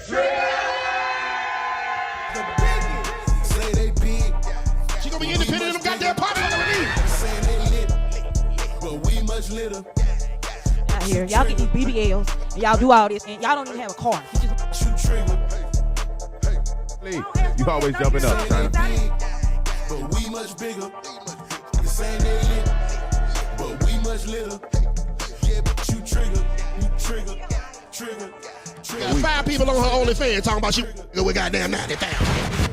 Say they big. She gonna be independent of them goddamn pop underneath. Saying they lit, but we much litter. Out here, y'all get these BBLs and y'all do all this, and y'all don't even have a car. You just Shoot trigger. Lee, you always jumping up, Say China. they big, but we much bigger. Saying they lit, but we much litter. Yeah, but you trigger. Got 5 people on her OnlyFans talking about you. We goddamn 90,000.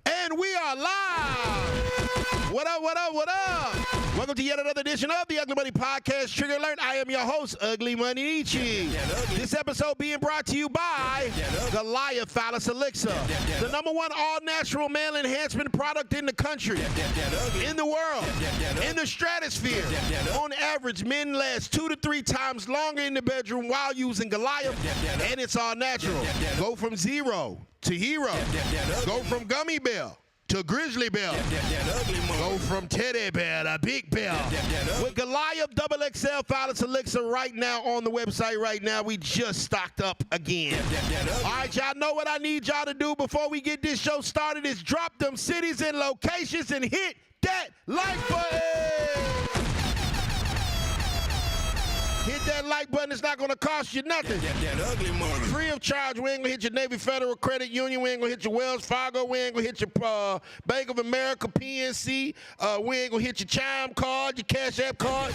And we are live. What up, what up, what up? Welcome to yet another edition of the Ugly Money Podcast. Trigger alert, I am your host, Ugly Money Ichi. This episode being brought to you by Goliath Phallus Elixir, the #1 all-natural male enhancement product in the country, in the world, in the stratosphere. On average, men last 2 to 3 times longer in the bedroom while using Goliath, and it's all natural. Go from zero to hero. Go from gummy bear to grizzly bear. Go from teddy bear to big bear. With Goliath XXL Phallus Elixir right now on the website right now, we just stocked up again. All right, y'all know what I need y'all to do before we get this show started is drop them cities and locations and hit that like button. Hit that like button. It's not going to cost you nothing. Free of charge. We ain't going to hit your Navy Federal Credit Union. We ain't going to hit your Wells Fargo. We ain't going to hit your Bank of America, PNC. We ain't going to hit your Chime card, your Cash App card.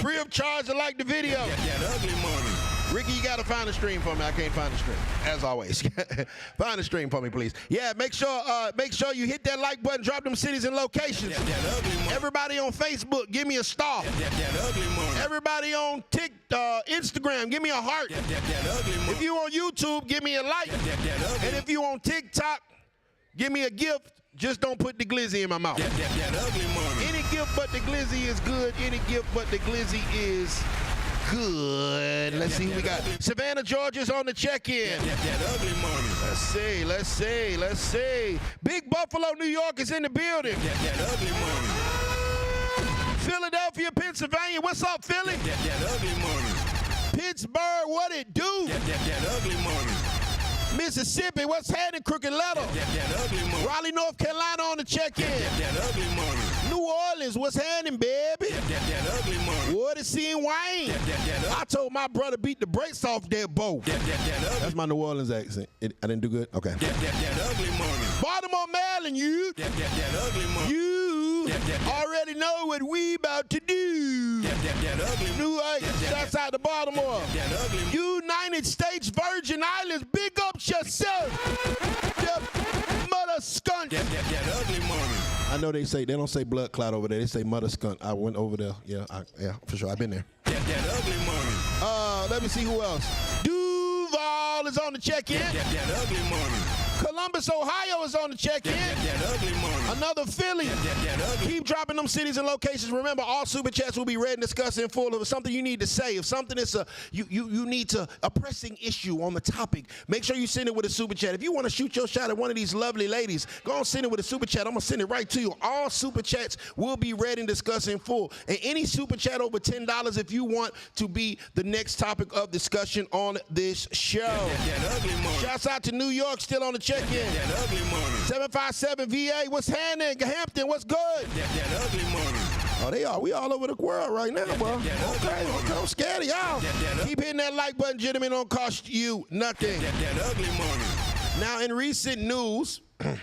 Free of charge to like the video. Ricky, you got to find a stream for me. I can't find a stream, as always. Find a stream for me, please. Yeah, make sure you hit that like button. Drop them cities and locations. Everybody on Facebook, give me a star. Everybody on Instagram, give me a heart. If you on YouTube, give me a like. And if you on TikTok, give me a gift. Just don't put the glizzy in my mouth. Any gift but the glizzy is good. Any gift but the glizzy is good. Let's see who we got. Savannah, Georgia's on the check-in. Let's see. Big Buffalo, New York is in the building. Philadelphia, Pennsylvania. What's up, Philly? Pittsburgh, what it do? Mississippi, what's happening, Crooked Letter? Raleigh, North Carolina on the check-in. New Orleans, what's happening, baby? What is seeing Wayne? I told my brother beat the brakes off that boat. That's my New Orleans accent. I didn't do good? Okay. Baltimore, Maryland, you already know what we about to do. Shouts out to Baltimore. United States Virgin Islands, big up yourself. Mother skunk. I know they don't say blood clot over there. They say mother skunk. I went over there. Yeah, for sure. I've been there. Let me see who else. Duval is on the check-in. Columbus, Ohio is on the check-in. Another Philly. Keep dropping them cities and locations. Remember, all super chats will be read and discussed in full. If it's something you need to say, if something is you need a pressing issue on the topic, make sure you send it with a super chat. If you want to shoot your shot at one of these lovely ladies, go and send it with a super chat. I'm going to send it right to you. All super chats will be read and discussed in full. And any super chat over $10 if you want to be the next topic of discussion on this show. Shouts out to New York, still on the check-in. 757 VA, what's happening? Hampton, what's good? Oh, we all over the world right now, bro. Okay, I'm scared of y'all. Keep hitting that like button, gentlemen. Don't cost you nothing. Now, in recent news, a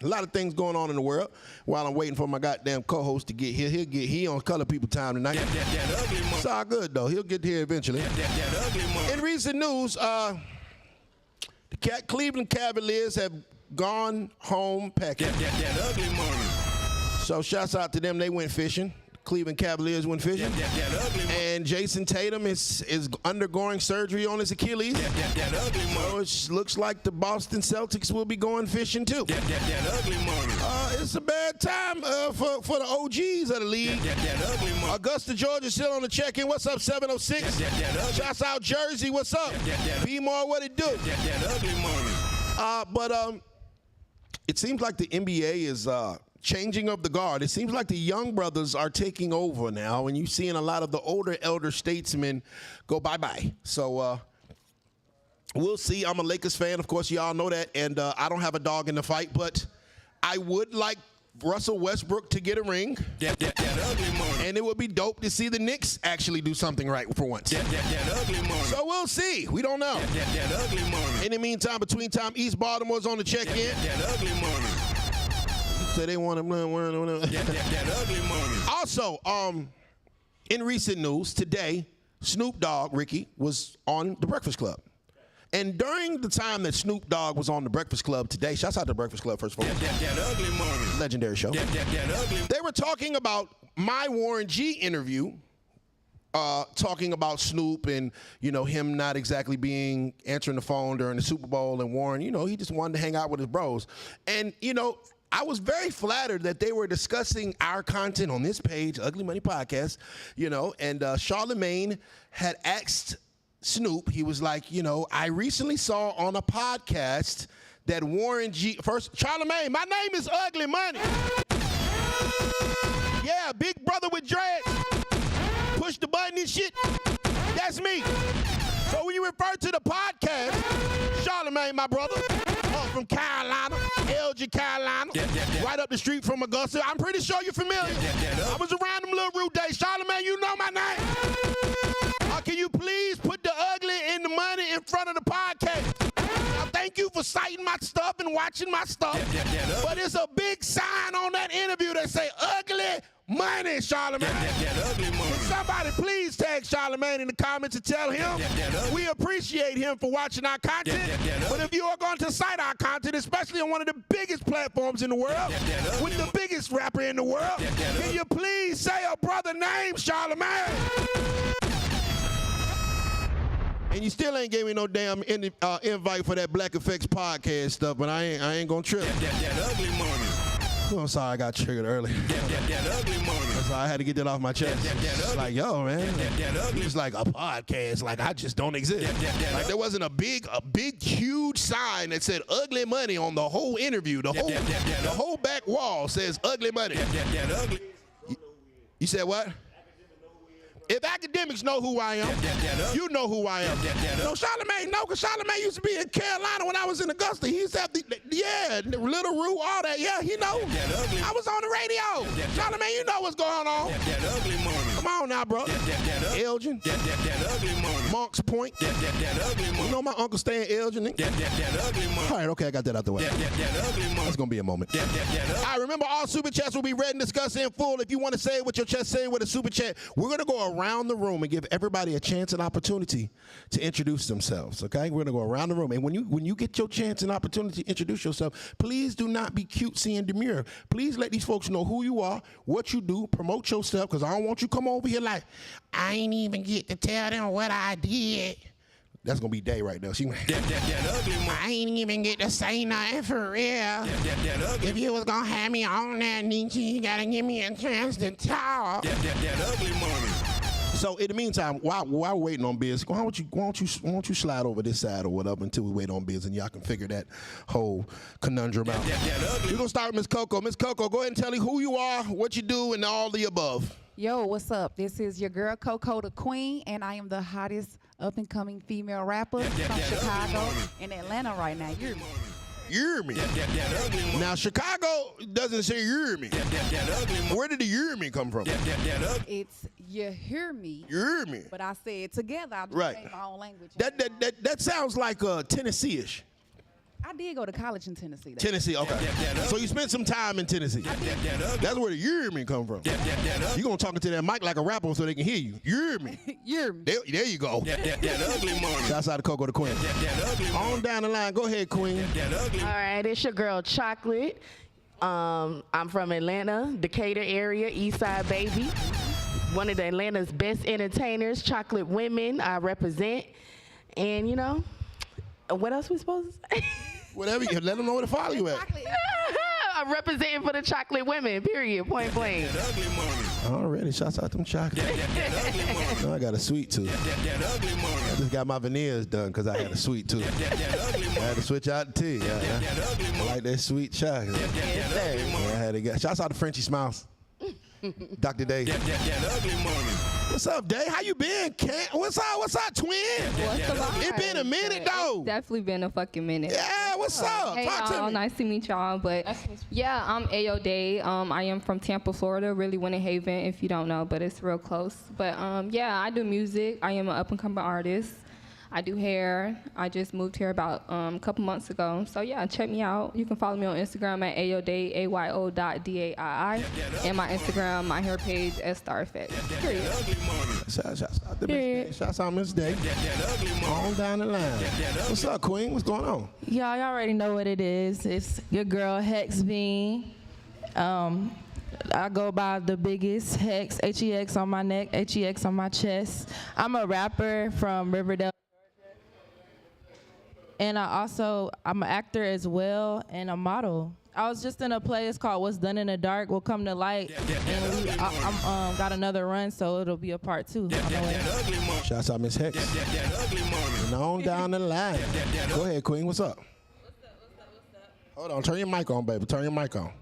lot of things going on in the world. While I'm waiting for my goddamn co-host to get here, he on Color People Time tonight. It's all good, though. He'll get here eventually. In recent news, the Cleveland Cavaliers have gone home packing. So shouts out to them. They went fishing. Cleveland Cavaliers went fishing. And Jason Tatum is undergoing surgery on his Achilles. So it looks like the Boston Celtics will be going fishing too. It's a bad time for the OGs of the league. Augusta, Georgia, still on the check-in. What's up, 706? Shouts out Jersey. What's up? Be more what it do. But it seems like the NBA is changing of the guard. It seems like the young brothers are taking over now, and you're seeing a lot of the older elder statesmen go bye-bye. So We'll see. I'm a Lakers fan, of course. Y'all know that, and I don't have a dog in the fight, but I would like Russell Westbrook to get a ring. That ugly money. And it would be dope to see the Knicks actually do something right for once. That ugly money. So we'll see. We don't know. That ugly money. In the meantime, between time, East Baltimore's on the check-in. That ugly money. So they want him. That ugly money. Also, in recent news, today, Snoop Dogg, Ricky, was on The Breakfast Club. And during the time that Snoop Dogg was on The Breakfast Club today, shouts out to The Breakfast Club, first of all. That ugly money. Legendary show. That ugly. They were talking about my Warren G interview, talking about Snoop and, you know, him not exactly answering the phone during the Super Bowl, and Warren, you know, he just wanted to hang out with his bros. And, you know, I was very flattered that they were discussing our content on this page, Ugly Money Podcast, you know, and Charlemagne had asked Snoop, he was like, you know, I recently saw on a podcast that Warren G, first, Charlemagne, my name is Ugly Money. Yeah, big brother with dreads. Push the button and shit. That's me. So when you refer to the podcast, Charlemagne, my brother, from Carolina, Elgin, Carolina, right up the street from Augusta. I'm pretty sure you're familiar. I was around them little root days. Charlemagne, you know my name. Can you please put the ugly and the money in front of the podcast? Now, thank you for citing my stuff and watching my stuff. But it's a big sign on that interview that say ugly money, Charlemagne. Can somebody please tag Charlemagne in the comments and tell him we appreciate him for watching our content. But if you are going to cite our content, especially on one of the biggest platforms in the world, with the biggest rapper in the world, can you please say a brother name, Charlemagne? And you still ain't gave me no damn invite for that Black Effects podcast stuff, but I ain't gonna trip. That ugly money. Oh, I'm sorry, I got triggered early. That ugly money. So I had to get that off my chest. It's like, yo, man, it's like a podcast. Like I just don't exist. Like there wasn't a big, huge sign that said "ugly money" on the whole interview. The whole back wall says "ugly money." That ugly. You said what? If academics know who I am, you know who I am. No, Charlemagne, no, because Charlemagne used to be in Carolina when I was in Augusta. He used to have the Little Rue, all that. Yeah, he know. I was on the radio. Charlemagne, you know what's going on. That ugly money. Come on now, bro. Elgin. That ugly money. Monk's Point. That ugly money. You know my uncle stay in Elgin. That ugly money. All right, okay, I got that out the way. That ugly money. That's going to be a moment. All right, remember all super chats will be read and discussed in full. If you want to say it with your chest, say it with a super chat. We're going to go around the room and give everybody a chance and opportunity to introduce themselves, okay? We're going to go around the room. And when you get your chance and opportunity to introduce yourself, please do not be cutesy and demure. Please let these folks know who you are, what you do, promote yourself, because I don't want you to come over here like, I ain't even get to tell them what I did. That's going to be Day right now. I ain't even get to say nothing for real. If you was going to have me on that, Nietzsche, you got to give me a chance to talk. That ugly money. So in the meantime, while we're waiting on Biz, why don't you slide over this side or whatever until we wait on Biz and y'all can figure that whole conundrum out. We're going to start with Miss Coco. Miss Coco, go ahead and tell me who you are, what you do, and all the above. Yo, what's up? This is your girl, Coco The Queen, and I am the hottest up-and-coming female rapper from Chicago and Atlanta right now. You hear me? Now, Chicago doesn't say you hear me. Where did the you hear me come from? It's you hear me. You hear me. But I say it together. I just right. my own language. That sounds like Tennessee-ish. I did go to college in Tennessee. Though. Tennessee, okay. So you spent some time in Tennessee. That's where the you hear me come from. You're going to talk into that mic like a rapper so they can hear you. You hear me. You hear me. There you go. That ugly money. Shouts out to Coco the Queen. On down the line. Go ahead, Queen. All right, it's your girl, Chocolate. I'm from Atlanta, Decatur area, East Side baby. One of the Atlanta's best entertainers, Chocolate Women, I represent. And, you know, what else we supposed to say? Whatever, you let them know where to follow you at. I'm representing for the Chocolate Women, period, point blank. Already, shouts out them chocolate. No, I got a sweet tooth. I just got my veneers done because I had a sweet tooth. I had to switch out the tea. I like that sweet chocolate. Yes, sir. I had to get. Shouts out to Frenchie Smiles. Dr. Day. That ugly money. What's up, Day? How you been, Kent? What's up, twin? What's up? It been a minute, though. Definitely been a fucking minute. Yeah, what's up? Hey, Talk to y'all. me. Nice to meet y'all. But yeah, I'm Ayo Day. I am from Tampa, Florida, really Winter Haven, if you don't know, but it's real close. But yeah, I do music. I am an up-and-coming artist. I do hair. I just moved here about a couple months ago. So yeah, check me out. You can follow me on Instagram at ayoday, AYO.DAII. And my Instagram, my hair page, @StarFX. Period. Shouts out Miss Day. On down the line. What's up, Queen? What's going on? Y'all already know what it is. It's your girl Hex Bean. I go by the biggest Hex, Hex on my neck, Hex on my chest. I'm a rapper from Riverdale, and I'm an actor as well and a model. I was just in a play. It's called What's Done in the Dark Will Come to Light, and I'm got another run, so it'll be a part 2 on the way. Shouts out Miss Hex. And on down the line. Go ahead, Queen. What's up? Hold on. Turn your mic on, baby. Turn your mic on.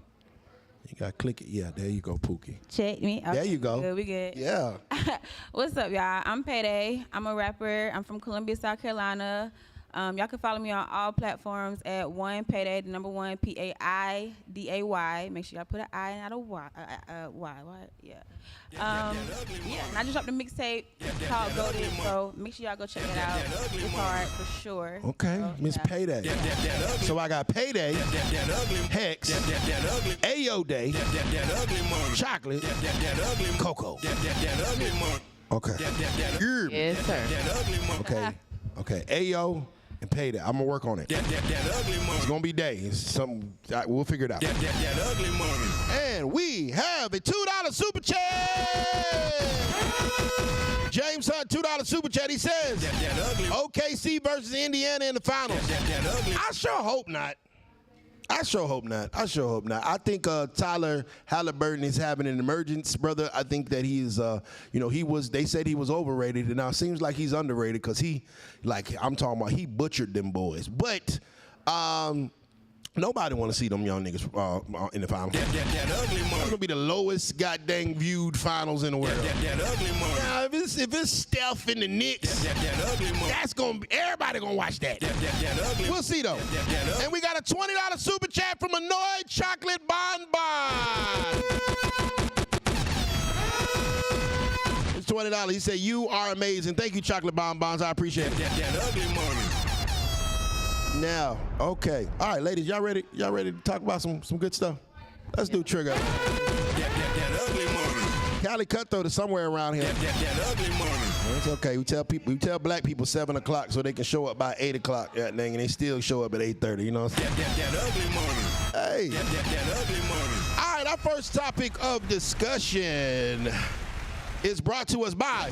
You got to click it. Yeah, there you go, Pookie. Check me. Okay, there you go. Good, we good. Yeah. What's up, y'all? I'm Payday. I'm a rapper. I'm from Columbia, South Carolina. Y'all can follow me on all platforms at 1Payday, the number 1, Paiday. Make sure y'all put an I and not a Y. Yeah. Yeah, and I just dropped a mixtape called Goated, so make sure y'all go check it out. It's hard for sure. Okay, so, Miss Payday. So I got Payday, Hex, Ayo Day, Chocolate, Coco. Okay. Yes, sir. Okay, Ayo and Payday. I'm gonna work on it. It's gonna be Day. It's something we'll figure it out. And we have a $2 super chat. James Hunt, $2 super chat. He says, OKC versus Indiana in the finals. I sure hope not. I think Tyler Halliburton is having an emergence, brother. I think that he's, they said he was overrated, and now it seems like he's underrated because he butchered them boys. But nobody want to see them young niggas in the finals. It's going to be the lowest goddamn viewed finals in the world. Now, if it's Steph and the Knicks, that's going to be, everybody going to watch that. We'll see, though. And we got a $20 super chat from Annoyed Chocolate Bonbon. It's $20. He said, you are amazing. Thank you, Chocolate Bonbons. I appreciate it. Now, okay. All right, ladies, y'all ready? Y'all ready to talk about some good stuff? Let's do Trigger. Cali Cutthroat is somewhere around here. It's okay. We tell black people 7 o'clock so they can show up by 8 o'clock, and they still show up at 8:30. You know what I'm saying? Hey. All right, our first topic of discussion is brought to us by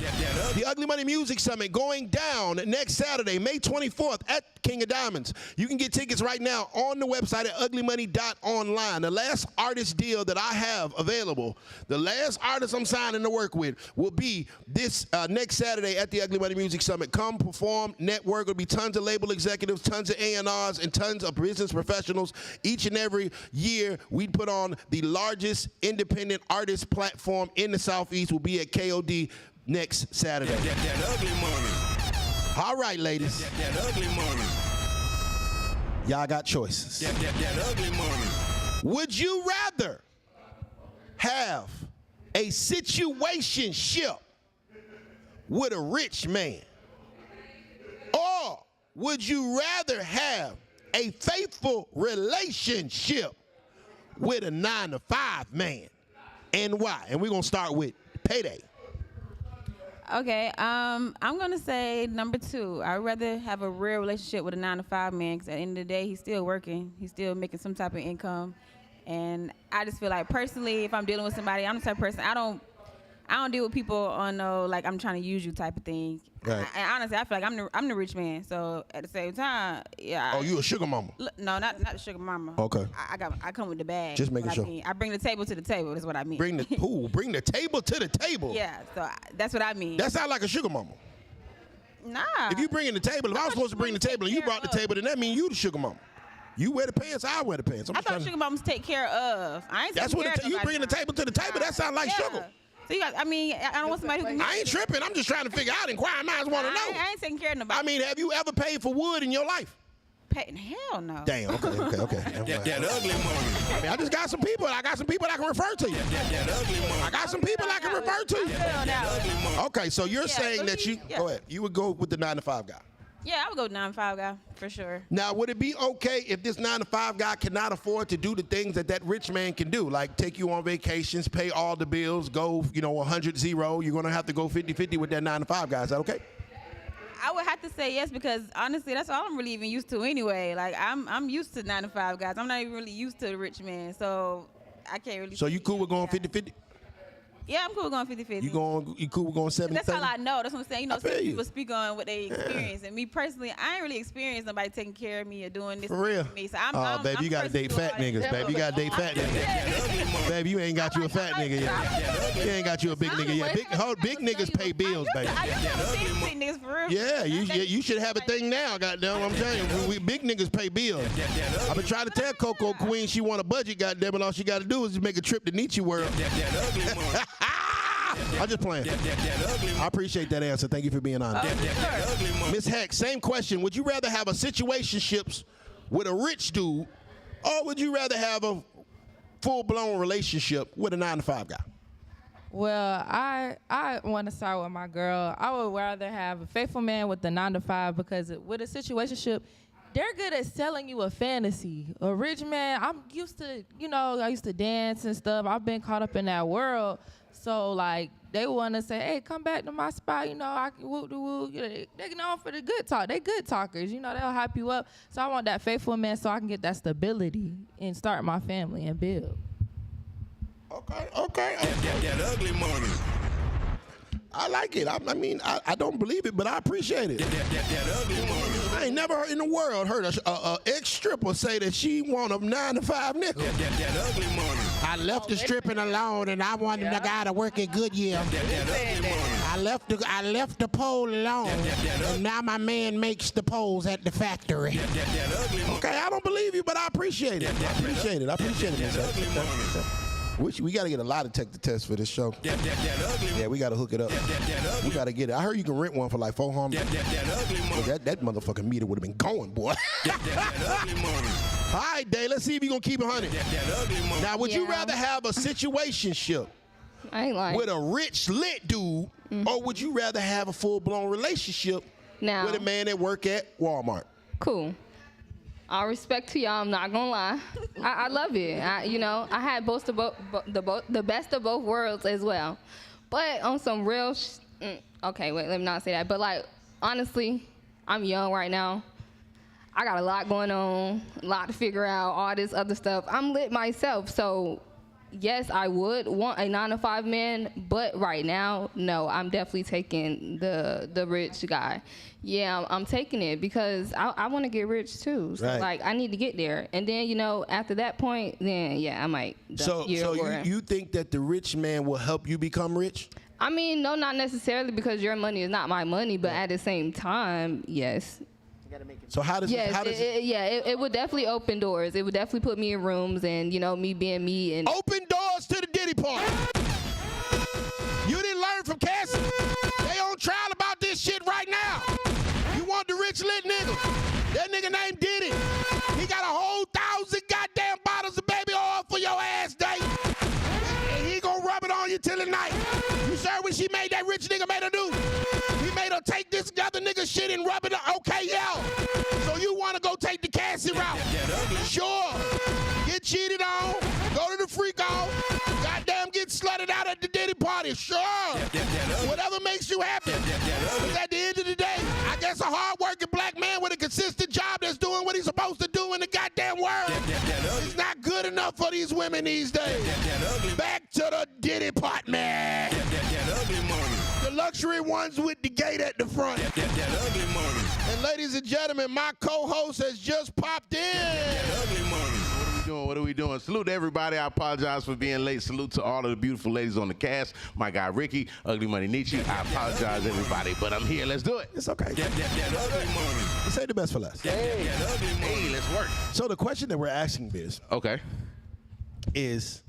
the Ugly Money Music Summit going down next Saturday, May 24th at King of Diamonds. You can get tickets right now on the website at uglymoney.online. The last artist deal that I have available, the last artist I'm signing to work with will be this next Saturday at the Ugly Money Music Summit. Come perform, network. There'll be tons of label executives, tons of A&Rs, and tons of business professionals. Each and every year, we put on the largest independent artist platform in the Southeast. Will be at KOD next Saturday. Ugly money. All right, ladies. Ugly money. Y'all got choices. Ugly money. Would you rather have a situationship with a rich man, or would you rather have a faithful relationship with a 9-to-5 man, and why? And we're gonna start with Payday. Okay, I'm gonna say number 2. I'd rather have a real relationship with a 9-to-5 man, because at the end of the day, he's still working. He's still making some type of income. And I just feel like, personally, if I'm dealing with somebody, I'm the type of person, I don't deal with people on no, like, I'm trying to use you type of thing. Right. And honestly, I feel like I'm the rich man. So at the same time, yeah. Oh, you a sugar mama? No, not the sugar mama. Okay. I come with the bag. Just making sure. I bring the table to the table. That's what I mean. Bring the table to the table. Yeah. So that's what I mean. That sounds like a sugar mama. Nah. If you bring in the table, if I was supposed to bring the table and you brought the table, then that means you the sugar mama. You wear the pants, I wear the pants. I thought sugar mamas take care of. I ain't that's taking what care of you bring the table to the table. That sounds like sugar. So you got, I mean, I don't want somebody who can. I ain't tripping. I'm just trying to figure out. Inquiring minds want to know. I ain't taking care of nobody. I mean, have you ever paid for wood in your life? Hell no. Damn. Okay. That ugly money. I mean, I just got some people. I got some people I can refer to you. That ugly money. I got some people I can refer to you. Okay, so you're saying that you go ahead. You would go with the 9-to-5 guy. Yeah, I would go 9-5 guy for sure. Now, would it be okay if this 9-to-5 guy cannot afford to do the things that rich man can do, like take you on vacations, pay all the bills, go 100-0? You're gonna have to go 50-50 with that 9-to-5 guy. Is that okay? I would have to say yes because honestly, that's all I'm really even used to anyway. Like I'm used to 9-to-5 guys. I'm not even really used to the rich man, so I can't really. So you cool with going 50-50? Yeah, I'm cool with going 50-50. You cool with going 70-30? That's all I know. That's what I'm saying. Some feel you. people speak on what they experience, and me personally, I ain't really experienced nobody taking care of me or doing this For real? for me. So I'm baby, you gotta date fat niggas, baby. You gotta date fat niggas. Baby, you ain't got you a fat nigga yet. You ain't got you a big nigga yet. Big niggas pay bills, baby. I used to have big niggas for real. Yeah, you should have a thing now, goddamn. I'm telling you, we big niggas pay bills. I've been trying to tell Coco Queen she want a budget, goddamn it. All she got to do is just make a trip to Nietzsche World. I'm just playing. I appreciate that answer. Thank you for being honest. Miss Heck, same question. Would you rather have a situationships with a rich dude, or would you rather have a full-blown relationship with a 9-to-5 guy? Well, I want to start with my girl. I would rather have a faithful man with the 9-to-5 because with a situationship, they're good at selling you a fantasy. A rich man, I'm used to, I used to dance and stuff. I've been caught up in that world. So, like, they want to say, hey, come back to my spot, I can whoop-de-whoop. They're known for the good talk. They good talkers, they'll hype you up. So I want that faithful man so I can get that stability and start my family and build. Okay. That ugly money. I like it. I mean, I don't believe it, but I appreciate it. That ugly money. I ain't never in the world heard a ex-stripper say that she want a 9-to-5 nigga. That ugly money. I left the stripping alone, and I wanted the guy to work at Goodyear. I left the pole alone, and now my man makes the poles at the factory. Okay, I don't believe you, but I appreciate it. I appreciate it, Miss. We got to get a lie detector test for this show. Yeah, we got to hook it up. We got to get it. I heard you can rent one for like $400. That motherfucking meter would have been going, boy. All right, Day, let's see if you're going to keep it 100. Now, would you rather have a situationship with a rich, lit dude, or would you rather have a full-blown relationship with a man that work at Walmart? Cool. All respect to y'all. I'm not gonna lie. I love it. I had the best of both worlds as well. But on some real, okay, wait, let me not say that. But like, honestly, I'm young right now. I got a lot going on, a lot to figure out, all this other stuff. I'm lit myself, so yes, I would want a 9-to-5 man. But right now, no, I'm definitely taking the rich guy. Yeah, I'm taking it because I want to get rich too. So like, I need to get there, and then after that point, then yeah, I might. So you think that the rich man will help you become rich? I mean, no, not necessarily because your money is not my money, but at the same time, yes. So how does it would definitely open doors. It would definitely put me in rooms, and me being me and open doors to the Diddy party. You didn't learn from Cassie. They on trial about this shit right now. You want the rich lit nigga? That nigga named Diddy. He got a whole 1,000 goddamn bottles of baby oil for your ass, day. And he gonna rub it on you till the night. You sure what she made that rich nigga made her do? He made her take this other nigga shit and rub it on. Okay, yeah. So you wanna go take the Cassie route? Sure. Get cheated on. Go to the freak off. Goddamn, get slutted out at the Diddy party. Sure. Whatever makes you happy. Because at the end of the day, I guess a hard-working black man with a consistent job that's doing what he's supposed to do in the goddamn world is not good enough for these women these days. Back to the Diddy pot, man. The luxury ones with the gate at the front. And ladies and gentlemen, my co-host has just popped in. What are we doing? Salute to everybody. I apologize for being late. Salute to all of the beautiful ladies on the cast. My guy Ricky, Ugly Money Nietzsche. I apologize, everybody, but I'm here. Let's do it. It's okay. Let's say the best for last. Hey, let's work. So the question that we're asking, Biz, okay, is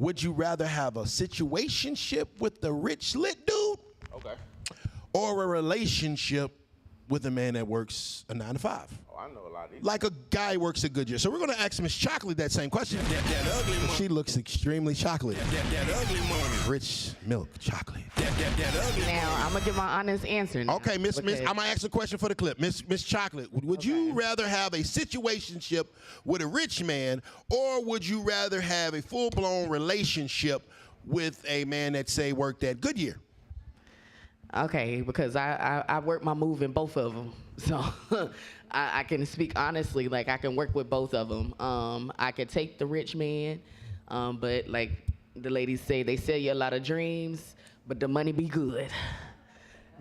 Would you rather have a situationship with a rich lit dude? Okay. Or a relationship with a man that works a 9 to 5? Oh, I know a lot of these. Like a guy works at Goodyear. So we're going to ask Miss Chocolate that same question. That ugly money. She looks extremely chocolate. That ugly money. Rich milk chocolate. That ugly Now, I'm going to give my honest answer now. Okay, Miss, I'm going to ask a question for the clip. Miss Chocolate, would you rather have a situationship with a rich man, or would you rather have a full-blown relationship with a man that, say, worked at Goodyear? Okay, because I work my move in both of them. So I can speak honestly, like I can work with both of them. I could take the rich man, but like the ladies say, they sell you a lot of dreams, but the money be good.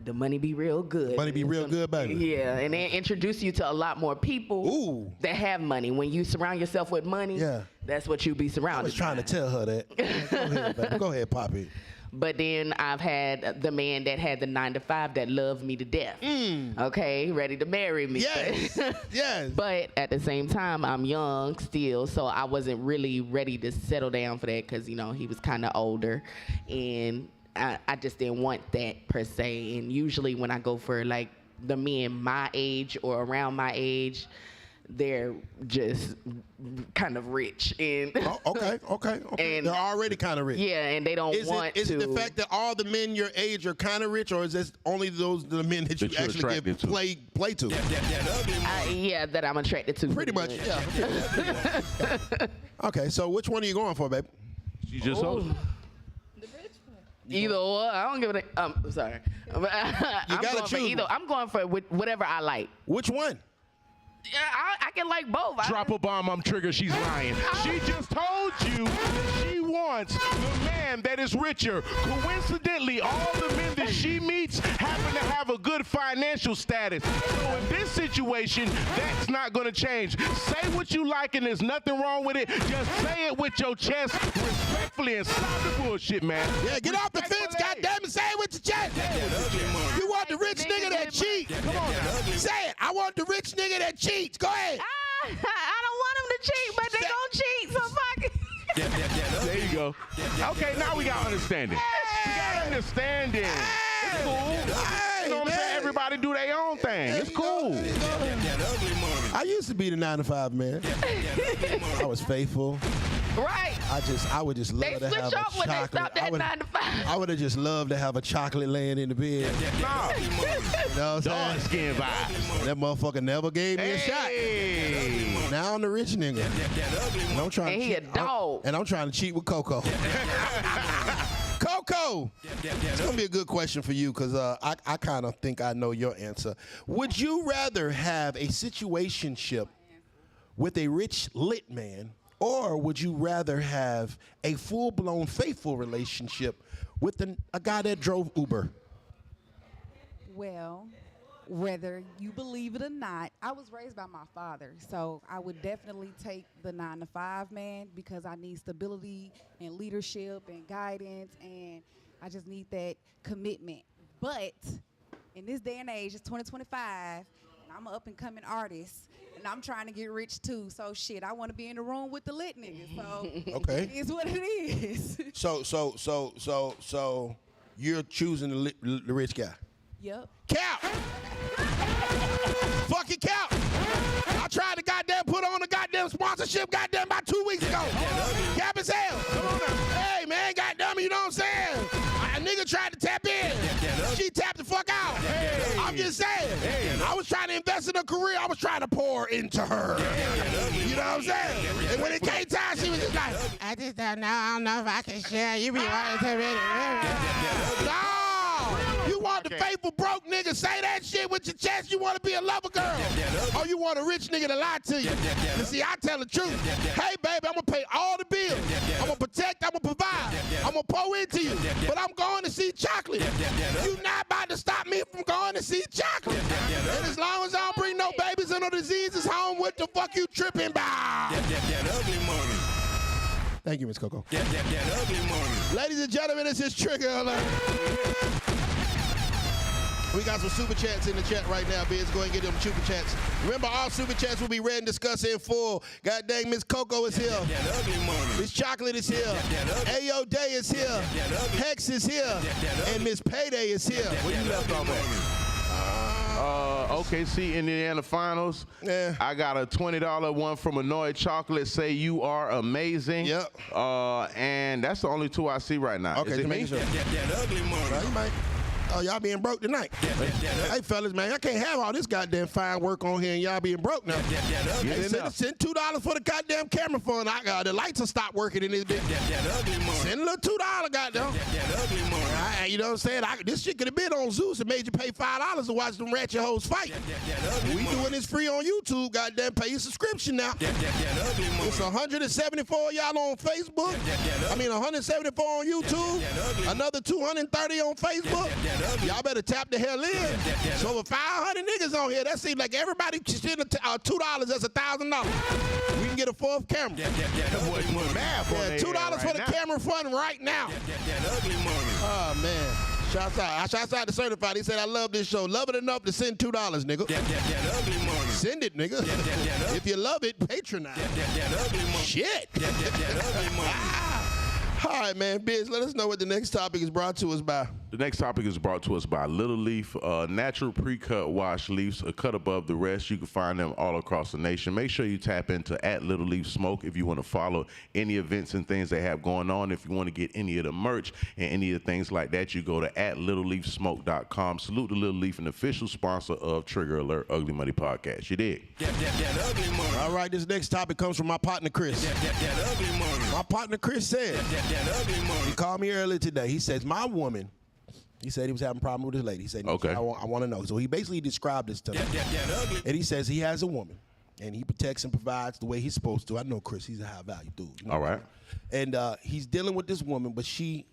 The money be real good. Money be real good, baby. Yeah, and they introduce you to a lot more people that have money. When you surround yourself with money, that's what you be surrounded I was trying to tell her that. Go ahead, baby. Go ahead, Poppy. But then I've had the man that had the 9 to 5 that loved me to death. Okay, ready to marry me. Yes, yes. But at the same time, I'm young still, so I wasn't really ready to settle down for that because, you know, he was kind of older. And I just didn't want that per se. And usually when I go for like the men my age or around my age, they're just kind of rich. And okay. And they're already kind of rich. Yeah, and they don't want to. Is it the fact that all the men your age are kind of rich, or is this only the men that you actually give play to? Yeah, that I'm attracted to. Pretty much, yeah. Okay, so which one are you going for, babe? She just told. Either or, I don't give a. I'm sorry. I'm gotta choose. I'm going for whatever I like. Which one? Yeah, I can like both. Drop a bomb, I'm triggered, she's lying. She just told you that she wants the man that is richer. Coincidentally, all the men that she meets happen to have a good financial status. So in this situation, that's not gonna change. Say what you like and there's nothing wrong with it. Just say it with your chest respectfully and stop the bullshit, man. Yeah, get off the fence, goddammit, say it with your chest. You want the rich nigga that cheats. Come on now. Say it. I want the rich nigga that cheats. Go ahead. I don't want them to cheat, but they gon' cheat, so fuck it. There you go. Okay, now we got understanding. We got understanding. It's cool. You know what I'm saying? Everybody do their own thing. It's cool. I used to be the 9 to 5 man. I was faithful. Right. I would just love to have a chocolate. When they stopped at 9 to 5. I would have just loved to have a chocolate laying in the bed. You know what I'm saying? Dark skin vibes. That motherfucker never gave me a shot. Now I'm the rich nigga. And I'm trying and to he cheat. a dog. And I'm trying to cheat with Coco. Coco, it's gonna be a good question for you because I kind of think I know your answer. Would you rather have a situationship with a rich lit man, or would you rather have a full-blown faithful relationship with a guy that drove Uber? Well, whether you believe it or not, I was raised by my father, so I would definitely take the 9 to 5 man because I need stability and leadership and guidance, and I just need that commitment. But in this day and age, it's 2025, and I'm an up-and-coming artist, and I'm trying to get rich too. So shit, I want to be in the room with the lit niggas. So okay, it is what it is. So you're choosing the rich guy. Yep. Cap! Fucking Cap! I tried to goddamn put on a goddamn sponsorship goddamn about 2 weeks ago. Cap as hell. Come on now. Hey man, goddamn, you know what I'm saying? A nigga tried to tap in. She tapped the fuck out. Hey. I'm just saying. I was trying to invest in her career. I was trying to pour into her. You know what I'm saying? And when it came time, she was just like, I just don't know. I don't know if I can share. You be wanting to really. No! You want the faithful broke nigga, say that shit with your chest. You want to be a lover girl. Or you want a rich nigga to lie to you. You see, I tell the truth. Hey, baby, I'm going to pay all the bills. I'm going to protect, I'm going to provide. I'm going to pour into you. But I'm going to see chocolate. You not about to stop me from going to see chocolate. And as long as I don't bring no babies or no diseases home, what the fuck you tripping about? Thank you, Miss Coco. Ladies and gentlemen, this is Trigger Alert. We got some super chats in the chat right now, Biz. Go ahead and get them super chats. Remember, all super chats will be read and discussed in full. God dang, Miss Coco is here. Miss Chocolate is here. Ayo Day is here. Hex is here. And Miss Payday is here. Where you left off at? OKC Indiana Finals. Yeah. I got a $20 one from Annoyed Chocolate. Say you are amazing. Yep. And that's the only two I see right now. Okay, is it me? sure. Well, you might. Oh, y'all being broke tonight. Hey, fellas, man, I can't have all this goddamn fine work on here and y'all being broke now. Hey, send $2 for the goddamn camera fund. The lights will stop working in this bitch. Send a little $2, goddamn. You know what I'm saying? This shit could have been on Zeus and made you pay $5 to watch them ratchet hoes fight. We doing this free on YouTube, goddamn. Pay your subscription now. It's 174 y'all on Facebook. 174 on YouTube. Another 230 on Facebook. Y'all better tap the hell in. So over 500 niggas on here. That seems like everybody send $2. That's $1,000. We can get a fourth camera. $2 for the camera fund right now. Oh man. Shouts out to Certified. He said, I love this show. Love it enough to send $2, nigga. Send it, nigga. If you love it, patronize. Shit. All right, man. Biz, let us know what the next topic is brought to us by. The next topic is brought to us by Little Leaf, natural pre-cut wash leaves, a cut above the rest. You can find them all across the nation. Make sure you tap into @LittleLeafSmoke if you want to follow any events and things they have going on. If you want to get any of the merch and any of the things like that, you go to @LittleLeafSmoke.com. Salute the Little Leaf, an official sponsor of Trigger Alert Ugly Money Podcast. You dig? All right, this next topic comes from my partner, Chris. My partner, Chris, said, he called me earlier today. He says, my woman, he said he was having a problem with his lady. He said, okay. I want to know. So he basically described this to me. And he says he has a woman, and he protects and provides the way he's supposed to. I know Chris, he's a high-value dude. You know? All right. And he's dealing with this woman, but she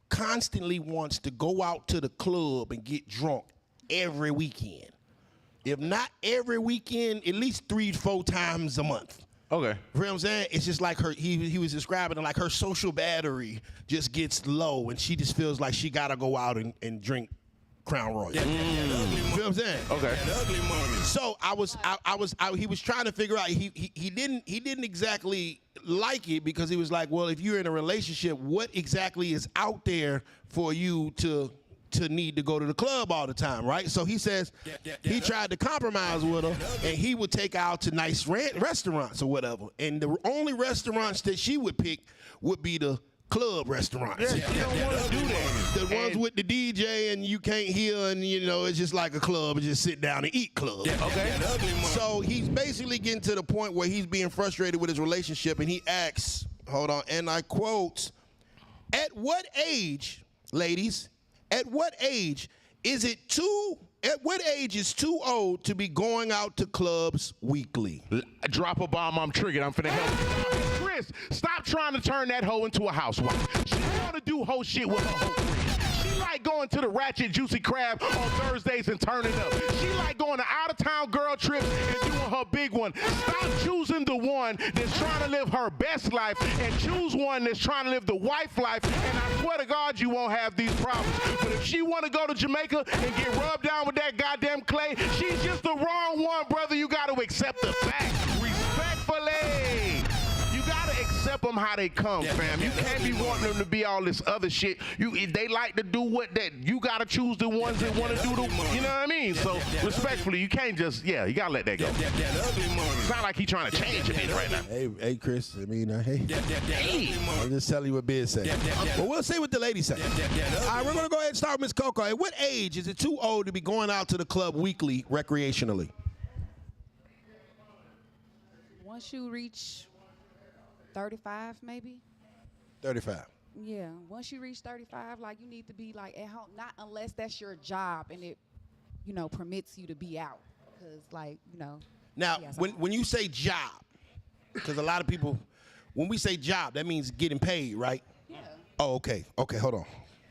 constantly wants to go out to the club and get drunk every weekend. If not every weekend, at least 3-4 times a month. Okay. You know what I'm saying? It's just like her, he was describing it like her social battery just gets low and she just feels like she gotta go out and drink Crown Royal. You know what I'm saying? Okay. So he was trying to figure out, he didn't exactly like it because he was like, well, if you're in a relationship, what exactly is out there for you to need to go to the club all the time, right? So he says he tried to compromise with her, and he would take her out to nice restaurants or whatever. And the only restaurants that she would pick would be the club restaurants. Yeah, she don't want to do that. The ones with the DJ and you can't hear, and you know it's just like a club and just sit down and eat club. Okay. So he's basically getting to the point where he's being frustrated with his relationship, and he asks, hold on, and I quote, "At what age, ladies? At what age is it too? At what age is too old to be going out to clubs weekly?" Drop a bomb, I'm triggered. I'm finna help you. Chris, stop trying to turn that hoe into a housewife. She want to do hoe shit with her whole friends. She like going to the Ratchet Juicy Crab on Thursdays and turning up. She like going to out-of-town girl trips and doing her big one. Stop choosing the one that's trying to live her best life and choose one that's trying to live the wife life, and I swear to God you won't have these problems. But if she want to go to Jamaica and get rubbed down with that goddamn clay, she's just the wrong one, brother. You got to accept the fact. Respectfully. Accept them how they come, fam. You can't be wanting them to be all this other shit. If they like to do what that, you gotta choose the ones that want to do the, you know what I mean? So respectfully, you can't just, you gotta let that go. It's not like he trying to change it right now. Hey, Chris. I mean, hey. I'm just telling you what Biz said. Well, we'll see what the lady said. All right, we're gonna go ahead and start with Miss Coco. At what age is it too old to be going out to the club weekly recreationally? Once you reach 35, maybe. 35. Yeah, once you reach 35, like you need to be like at home, not unless that's your job and it, permits you to be out, because like, Now, when you say job, because a lot of people, when we say job, that means getting paid, right? Yeah. Oh, okay. Okay, hold on.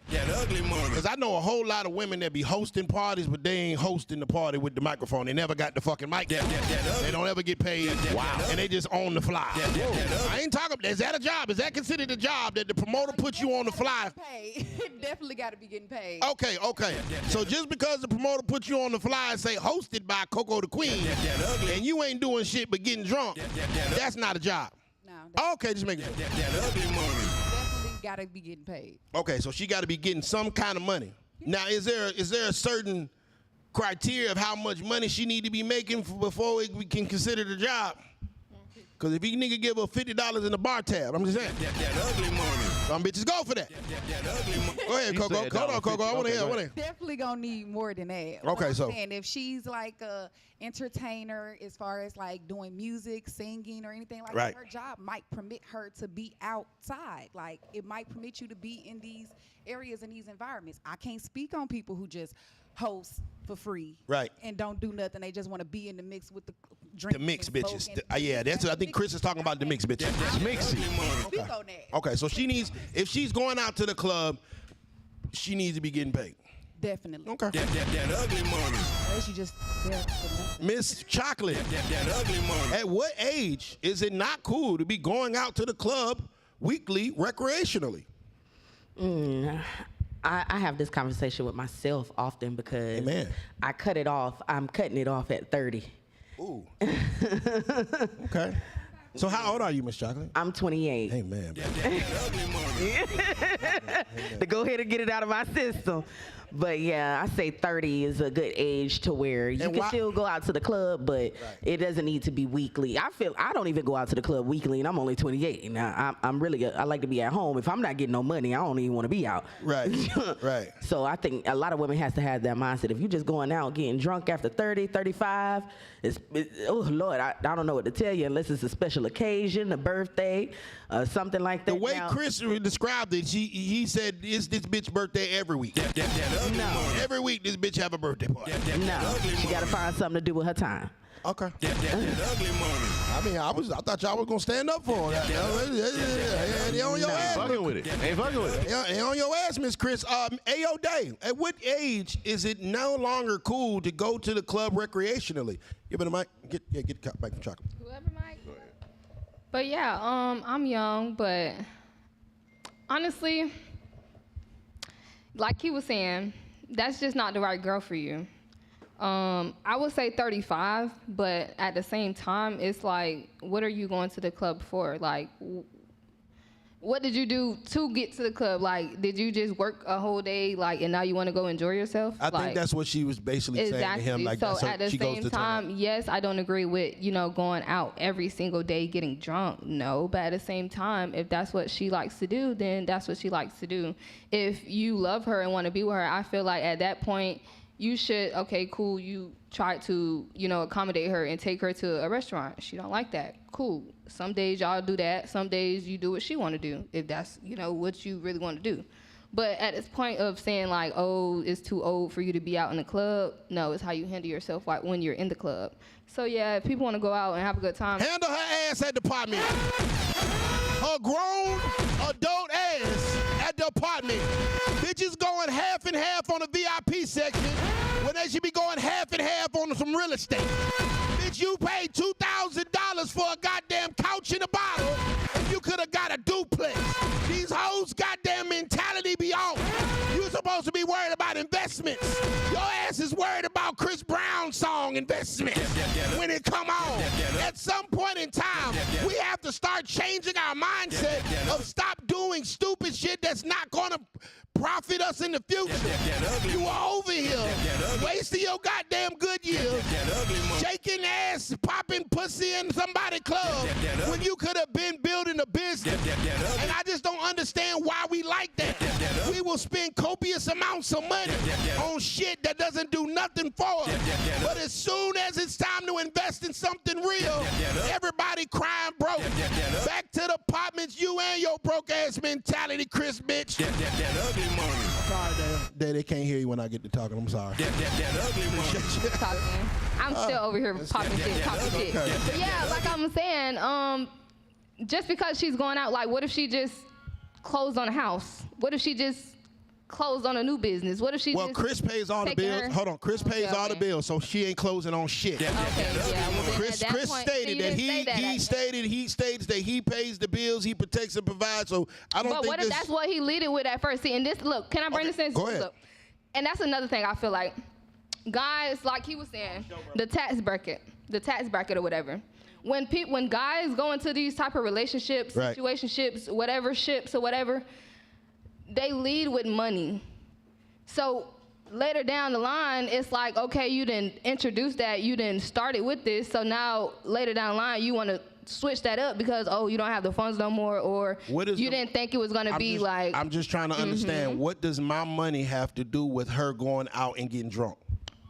That ugly money. Because I know a whole lot of women that be hosting parties, but they ain't hosting the party with the microphone. They never got the fucking mic. They don't ever get paid. Wow. And they just on the fly. I ain't talking, is that a job? Is that considered a job that the promoter puts you on the fly? Definitely got to be getting paid. Okay. So just because the promoter puts you on the fly and say hosted by Coco the Queen, and you ain't doing shit but getting drunk, that's not a job. No. Okay, just make it. That ugly money. Definitely got to be getting paid. Okay, so she got to be getting some kind of money. Now, is there a certain criteria of how much money she need to be making before we can consider the job? Because if you nigga give her $50 in the bar tab, I'm just saying. That ugly money. Some bitches go for that. That ugly money. Go ahead, Coco. Hold on, Coco. I want to hear. Definitely gonna need more than that. Okay, so saying, if she's like a entertainer, as far as like doing music, singing, or anything like that, her job might permit her to be outside. Like it might permit you to be in these areas and these environments. I can't speak on people who just host for free, and don't do nothing. They just want to be in the mix with the drink. The mix bitches. Yeah, that's what I think Chris is talking about. The mix bitches. Mixy. Okay, so she needs, if she's going out to the club, she needs to be getting paid. Definitely. Okay. That ugly money. Or she just there for nothing. Miss Chocolate. That ugly money. At what age is it not cool to be going out to the club weekly recreationally? I have this conversation with myself often because I cut it off. I'm cutting it off at 30. Ooh. Okay. So how old are you, Miss Chocolate? I'm 28. Hey, man. To go ahead and get it out of my system. But yeah, I say 30 is a good age to where you can still go out to the club, but it doesn't need to be weekly. I don't even go out to the club weekly, and I'm only 28. Now I like to be at home. If I'm not getting no money, I don't even want to be out. Right. So I think a lot of women has to have that mindset. If you're just going out getting drunk after 30, 35, oh Lord, I don't know what to tell you unless it's a special occasion, a birthday, something like that. The way Chris described it, he said it's this bitch birthday every week. No. Every week this bitch have a birthday party. No, she got to find something to do with her time. Okay. Ugly money. I mean, I thought y'all was gonna stand up for her. They on your ass. Ain't fucking with it. They on your ass, Miss Chris. Ayo Day. At what age is it no longer cool to go to the club recreationally? Give me the mic. Get the mic from Chocolate. Whoever mic. But yeah, I'm young, but honestly, like he was saying, that's just not the right girl for you. I would say 35, but at the same time, it's like, what are you going to the club for? Like, what did you do to get to the club? Like, did you just work a whole day, like, and now you want to go enjoy yourself? I think that's what she was basically saying to him. Like, so at the same time, yes, I don't agree with, going out every single day getting drunk. No, but at the same time, if that's what she likes to do, then that's what she likes to do. If you love her and want to be with her, I feel like at that point, you should, okay, cool, you try to, accommodate her and take her to a restaurant. She don't like that. Cool. Some days y'all do that. Some days you do what she want to do, if that's, what you really want to do. But at this point of saying like, oh, it's too old for you to be out in the club, no, it's how you handle yourself like when you're in the club. So yeah, if people want to go out and have a good time. Handle her ass at the apartment. Her grown adult ass at the apartment. Bitches going half and half on the VIP section when they should be going half and half on some real estate. Bitch, you paid $2,000 for a goddamn couch and a bottle, and you could have got a duplex. These hoes' goddamn mentality be off. You're supposed to be worried about investments. Your ass is worried about Chris Brown's song investments when it come on. At some point in time, we have to start changing our mindset of stop doing stupid shit that's not gonna profit us in the future. You are over here wasting your goddamn good years, shaking ass, popping pussy in somebody's club when you could have been building a business. And I just don't understand why we like that. We will spend copious amounts of money on shit that doesn't do nothing for us. But as soon as it's time to invest in something real, everybody crying broke. Back to the apartments, you and your broke ass mentality, Chris, bitch. Sorry, they can't hear you when I get to talking. I'm sorry. I'm still over here popping shit, talking shit. But yeah, like I'm saying, just because she's going out, like, what if she just closed on a house? What if she just closed on a new business? What if she Well, just Chris pays all the taking bills. her- Hold on, Chris pays all the okay. bills, so she ain't closing on shit. Okay, yeah. Well, then Chris at that Chris point, stated you that didn't say that. he states that he pays the bills, he protects and provides. So I don't But think what if that's what he leaded with at first? See, and this, look, can I bring this in? Go ahead. Look, and that's another thing I feel like. Guys, like he was saying, the tax bracket or whatever. When guys go into these type of relationships, Right. situationships, whatever ships or whatever, they lead with money. So later down the line, it's like, okay, you didn't introduce that, you didn't start it with this, so now later down the line, you want to switch that up because, oh, you don't have the funds no more, or you didn't think it was going to be like. I'm just trying to understand, what does my money have to do with her going out and getting drunk?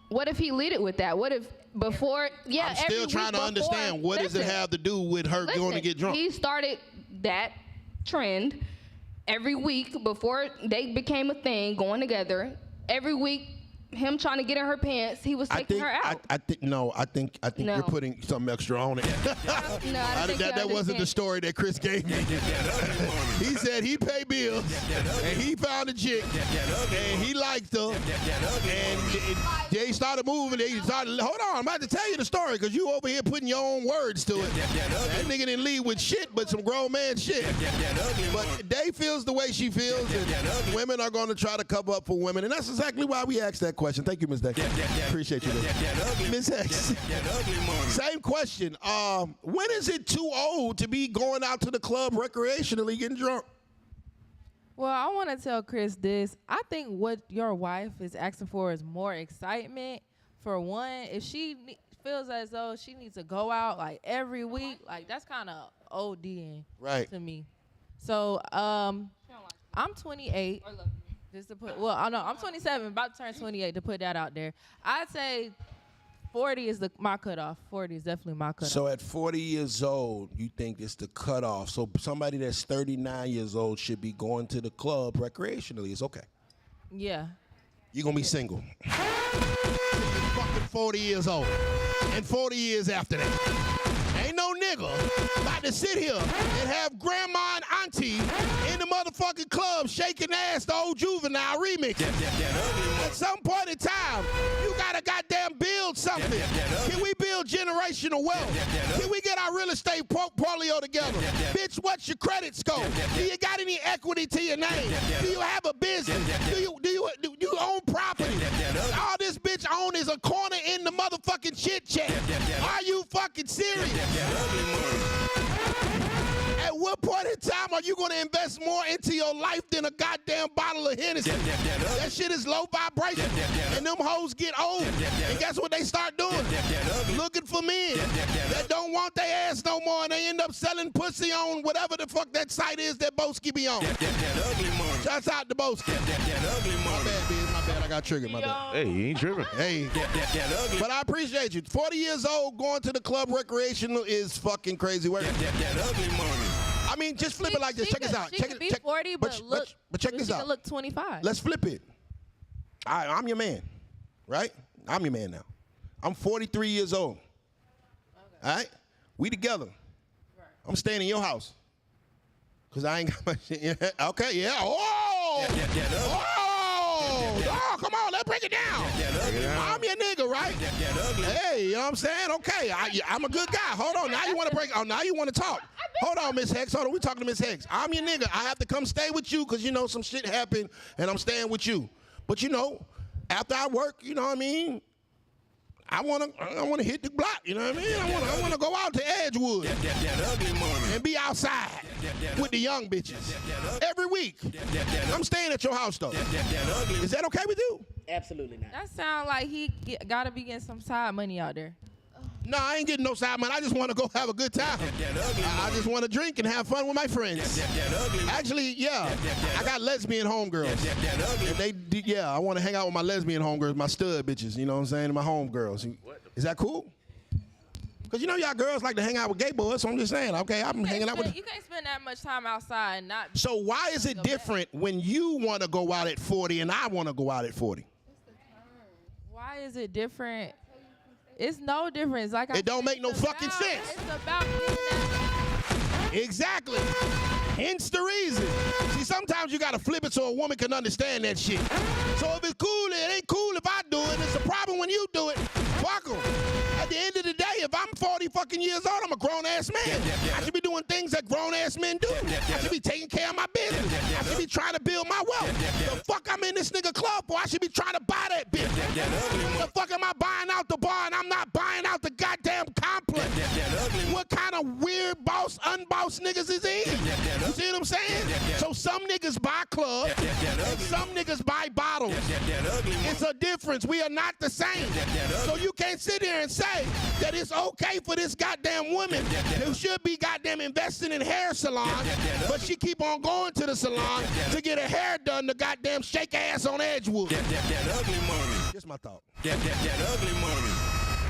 What if he lead it with that? What if before, yeah, I'm still trying to understand, what does it have to do with her going to get drunk? He started that trend every week before they became a thing, going together. Every week, him trying to get in her pants, he was taking her out. I think No. you're putting something extra on it. That wasn't the story that Chris gave me. He said he paid bills and he found a chick and he liked her and they started moving. Hold on, I'm about to tell you the story because you over here putting your own words to it. That nigga didn't lead with shit, but some grown man shit. But Day feels the way she feels, and women are going to try to cover up for women, and that's exactly why we asked that question. Thank you, Ms. Day. Appreciate you. Ms. X. Same question. When is it too old to be going out to the club recreationally getting drunk? Well, I want to tell Chris this. I think what your wife is asking for is more excitement. For one, if she feels as though she needs to go out like every week, like that's kind of ODing to me. So I'm 28. Just to put, well, I know I'm 27, about to turn 28. To put that out there, I'd say 40 is my cutoff. 40 is definitely my cutoff. So at 40 years old, you think it's the cutoff. So somebody that's 39 years old should be going to the club recreationally. It's okay. Yeah. You're going to be single. You're fucking 40 years old. And 40 years after that. Ain't no nigga about to sit here and have grandma and auntie in the motherfucking club shaking ass the old Juvenile remix. At some point in time, you gotta goddamn build something. Can we build generational wealth? Can we get our real estate portfolio together? Bitch, what's your credit score? Do you got any equity to your name? Do you have a business? Do you own property? All this bitch own is a corner in the motherfucking chit chat. Are you fucking serious? At what point in time are you going to invest more into your life than a goddamn bottle of Hennessy? That shit is low vibration. And them hoes get old. And guess what they start doing? Looking for men that don't want their ass no more, and they end up selling pussy on whatever the fuck that site is that Boski be on. Shouts out to Boski. My bad, Biz. My bad. I got triggered. My bad. Hey, you ain't tripping. Hey. But I appreciate you. 40 years old, going to the club recreational is fucking crazy work. I mean, just flip it like this. Check this out. She could be 40, but check this she out. could look 25. Let's flip it. I'm your man, right? I'm your man now. I'm 43 years old. Okay. All right? We together. Right. I'm staying in your house. Because I ain't got my shit. Okay, yeah. Oh! Oh, come on, let's break it down. I'm your nigga, right? Hey, you know what I'm saying? Okay, I'm a good guy. Hold on, now you want to break? Oh, now you want to talk? Hold on, Miss Hex. Hold on, we talking to Miss Hex. I'm your nigga. I have to come stay with you because you know some shit happened, and I'm staying with you. But you know, after I work, you know what I mean? I wanna hit the block, you know what I mean? I wanna go out to Edgewood and be outside with the young bitches every week. I'm staying at your house though. Is that okay with you? Absolutely not. That sound like he gotta be getting some side money out there. No, I ain't getting no side money. I just want to go have a good time. I just want to drink and have fun with my friends. Actually, yeah, I got lesbian homegirls. I want to hang out with my lesbian homegirls, my stud bitches, you know what I'm saying, and my homegirls. Is that cool? Because you know y'all girls like to hang out with gay boys, so I'm just saying, okay, I'm hanging out with... You can't spend that much time outside and not... So why is it different when you want to go out at 40 and I want to go out at 40? Why is it different? It's no difference. Like it don't make no fucking sense. It's about being that. Exactly. Hence the reason. See, sometimes you gotta flip it so a woman can understand that shit. So if it's cool, it ain't cool if I do it. It's a problem when you do it. Fuck 'em. At the end of the day, if I'm 40 fucking years old, I'm a grown-ass man. I should be doing things that grown-ass men do. I should be taking care of my business. I should be trying to build my wealth. The fuck I'm in this nigga club for? I should be trying to buy that bitch. The fuck am I buying out the bar and I'm not buying out the goddamn complex? What kind of weird boss, unbossed niggas is he? You see what I'm saying? So some niggas buy clubs and some niggas buy bottles. It's a difference. We are not the same. So you can't sit here and say that it's okay for this goddamn woman who should be goddamn investing in hair salons, but she keep on going to the salon to get her hair done to goddamn shake ass on Edgewood. Just my thought. That ugly money.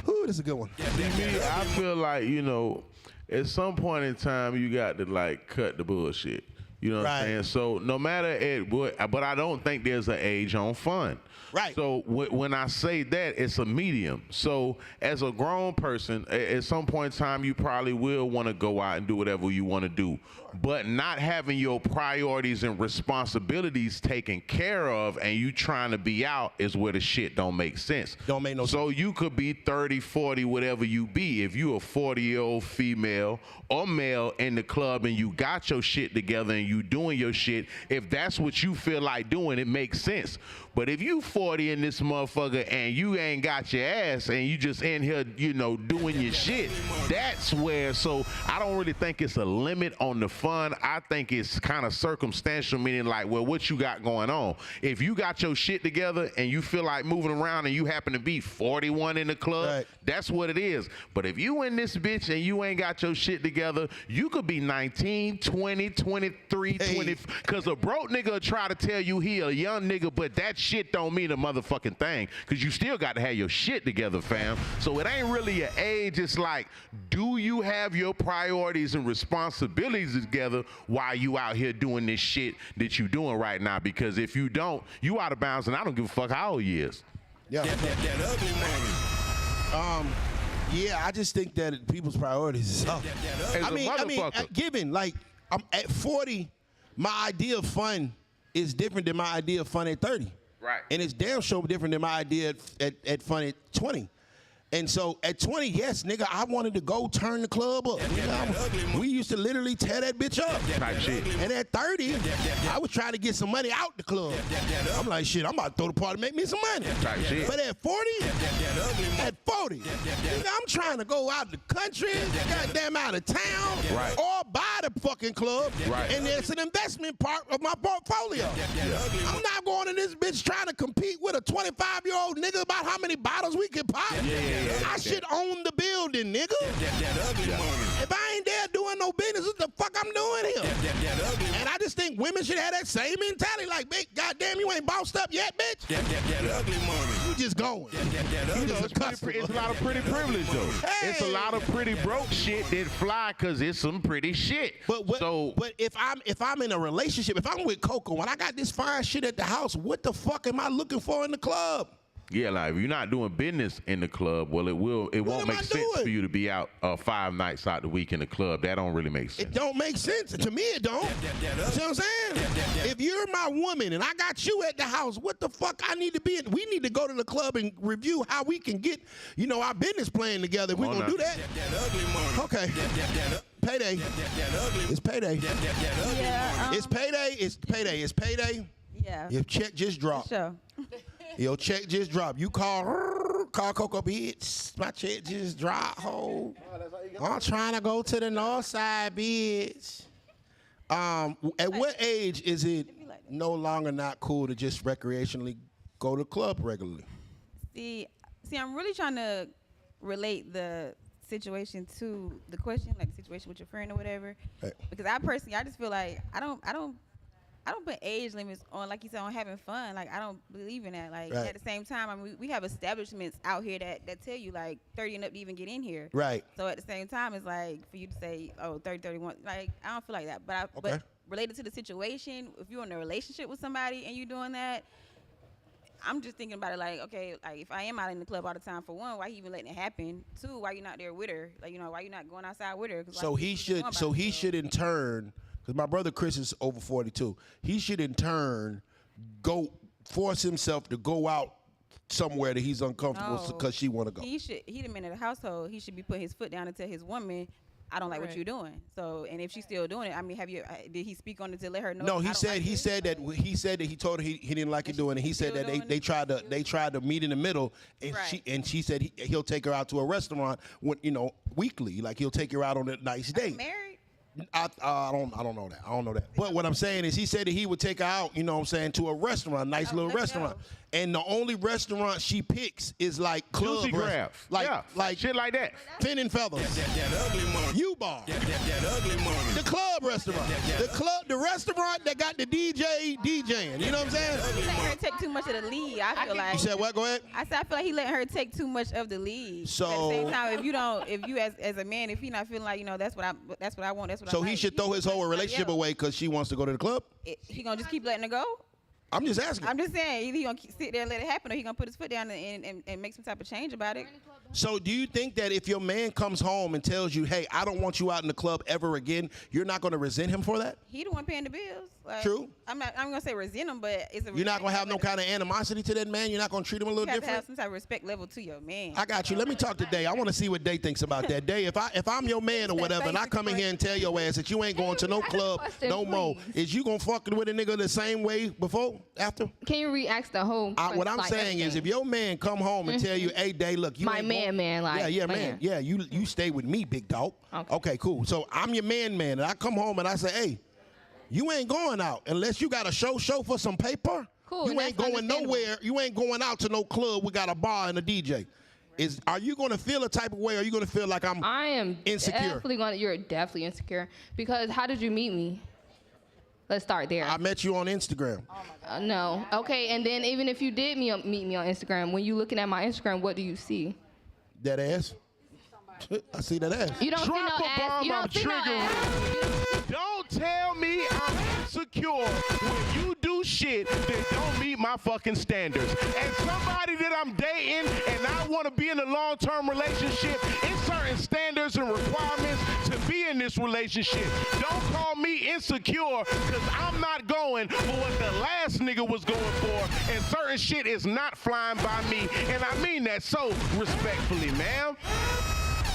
Ooh, this is a good one. Me, I feel like, you know, at some point in time, you got to, like, cut the bullshit. You know what I'm saying? So no matter at what, but I don't think there's an age on fun. Right. So when I say that, it's a medium. So as a grown person, at some point in time, you probably will want to go out and do whatever you want to do. But not having your priorities and responsibilities taken care of and you trying to be out is where the shit don't make sense. Don't make no sense. So you could be 30, 40, whatever you be. If you a 40-year-old female or male in the club and you got your shit together and you doing your shit, if that's what you feel like doing, it makes sense. But if you 40 in this motherfucker and you ain't got your ass and you just in here, you know, doing your shit, that's where, so I don't really think it's a limit on the fun. I think it's kind of circumstantial, meaning like, well, what you got going on. If you got your shit together and you feel like moving around and you happen to be 41 in the club, that's what it is. But if you in this bitch and you ain't got your shit together, you could be 19, 20, 23, 20, because a broke nigga will try to tell you he a young nigga, but that shit don't mean a motherfucking thing, because you still got to have your shit together, fam. So it ain't really your age. It's like, do you have your priorities and responsibilities together while you out here doing this shit that you doing right now? Because if you don't, you out of bounds, and I don't give a fuck how old you is. Yeah. That ugly money. Yeah, I just think that people's priorities is up. I mean, given, like, I'm at 40, my idea of fun is different than my idea of fun at 30. Right. And it's damn sure different than my idea at fun at 20. And so at 20, yes, nigga, I wanted to go turn the club up. We used to literally tear that bitch up. Type shit. And at 30, I was trying to get some money out the club. I'm like, shit, I'm about to throw the party, make me some money. Type shit. But at 40, nigga, I'm trying to go out the country, goddamn out of town, or buy the fucking club. And it's an investment part of my portfolio. I'm not going in this bitch trying to compete with a 25-year-old nigga about how many bottles we can pop. I should own the building, nigga. If I ain't there doing no business, what the fuck I'm doing here? And I just think women should have that same mentality. Like, bitch, goddamn, you ain't bossed up yet, bitch. You just going. It's a lot of pretty privilege, though. It's a lot of pretty broke shit that fly because it's some pretty shit. But if I'm in a relationship, if I'm with Coco, when I got this fine shit at the house, what the fuck am I looking for in the club? Yeah, like if you're not doing business in the club, well, it won't make sense for you to be out 5 nights out the week in the club. That don't really make sense. It don't make sense. To me, it don't. You know what I'm saying? If you're my woman and I got you at the house, what the fuck I need to be in? We need to go to the club and review how we can get, you know, our business plan together. If we're going to do that. Okay. Payday. It's payday. Yeah, it's payday. It's payday. It's payday. Yeah. Your check just dropped. Sure. Your check just dropped. You call Coco, bitch. My check just dropped, ho. I'm trying to go to the north side, bitch. At what age is it no longer not cool to just recreationally go to the club regularly? See, I'm really trying to relate the situation to the question, like the situation with your friend or whatever. Because I just feel like I don't put age limits on, like you said, on having fun. Like, I don't believe in that. Like, at the same time, I mean, we have establishments out here that tell you, like, 30 and up to even get in here. Right. So at the same time, it's like, for you to say, oh, 30, 31, like, I don't feel like that. But related to the situation, if you're in a relationship with somebody and you're doing that, I'm just thinking about it like, okay, like, if I am out in the club all the time, for one, why you even letting it happen? Two, why you not there with her? Like, you know, why you not going outside with her? So he should in turn because my brother Chris is over 42. He should in turn force himself to go out somewhere that he's uncomfortable because she want to go. He the man of the household. He should be putting his foot down and tell his woman, I don't like what you're doing. So, and if she's still doing it, I mean, did he speak on it to let her know? No, he said that he told her he didn't like it doing it. He said that they tried to meet in the middle, and she said he'll take her out to a restaurant weekly, like he'll take her out on a nice date. Married? I don't know that. I don't know that. But what I'm saying is he said that he would take her out, to a restaurant, nice little restaurant. And the only restaurant she picks is like club like shit like that. Fin and Feathers. That ugly money. U-Bar. That ugly money. The club restaurant. The restaurant that got the DJ DJing. You know what I'm saying? He letting her take too much of the lead. I feel like. You said what? Go ahead. I said I feel like he letting her take too much of the lead. So at the same time, if you as a man, if he not feeling like that's what I want, that's what I So like, he should throw his whole relationship away because she wants to go to the club? He gonna just keep letting her go? I'm just asking. I'm just saying, either he gonna sit there and let it happen, or he gonna put his foot down and make some type of change about it. So do you think that if your man comes home and tells you, hey, I don't want you out in the club ever again, you're not going to resent him for that? He the one paying the bills. Like, True. I'm gonna say resent him, but it's You're not going to have no kind of animosity to that man? You're not going to treat him a little you have different? to have some type of respect level to your man. I got you. Let me talk to Day. I want to see what Day thinks about that. Day, if I'm your man or whatever, and I come in here and tell your ass that you ain't going to no club no more, is you going to fuck with a nigga the same way before, after? Can you re-ask the whole question? What I'm saying is if your man come home and tell you, hey, Day, look, you my ain't man, man. Yeah, you stay with me, big dog. Okay, cool. So I'm your man, and I come home and I say, hey, you ain't going out unless you got a show for some paper. Cool. You ain't going nowhere. You ain't going out to no club. We got a bar and a DJ. Are you going to feel a type of way? Or are you going to feel like I am insecure? You're definitely insecure because how did you meet me? Let's start there. I met you on Instagram. No. Okay, and then even if you did meet me on Instagram, when you looking at my Instagram, what do you see? That ass. I see that ass. You don't see no ass. You don't see no ass. Don't tell me I'm insecure when you do shit that don't meet my fucking standards. And somebody that I'm dating and I want to be in a long-term relationship, it's certain standards and requirements to be in this relationship. Don't call me insecure because I'm not going for what the last nigga was going for, and certain shit is not flying by me. And I mean that so respectfully, ma'am.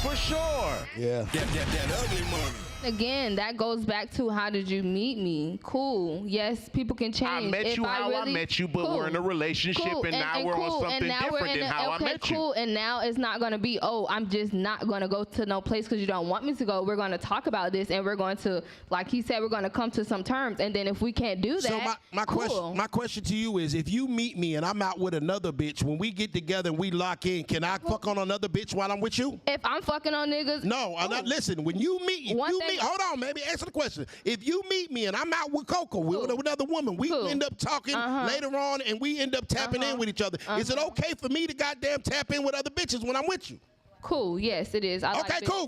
For sure. Yeah. That ugly money. Again, that goes back to how did you meet me? Cool. Yes, people can change. I met you how I met you, but we're in a relationship, and now we're on something different than how I met you. Cool, and now it's not going to be, I'm just not going to go to no place because you don't want me to go. We're going to talk about this, and we're going to, like he said, we're going to come to some terms, and then if we can't do that, so my question to you is, if you meet me and I'm out with another bitch, when we get together and we lock in, can I fuck on another bitch while I'm with you? If I'm fucking on niggas? No, I'm not. Listen, when you meet, hold on, maybe answer the question. If you meet me and I'm out with Coco, with another woman, we end up talking later on and we end up tapping in with each other. Is it okay for me to goddamn tap in with other bitches when I'm with you? Cool, yes, it is. Okay, cool.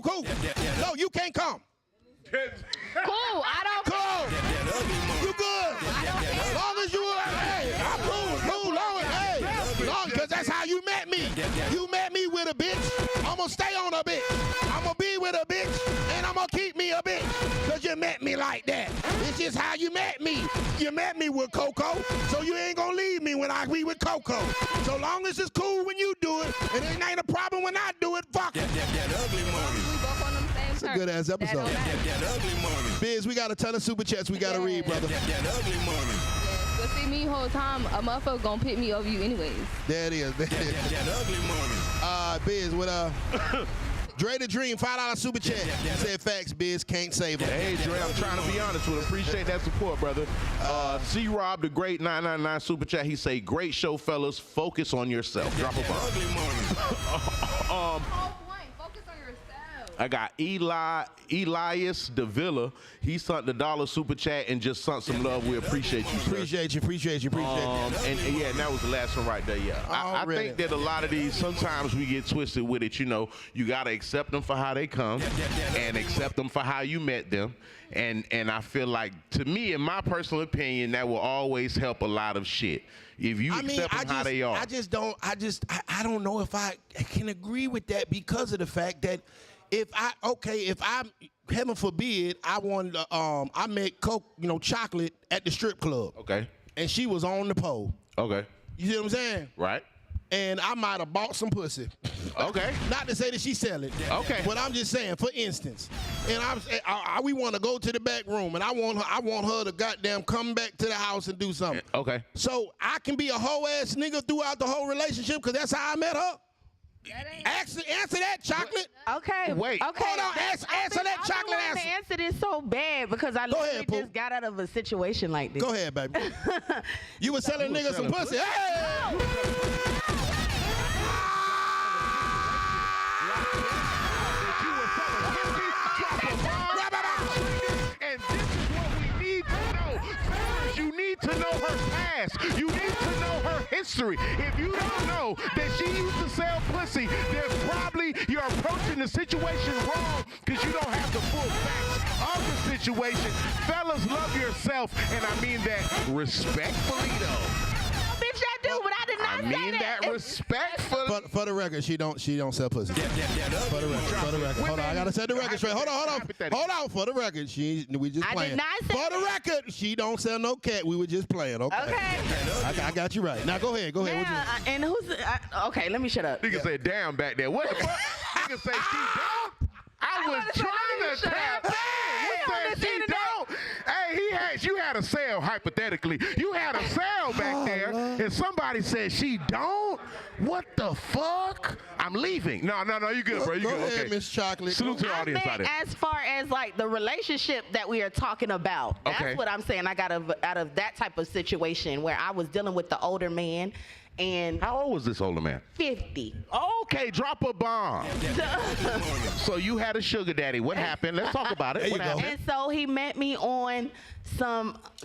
No, you can't come. Cool, I don't. Cool. You good. As long as you I'm cool, because that's how you met me. You met me with a bitch. I'm going to stay on a bitch. I'm going to be with a bitch, and I'm going to keep me a bitch, because you met me like that. It's just how you met me. You met me with Coco, so you ain't going to leave me when I be with Coco. So long as it's cool when you do it, and it ain't a problem when I do it, fuck it. That ugly money. It's a good-ass episode. That ugly money. Biz, we got a ton of super chats we got to read, brother. That ugly money. But see, me whole time, a motherfucker gonna pick me over you anyways. There it is. That ugly money. Biz, with Dre the Dream, $5 super chat. Said facts, Biz, can't save him. Hey, Dre, I'm trying to be honest with him. Appreciate that support, brother. C-Rob, the great 999 super chat. He say, great show, fellas. Focus on yourself. Drop a bomb. Ugly money. Focus on yourself. I got Elias Davila. He sent the $1 super chat and just sent some love. We appreciate you, sir. Appreciate you. And yeah, and that was the last one right there. Yeah, I think that a lot of these, sometimes we get twisted with it. You know, you gotta accept them for how they come, and accept them for how you met them. And I feel like, to me, in my personal opinion, that will always help a lot of shit. If you accept them how they are. I don't know if I can agree with that, because of the fact that if I heaven forbid, I wanted to, I met Chocolate at the strip club. Okay. And she was on the pole. Okay. You see what I'm saying? Right. And I might have bought some pussy. Okay. Not to say that she sell it. Okay. But I'm just saying, for instance, and we want to go to the back room, and I want her to goddamn come back to the house and do something. Okay. So I can be a hoe ass nigga throughout the whole relationship because that's how I met her. Answer that, Chocolate. Okay. Wait. Okay. Hold on. Answer that, Chocolate. I want to answer this so bad because I literally just got out of a situation like this. Go ahead, baby. You was selling niggas some pussy. Hey! And this is what we need to know. Fellas, you need to know her past. You need to know her history. If you don't know that she used to sell pussy, then probably you're approaching the situation wrong because you don't have the full facts of the situation. Fellas, love yourself, and I mean that respectfully, though. Bitch, I do, but I did not I mean that respectfully. For the record, she don't sell pussy. For the record. Hold on, I gotta set the record straight. Hold on. For the record, we just playing. I did not say For the record, she don't sell no cat. We were just playing. Okay. I got you right. Now go ahead. Yeah, and who's? Okay, let me shut up. Nigga said damn back there. What the fuck? Nigga say she don't. I was trying to tap in. What said she don't? Hey, you had a sale, hypothetically. You had a sale back there, and somebody said she don't? What the fuck? I'm leaving. No, you good, bro. You good. Go ahead, Okay. Miss Chocolate. Salute to the audience out there. As far as like the relationship that we are talking about, that's what I'm saying. I got out of that type of situation where I was dealing with the older man. And how old was this older man? 50. Okay, drop a bomb. So you had a sugar daddy. What happened? Let's talk about it. What happened? And so he met me on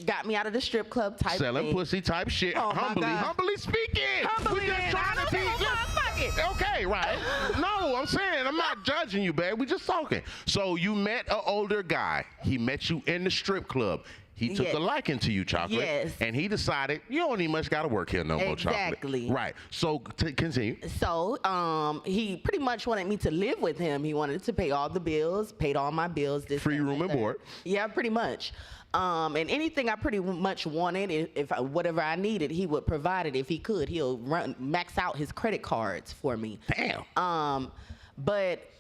got me out of the strip club type selling thing. pussy type shit. Oh, Humbly speaking. Humbly, We're just trying to be. Okay, right. No, I'm saying, I'm not judging you, babe. We're just talking. So you met an older guy. He met you in the strip club. He took a liking to you, Chocolate. Yes. And he decided, you don't even much got to work here no more, Chocolate. Exactly. Right. So, continue. So, he pretty much wanted me to live with him. He wanted to pay all the bills, paid all my bills. Free room and board. Yeah, pretty much. And anything I pretty much wanted, whatever I needed, he would provide it if he could. He'll max out his credit cards for me. Damn. But...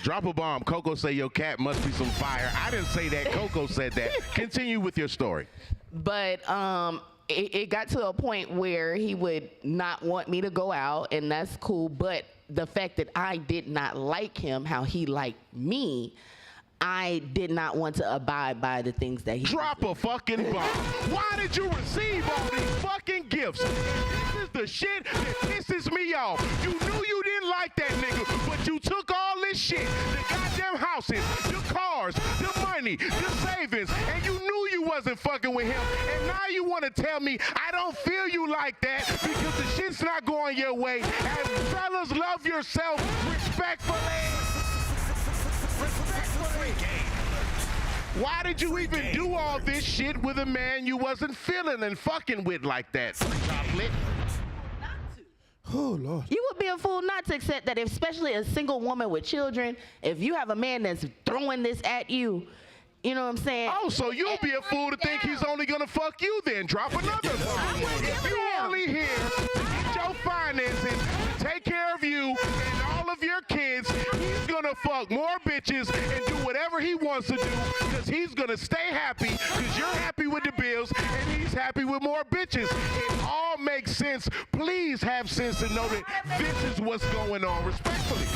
Drop a bomb. Coco say your cat must be some fire. I didn't say that. Coco said that. Continue with your story. But it got to a point where he would not want me to go out, and that's cool. But the fact that I did not like him how he liked me, I did not want to abide by the things that he Drop a fucking bomb. Why did you receive all these fucking gifts? This is the shit that pisses me off. You knew you didn't like that nigga, but you took all this shit, the goddamn houses, the cars, the money, the savings, and you knew you wasn't fucking with him. And now you want to tell me I don't feel you like that because the shit's not going your way. And fellas, love yourself respectfully. Why did you even do all this shit with a man you wasn't feeling and fucking with like that, Chocolate? Oh, Lord. You would be a fool not to accept that, especially a single woman with children. If you have a man that's throwing this at you, you know what I'm saying? Oh, so you'll be a fool to think he's only gonna fuck you then. Drop another bomb. If you only here to get your finances, to take care of you and all of your kids, he's gonna fuck more bitches and do whatever he wants to do because he's gonna stay happy because you're happy with the bills and he's happy with more bitches. It all makes sense. Please have sense to know that this is what's going on. Respectfully.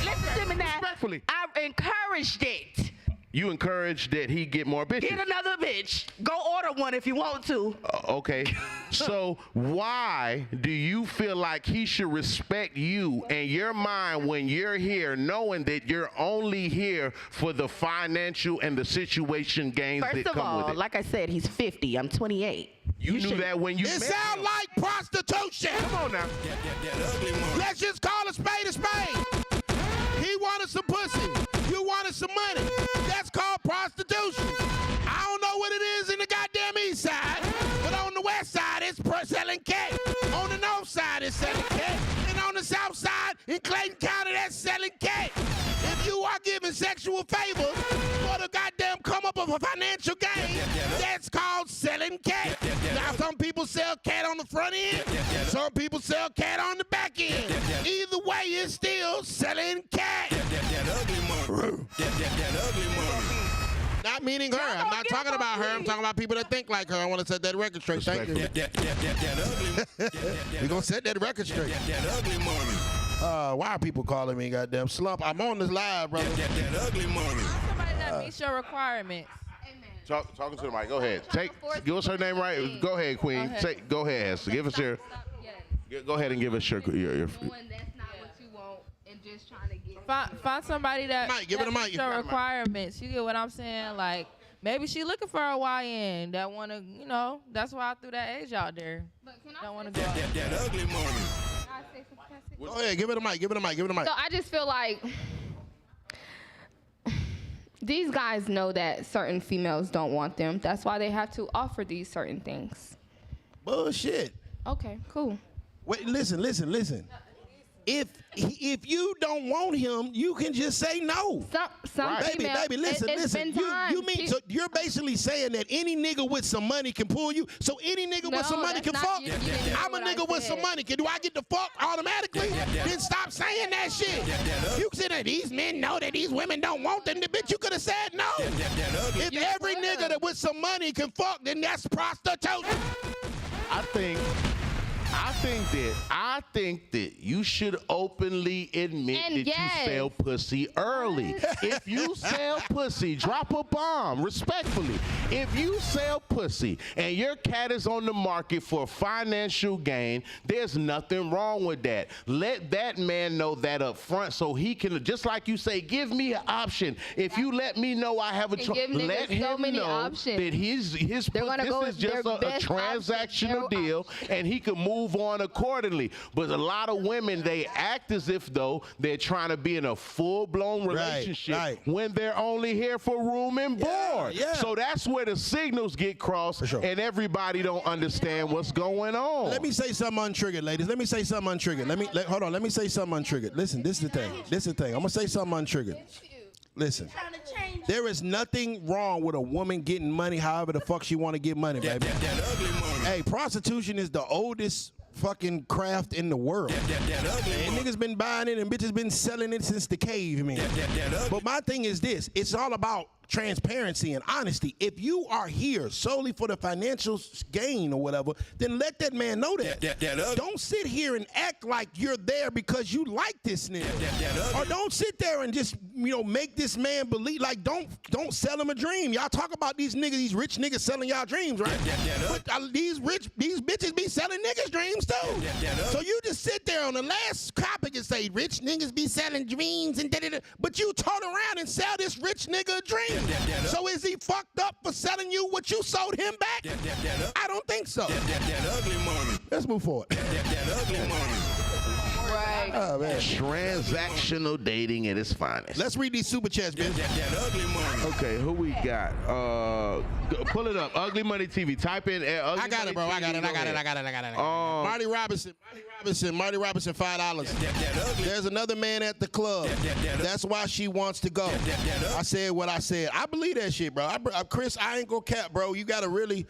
Listen to me now. Respectfully. I encouraged it. You encourage that he get more bitches. Get another bitch. Go order one if you want to. Okay. So why do you feel like he should respect you and your mind when you're here, knowing that you're only here for the financial and the situation gains that come with it? First of all, like I said, he's 50. I'm 28. You knew that when you met him. It sounds like prostitution. Come on now. Let's just call a spade a spade. He wanted some pussy. You wanted some money. That's called prostitution. I don't know what it is in the goddamn east side, but on the west side, it's selling cake. On the north side, it's selling cat. And on the south side, in Clayton County, that's selling cat. If you are giving sexual favors for the goddamn come up of a financial gain, that's called selling cat. Now, some people sell cat on the front end, some people sell cat on the back end. Either way, it's still selling cat. That ugly money. That ugly money. Not meaning her. I'm not talking about her. I'm talking about people that think like her. I want to set that record straight. Thank you. That ugly. We're going to set that record straight. That ugly money. Why are people calling me goddamn slump? I'm on this live, brother. That ugly money. Somebody that meets your requirements. Talking to the mic. Go ahead. Give us her name right. Go ahead, Queen. Go ahead, Hester. Give us your. Go ahead and give us your. That's not what you want, and just trying to get. Find somebody that Give it a mic. meets your requirements. You get what I'm saying? Like maybe she looking for a YN that wanna, that's why I threw that age out there. But can That I wanna say go out. That ugly money. Go ahead, give it a mic. Give it a mic. Give it a mic. So I just feel like these guys know that certain females don't want them. That's why they have to offer these certain things. Bullshit. Okay, cool. Wait, listen. If you don't want him, you can just say no. Some females, Baby, listen. You mean so you're basically saying that any nigga with some money can pull you? So any nigga with some money can fuck? I'm a nigga with some money. Do I get the fuck automatically? Then stop saying that shit. You said that these men know that these women don't want them. Bitch, you could have said no. If every nigga that with some money can fuck, then that's prostitution. I think that you should openly admit that you sell pussy early. If you sell pussy, drop a bomb, respectfully. If you sell pussy and your cat is on the market for financial gain, there's nothing wrong with that. Let that man know that up front so he can, just like you say, give me an option. If you let me know I have a choice, let him know that this is just a transactional deal and he can move on accordingly. But a lot of women, they act as if though they're trying to be in a full-blown relationship when they're only here for room and board. So that's where the signals get crossed and everybody don't understand what's going on. Let me say something untriggered, ladies. Let me say something untriggered. Hold on. Let me say something untriggered. Listen, this is the thing. I'm going to say something untriggered. Listen, there is nothing wrong with a woman getting money however the fuck she want to get money, baby. Hey, prostitution is the oldest fucking craft in the world. And niggas been buying it and bitches been selling it since the caveman. But my thing is this, it's all about transparency and honesty. If you are here solely for the financial gain or whatever, then let that man know that. Don't sit here and act like you're there because you like this nigga. Or don't sit there and just, make this man believe, like don't sell him a dream. Y'all talk about these niggas, these rich niggas selling y'all dreams, right? But these bitches be selling niggas dreams too. So you just sit there on the last topic and say rich niggas be selling dreams and da-da-da, but you turn around and sell this rich nigga a dream. So is he fucked up for selling you what you sold him back? I don't think so. Let's move forward. Right. Oh, man. Transactional dating at its finest. Let's read these super chats, man. Okay, who we got? Pull it up. Ugly Money TV. Type in Ugly I got it, bro. I got it. Marty Robinson, $5. There's another man at the club. That's why she wants to go. I said what I said. I believe that shit, bro. Chris, I ain't gonna cap, bro. You gotta really.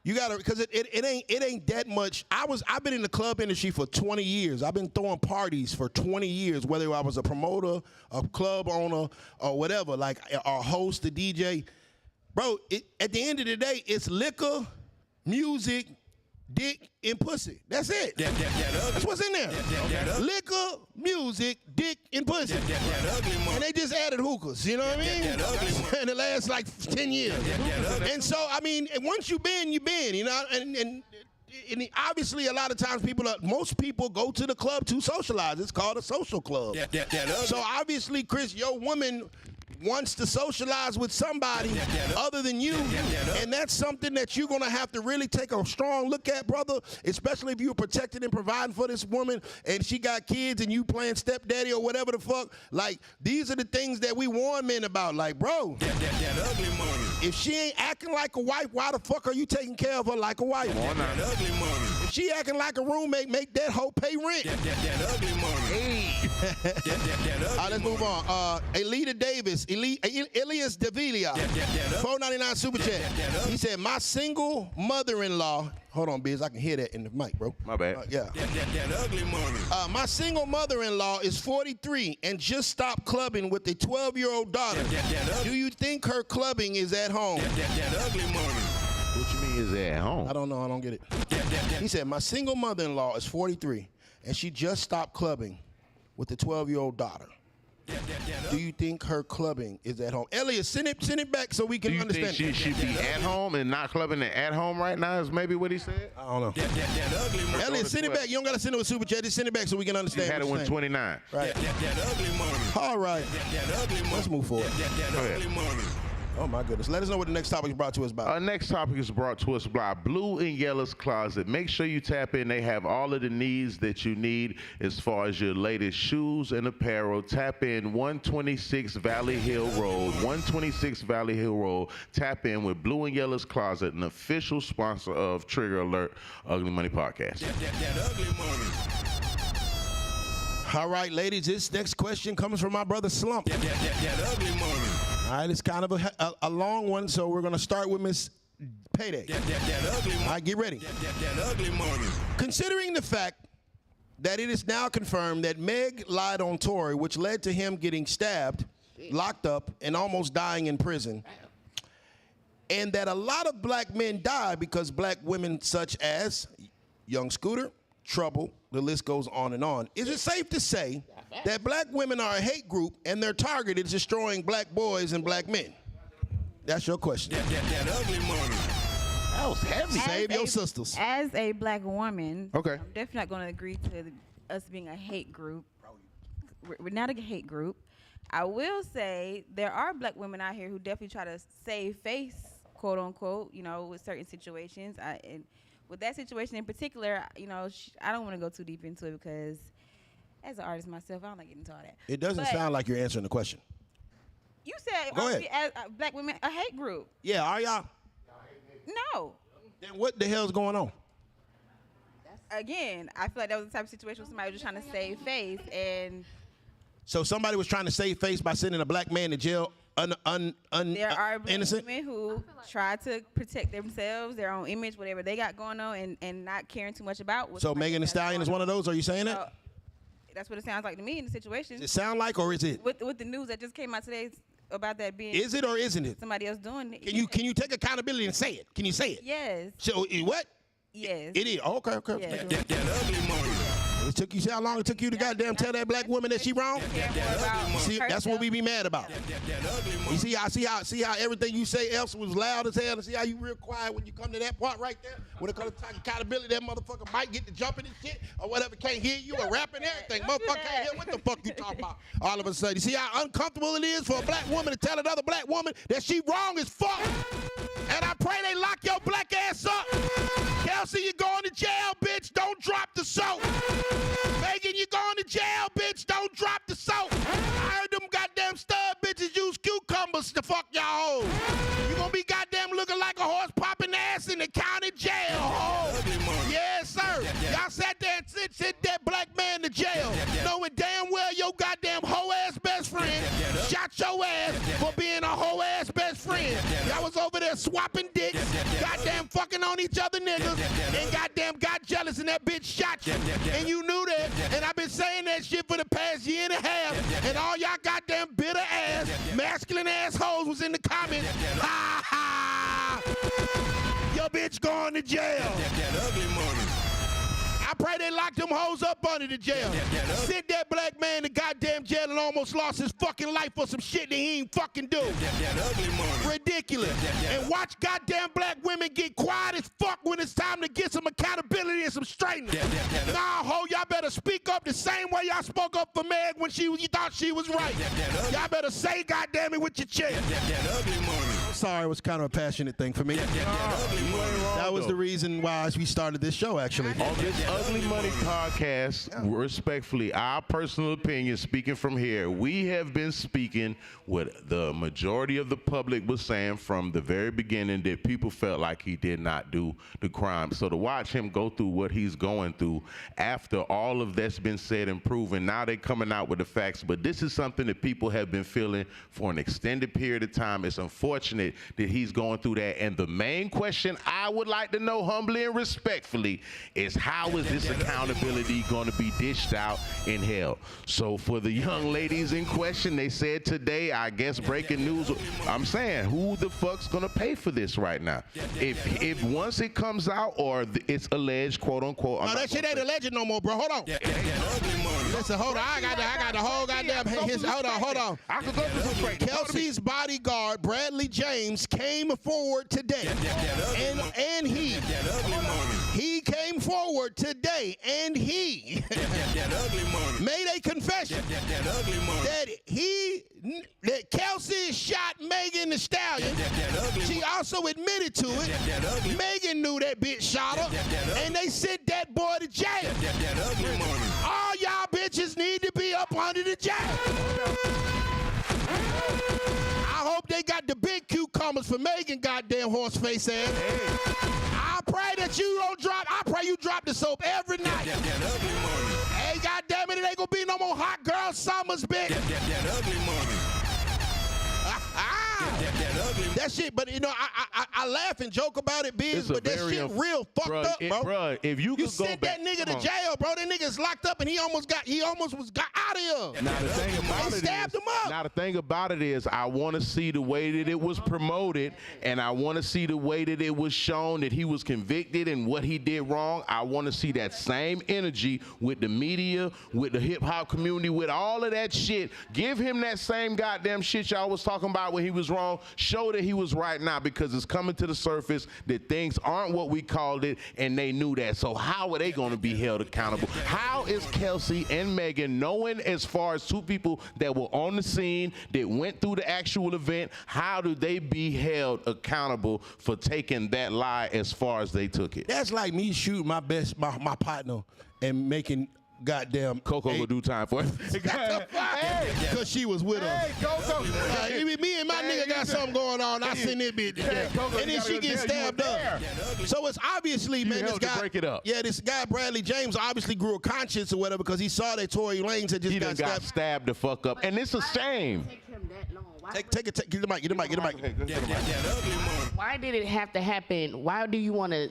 You gotta, because it ain't that much. I've been in the club industry for 20 years. I've been throwing parties for 20 years, whether I was a promoter, a club owner, or whatever, like a host, a DJ. Bro, at the end of the day, it's liquor, music, dick, and pussy. That's it. That's what's in there. Liquor, music, dick, and pussy. And they just added hookahs, you know what I mean? In the last like 10 years. And so, I mean, once you been, you know, and obviously a lot of times most people go to the club to socialize. It's called a social club. So obviously, Chris, your woman wants to socialize with somebody other than you, and that's something that you're gonna have to really take a strong look at, brother, especially if you're protecting and providing for this woman and she got kids and you playing stepdaddy or whatever the fuck. Like, these are the things that we warn men about. Like, bro, if she ain't acting like a wife, why the fuck are you taking care of her like a wife? If she acting like a roommate, make that hoe pay rent. That ugly money. All right, let's move on. Elita Davis, Elias Davila, $4.99 super chat. He said, my single mother-in-law. Hold on, Biz. I can hear that in the mic, bro. My bad. Yeah. That ugly money. My single mother-in-law is 43 and just stopped clubbing with a 12-year-old daughter. Do you think her clubbing is at home? That ugly money. What you mean is at home? I don't know. I don't get it. He said, my single mother-in-law is 43 and she just stopped clubbing with a 12-year-old daughter. Do you think her clubbing is at home? Elliot, send it back so we can understand. Do you think she should be at home and not clubbing at home right now is maybe what he said? I don't know. Elliot, send it back. You don't got to send it with super chat. Just send it back so we can understand. You had it when 29. Right. That ugly money. All right. That ugly money. Let's move forward. That ugly money. Oh, my goodness. Let us know what the next topic is brought to us by. Our next topic is brought to us by Blue and Yellow's Closet. Make sure you tap in. They have all of the needs that you need as far as your latest shoes and apparel. Tap in 126 Valley Hill Road. 126 Valley Hill Road. Tap in with Blue and Yellow's Closet, an official sponsor of Trigger Alert Ugly Money Podcast. That ugly money. All right, ladies, this next question comes from my brother Slump. That ugly money. All right, it's kind of a long one, so we're going to start with Miss Payday. That ugly money. All right, get ready. That ugly money. Considering the fact that it is now confirmed that Meg lied on TORY, which led to him getting stabbed, locked up, and almost dying in prison, and that a lot of black men die because black women such as Young Scooter, Trouble, the list goes on and on. Is it safe to say that black women are a hate group and their target is destroying black boys and black men? That's your question. That ugly money. That was heavy. Save your sisters. As a black woman, Okay. I'm definitely not going to agree to us being a hate group. We're not a hate group. I will say there are black women out here who definitely try to save face, quote unquote, with certain situations. And with that situation in particular, I don't want to go too deep into it because as an artist myself, I don't like getting into all that. It doesn't sound like you're answering the question. You said, Go ahead. as black women, a hate group. Yeah, are y'all? No. Then what the hell's going on? Again, I feel like that was the type of situation where somebody was just trying to save face. And So somebody was trying to save face by sending a black man to jail there are black innocent? women who try to protect themselves, their own image, whatever they got going on, and not caring too much about what So somebody Megan Thee else has Stallion is going one of those? Are you saying on. that? So, that's what it sounds like to me in the situation. Does it sound like, or is it? With the news that just came out today about that being Is it or isn't it? somebody else doing it. Can you take accountability and say it? Can you say it? Yes. So what? Yes. It is. Okay. Yes. That ugly money. It took you. See how long it took you to goddamn tell that black woman that she wrong? See, that's what we be mad about. You see how everything you say else was loud as hell, and see how you real quiet when you come to that part right there. When it comes to accountability, that motherfucker might get to jumping and shit or whatever, can't hear you or rapping everything. Motherfucker can't hear what the fuck you talking about. All of a sudden, you see how uncomfortable it is for a black woman to tell another black woman that she wrong as fuck. And I pray they lock your black ass up. Kelsey, you going to jail, bitch. Don't drop the soap. Megan, you going to jail, bitch. Don't drop the soap. I heard them goddamn stud bitches use cucumbers to fuck y'all hoes. You gonna be goddamn looking like a horse popping ass in the county jail, ho. Yes, sir. Y'all sat there and sent that black man to jail, knowing damn well your goddamn hoe-ass best friend shot your ass for being a hoe-ass best friend. Y'all was over there swapping dicks, goddamn fucking on each other niggas, and goddamn got jealous and that bitch shot you. And you knew that, and I've been saying that shit for the past year and a half, and all y'all goddamn bitter ass, masculine assholes was in the comments. Ha ha! Your bitch going to jail. That ugly money. I pray they lock them hoes up under the jail. Sent that black man to goddamn jail and almost lost his fucking life for some shit that he ain't fucking do. That ugly money. Ridiculous. And watch goddamn black women get quiet as fuck when it's time to get some accountability and some straightening. Nah, ho, y'all better speak up the same way y'all spoke up for Meg when you thought she was right. Y'all better say goddamn it with your chest. That ugly money. I'm sorry, it was kind of a passionate thing for me. That was the reason why we started this show, actually. On this Ugly Money podcast, respectfully, our personal opinion, speaking from here, we have been speaking what the majority of the public was saying from the very beginning, that people felt like he did not do the crime. So to watch him go through what he's going through after all of that's been said and proven, now they're coming out with the facts. But this is something that people have been feeling for an extended period of time. It's unfortunate that he's going through that. And the main question I would like to know humbly and respectfully is, how is this accountability going to be dished out in hell? So for the young ladies in question, they said today, I guess breaking news, I'm saying, who the fuck's going to pay for this right now? If once it comes out or it's alleged, quote unquote. No, that shit ain't alleged no more, bro. Hold on. Listen, hold on. I got the whole goddamn. Hold on. I could go through some straight. Kelsey's bodyguard, Bradley James, came forward today, and he came forward today, and he made a confession that Kelsey shot Megan Thee Stallion. She also admitted to it. Megan knew that bitch shot her, and they sent that boy to jail. All y'all bitches need to be up under the jail. I hope they got the big cucumbers for Megan, goddamn horse face ass. I pray that you don't drop. I pray you drop the soap every night. Hey, goddamn it, it ain't gonna be no more hot girl summers, bitch. That shit, but you know, I laugh and joke about it, Biz, but that shit real fucked up, bro. Bruh, if you could go sent back, that nigga to jail, bro. That nigga's locked up and he almost got out of here. Now the thing about they stabbed him up. Now the thing about it is, I want to see the way that it was promoted, and I want to see the way that it was shown that he was convicted and what he did wrong. I want to see that same energy with the media, with the hip hop community, with all of that shit. Give him that same goddamn shit y'all was talking about when he was wrong. Show that he was right now, because it's coming to the surface that things aren't what we called it, and they knew that. So how are they going to be held accountable? How is Kelsey and Megan, knowing as far as two people that were on the scene, that went through the actual event, how do they be held accountable for taking that lie as far as they took it? That's like me shooting my partner and making goddamn Coco will do time for it. Because she was with us. Hey, Coco. Me and my nigga got something going on. I seen this bitch today. And then she gets stabbed up. So it's obviously, man, this guy. Break it up. Yeah, this guy, Bradley James, obviously grew a conscience or whatever, because he saw that TORY LANEZ had just got stabbed the fuck up. And it's a shame. Take it. Get the mic. Why did it have to happen? Why do you want to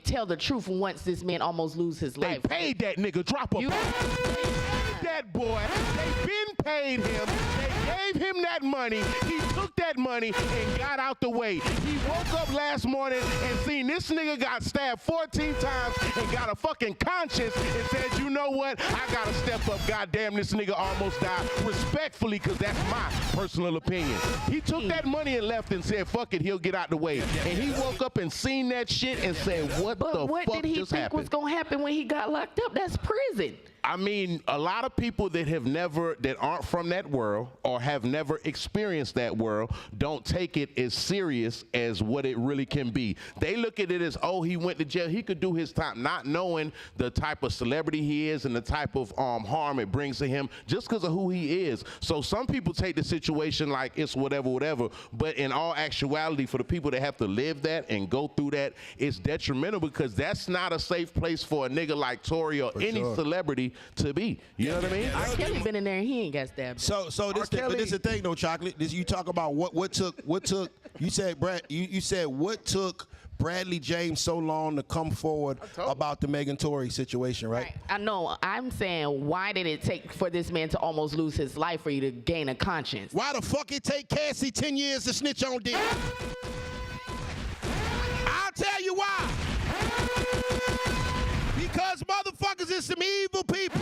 tell the truth once this man almost lose his life? They paid that nigga. Drop a bomb. They paid that boy. They been paid him. They gave him that money. He took that money and got out the way. He woke up last morning and seen this nigga got stabbed 14 times and got a fucking conscience and said, you know what? I gotta step up. Goddamn, this nigga almost died. Respectfully, because that's my personal opinion. He took that money and left and said, fuck it, he'll get out the way. And he woke up and seen that shit and said, what the fuck just happened? What did he think was gonna happen when he got locked up? That's prison. I mean, a lot of people that aren't from that world or have never experienced that world don't take it as serious as what it really can be. They look at it as, oh, he went to jail, he could do his time, not knowing the type of celebrity he is and the type of harm it brings to him just because of who he is. So some people take the situation like it's whatever, but in all actuality, for the people that have to live that and go through that, it's detrimental, because that's not a safe place for a nigga like TORY or any celebrity to be. You know what I mean? R. Kelly been in there and he ain't got stabbed. So this is the thing though, Chocolate. You talk about what took you said what took Bradley James so long to come forward about the Megan TORY situation, right? I know. I'm saying, why did it take for this man to almost lose his life for you to gain a conscience? Why the fuck it take Cassie 10 years to snitch on dick? I'll tell you why. Because motherfuckers is some evil people.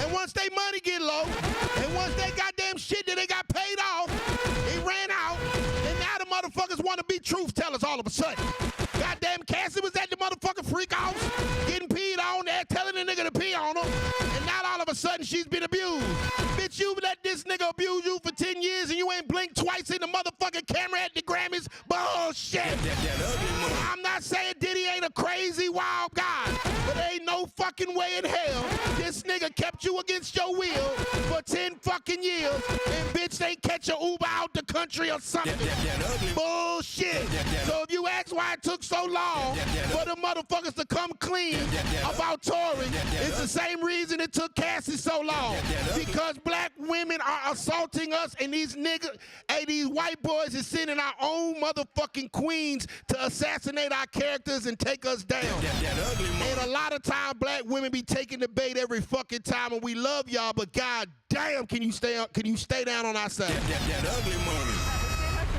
And once they money get low, and once they goddamn shit that they got paid off, they ran out, and now the motherfuckers want to be truth tellers all of a sudden. Goddamn Cassie was at the motherfucking freak house, getting peed on there, telling the nigga to pee on her, and now all of a sudden she's been abused. Bitch, you let this nigga abuse you for 10 years and you ain't blinked twice in the motherfucker motherfucking camera at the Grammys. Bullshit. I'm not saying Diddy ain't a crazy wild guy, but there ain't no fucking way in hell this nigga kept you against your will for 10 fucking years, and bitch they catch a Uber out the country or something. Bullshit. So if you ask why it took so long for the motherfuckers to come clean about TORY, it's the same reason it took Cassie so long. Because black women are assaulting us, and these niggas, hey, these white boys is sending our own motherfucking queens to assassinate our characters and take us down. And a lot of time black women be taking the bait every fucking time, and we love y'all, but god damn, can you stay down on our side?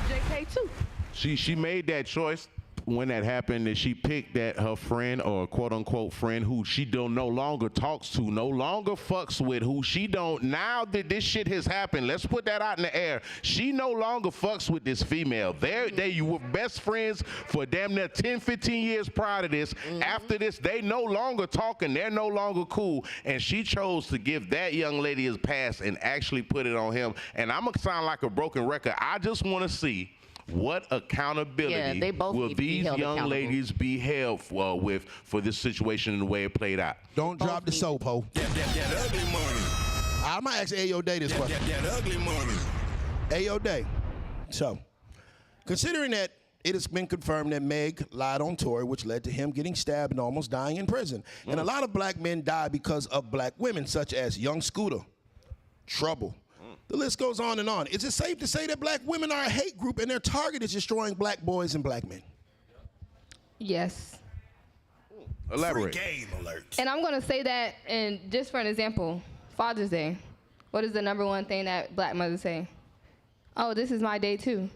JK too. She made that choice when that happened, that she picked that her friend, or quote unquote friend, who she no longer talks to, no longer fucks with, who she don't, now that this shit has happened, let's put that out in the air, she no longer fucks with this female. You were best friends for damn near 10, 15 years prior to this. After this, they no longer talking, they're no longer cool, and she chose to give that young lady his pass and actually put it on him. And I'm gonna sound like a broken record. I just want to see what accountability will these young ladies be held with for this situation and the way it played out? Don't drop the soap, ho. That ugly money. I might ask Ayo Day this question. That ugly money. Ayo Day. So, considering that it has been confirmed that Meg lied on TORY, which led to him getting stabbed and almost dying in prison. And a lot of black men die because of black women, such as Young Scooter, Trouble. The list goes on and on. Is it safe to say that black women are a hate group and their target is destroying black boys and black men? Yes. Elaborate. Free game alert. And I'm going to say that, and just for an example, Father's Day. What is the #1 thing that black mothers say? Oh, this is my day too.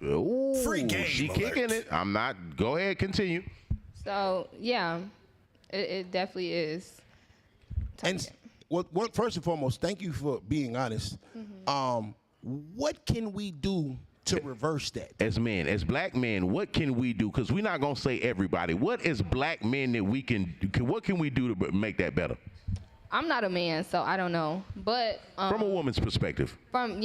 Ooh, Free game she alert. kicking it. I'm not. Go ahead, continue. So, yeah, it definitely is. And first and foremost, thank you for being honest. What can we do to reverse that? As men, as black men, what can we do? Because we're not going to say everybody. What is black men that we can do? What can we do to make that better? I'm not a man, so I don't know. But from a woman's perspective. From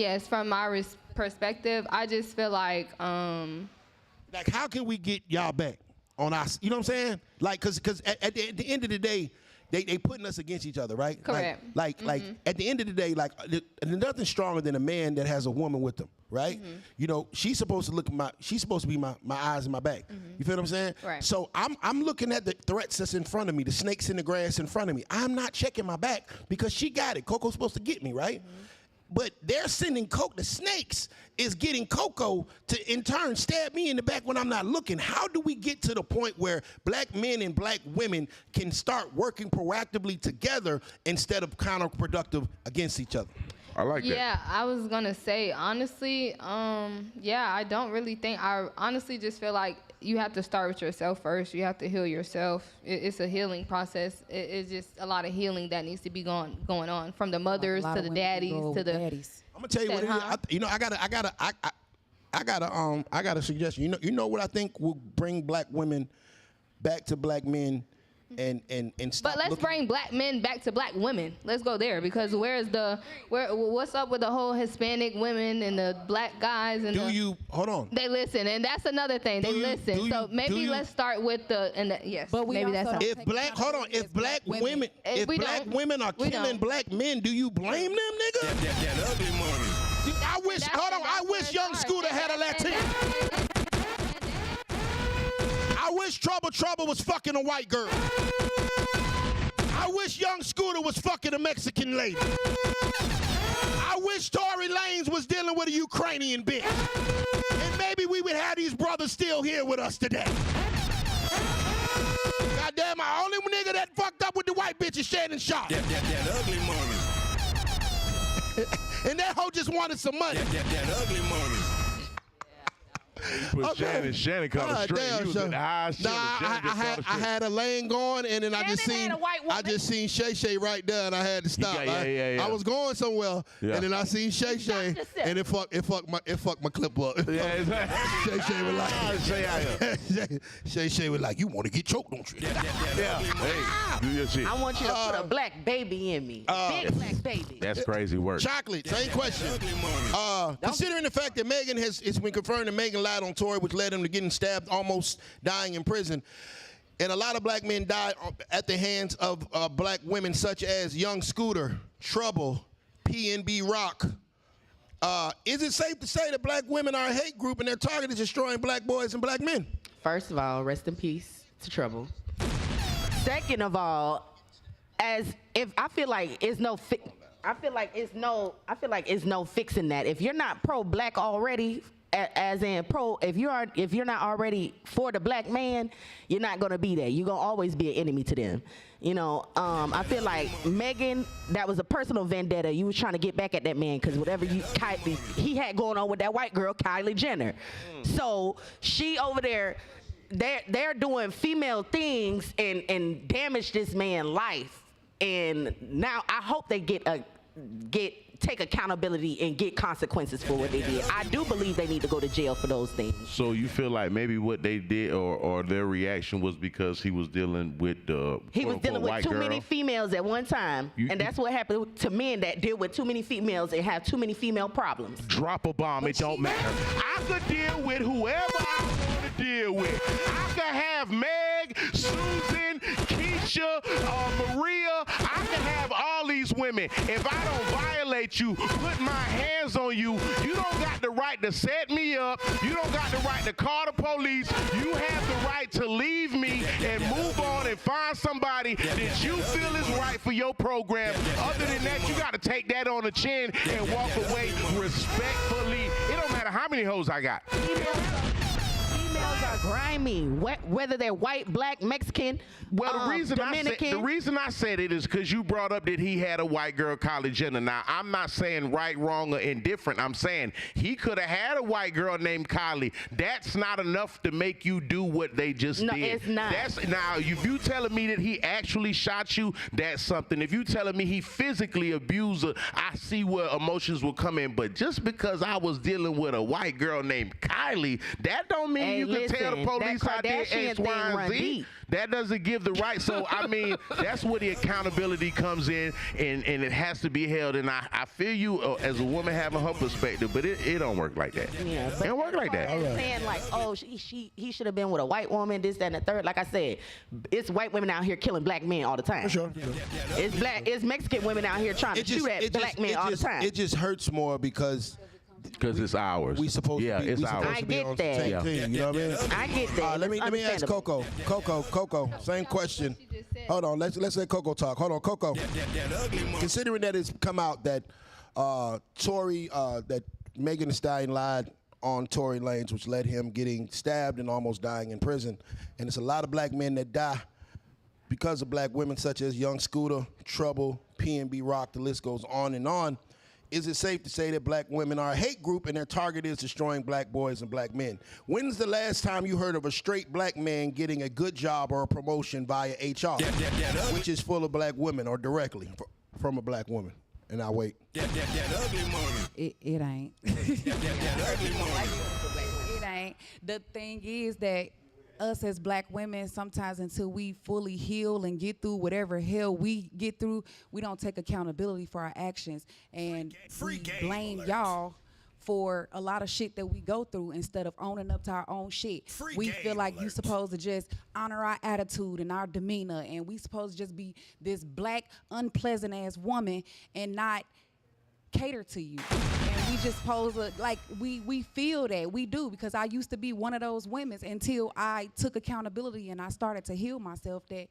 my perspective, I just feel like how can we get y'all back on us? You know what I'm saying? Like, because at the end of the day, they putting us against each other, right? Correct. Like at the end of the day, like there's nothing stronger than a man that has a woman with them, right? You know, she's supposed to be my eyes and my back. You feel what I'm saying? Right. So I'm looking at the threats that's in front of me, the snakes in the grass in front of me. I'm not checking my back because she got it. Coco's supposed to get me, right? But they're sending the snakes is getting Coco to in turn stab me in the back when I'm not looking. How do we get to the point where black men and black women can start working proactively together instead of counterproductive against each other? I like that. Yeah, I was gonna say, honestly, I don't really think, I honestly just feel like you have to start with yourself first. You have to heal yourself. It's a healing process. It's just a lot of healing that needs to be going on, from the mothers to the daddies to the daddies. I'm gonna tell you what it is. I got a suggestion. You know what I think will bring black women back to black men and stop. But let's bring black men back to black women. Let's go there, because what's up with the whole Hispanic women and the black guys and hold on. They listen, and that's another thing. They listen. So maybe let's start with yes. But maybe that's if black women are killing black men, do you blame them, nigga? That ugly money. I wish Young Scooter had a Latino. I wish Trouble was fucking a white girl. I wish Young Scooter was fucking a Mexican lady. I wish Tory Lanez was dealing with a Ukrainian bitch. And maybe we would have these brothers still here with us today. Goddamn, my only nigga that fucked up with the white bitch is Shannon Sharp. That ugly money. And that hoe just wanted some money. That ugly money. But Shannon caught a straight. He was in the high shit. I had a lane going, and then I just seen Shay Shay right there, and I had to stop. I was going somewhere, and then I seen Shay Shay, and it fucked my clip up. Yeah, exactly. Shay Shay was like, Shay Shay was like, you want to get choked, don't you? Yeah. Hey, do your shit. I want you to put a black baby in me. Big black baby. That's crazy work. Chocolate, same question. considering the fact that it's been confirmed that Megan lied on Tory, which led him to getting stabbed, almost dying in prison, and a lot of black men died at the hands of black women such as Young Scooter, Trouble, PNB Rock. Is it safe to say that black women are a hate group and their target is destroying black boys and black men? First of all, rest in peace to Trouble. Second of all, I feel like it's no fixing that. If you're not pro-black already, as in if you're not already for the black man, you're not gonna be there. You're gonna always be an enemy to them. You know, I feel like Megan, that was a personal vendetta. You was trying to get back at that man because whatever he had going on with that white girl, Kylie Jenner. So she over there, they're doing female things and damage this man's life. And now I hope they take accountability and get consequences for what they did. I do believe they need to go to jail for those things. So you feel like maybe what they did or their reaction was because he was dealing with the too many females at one time, and that's what happened to men that deal with too many females and have too many female problems. Drop a bomb, it don't matter. I could deal with whoever I want to deal with. I could have Meg, Susan, Keisha, Maria. I could have all these women. If I don't violate you, put my hands on you, you don't got the right to set me up. You don't got the right to call the police. You have the right to leave me and move on and find somebody that you feel is right for your program. Other than that, you got to take that on the chin and walk away respectfully. It don't matter how many hoes I got. Females are grimy, whether they're white, black, Mexican, Dominican. The reason I said it is because you brought up that he had a white girl, Kylie Jenner. Now, I'm not saying right, wrong, or indifferent. I'm saying he could have had a white girl named Kylie. That's not enough to make you do what they just did. No, it's not. Now, if you telling me that he actually shot you, that's something. If you telling me he physically abused her, I see where emotions will come in. But just because I was dealing with a white girl named Kylie, that don't mean you can tell the police I did X, Y, and Z. That doesn't give the right. So, I mean, that's where the accountability comes in, and it has to be held. And I feel you as a woman having her perspective, but it don't work like that. Yeah, it don't work like that. Saying like, oh, he should have been with a white woman, this, that, and the third. Like I said, it's white women out here killing black men all the time. For sure. It's Mexican women out here trying to shoot at black men all the time. It just hurts more because it's ours. We supposed to be, it's ours. I get that. Team, you know what I mean? I get that. Let me ask Coco. Coco, same question. Hold on, let's let Coco talk. Hold on, Coco. Considering that it's come out that Tory, that Megan Thee Stallion lied on Tory Lanez, which led him getting stabbed and almost dying in prison, and it's a lot of black men that die because of black women, such as Young Scooter, Trouble, PNB Rock. The list goes on and on. Is it safe to say that black women are a hate group and their target is destroying black boys and black men? When's the last time you heard of a straight black man getting a good job or a promotion via HR, which is full of black women or directly from a black woman? And I'll wait. It ain't. It ain't. The thing is that us as black women, sometimes until we fully heal and get through whatever hell we get through, we don't take accountability for our actions, and we blame y'all for a lot of shit that we go through instead of owning up to our own shit. We feel like you supposed to just honor our attitude and our demeanor, and we supposed to just be this black, unpleasant ass woman and not cater to you. And we just supposed to, like, we feel that. We do, because I used to be one of those women until I took accountability and I started to heal myself that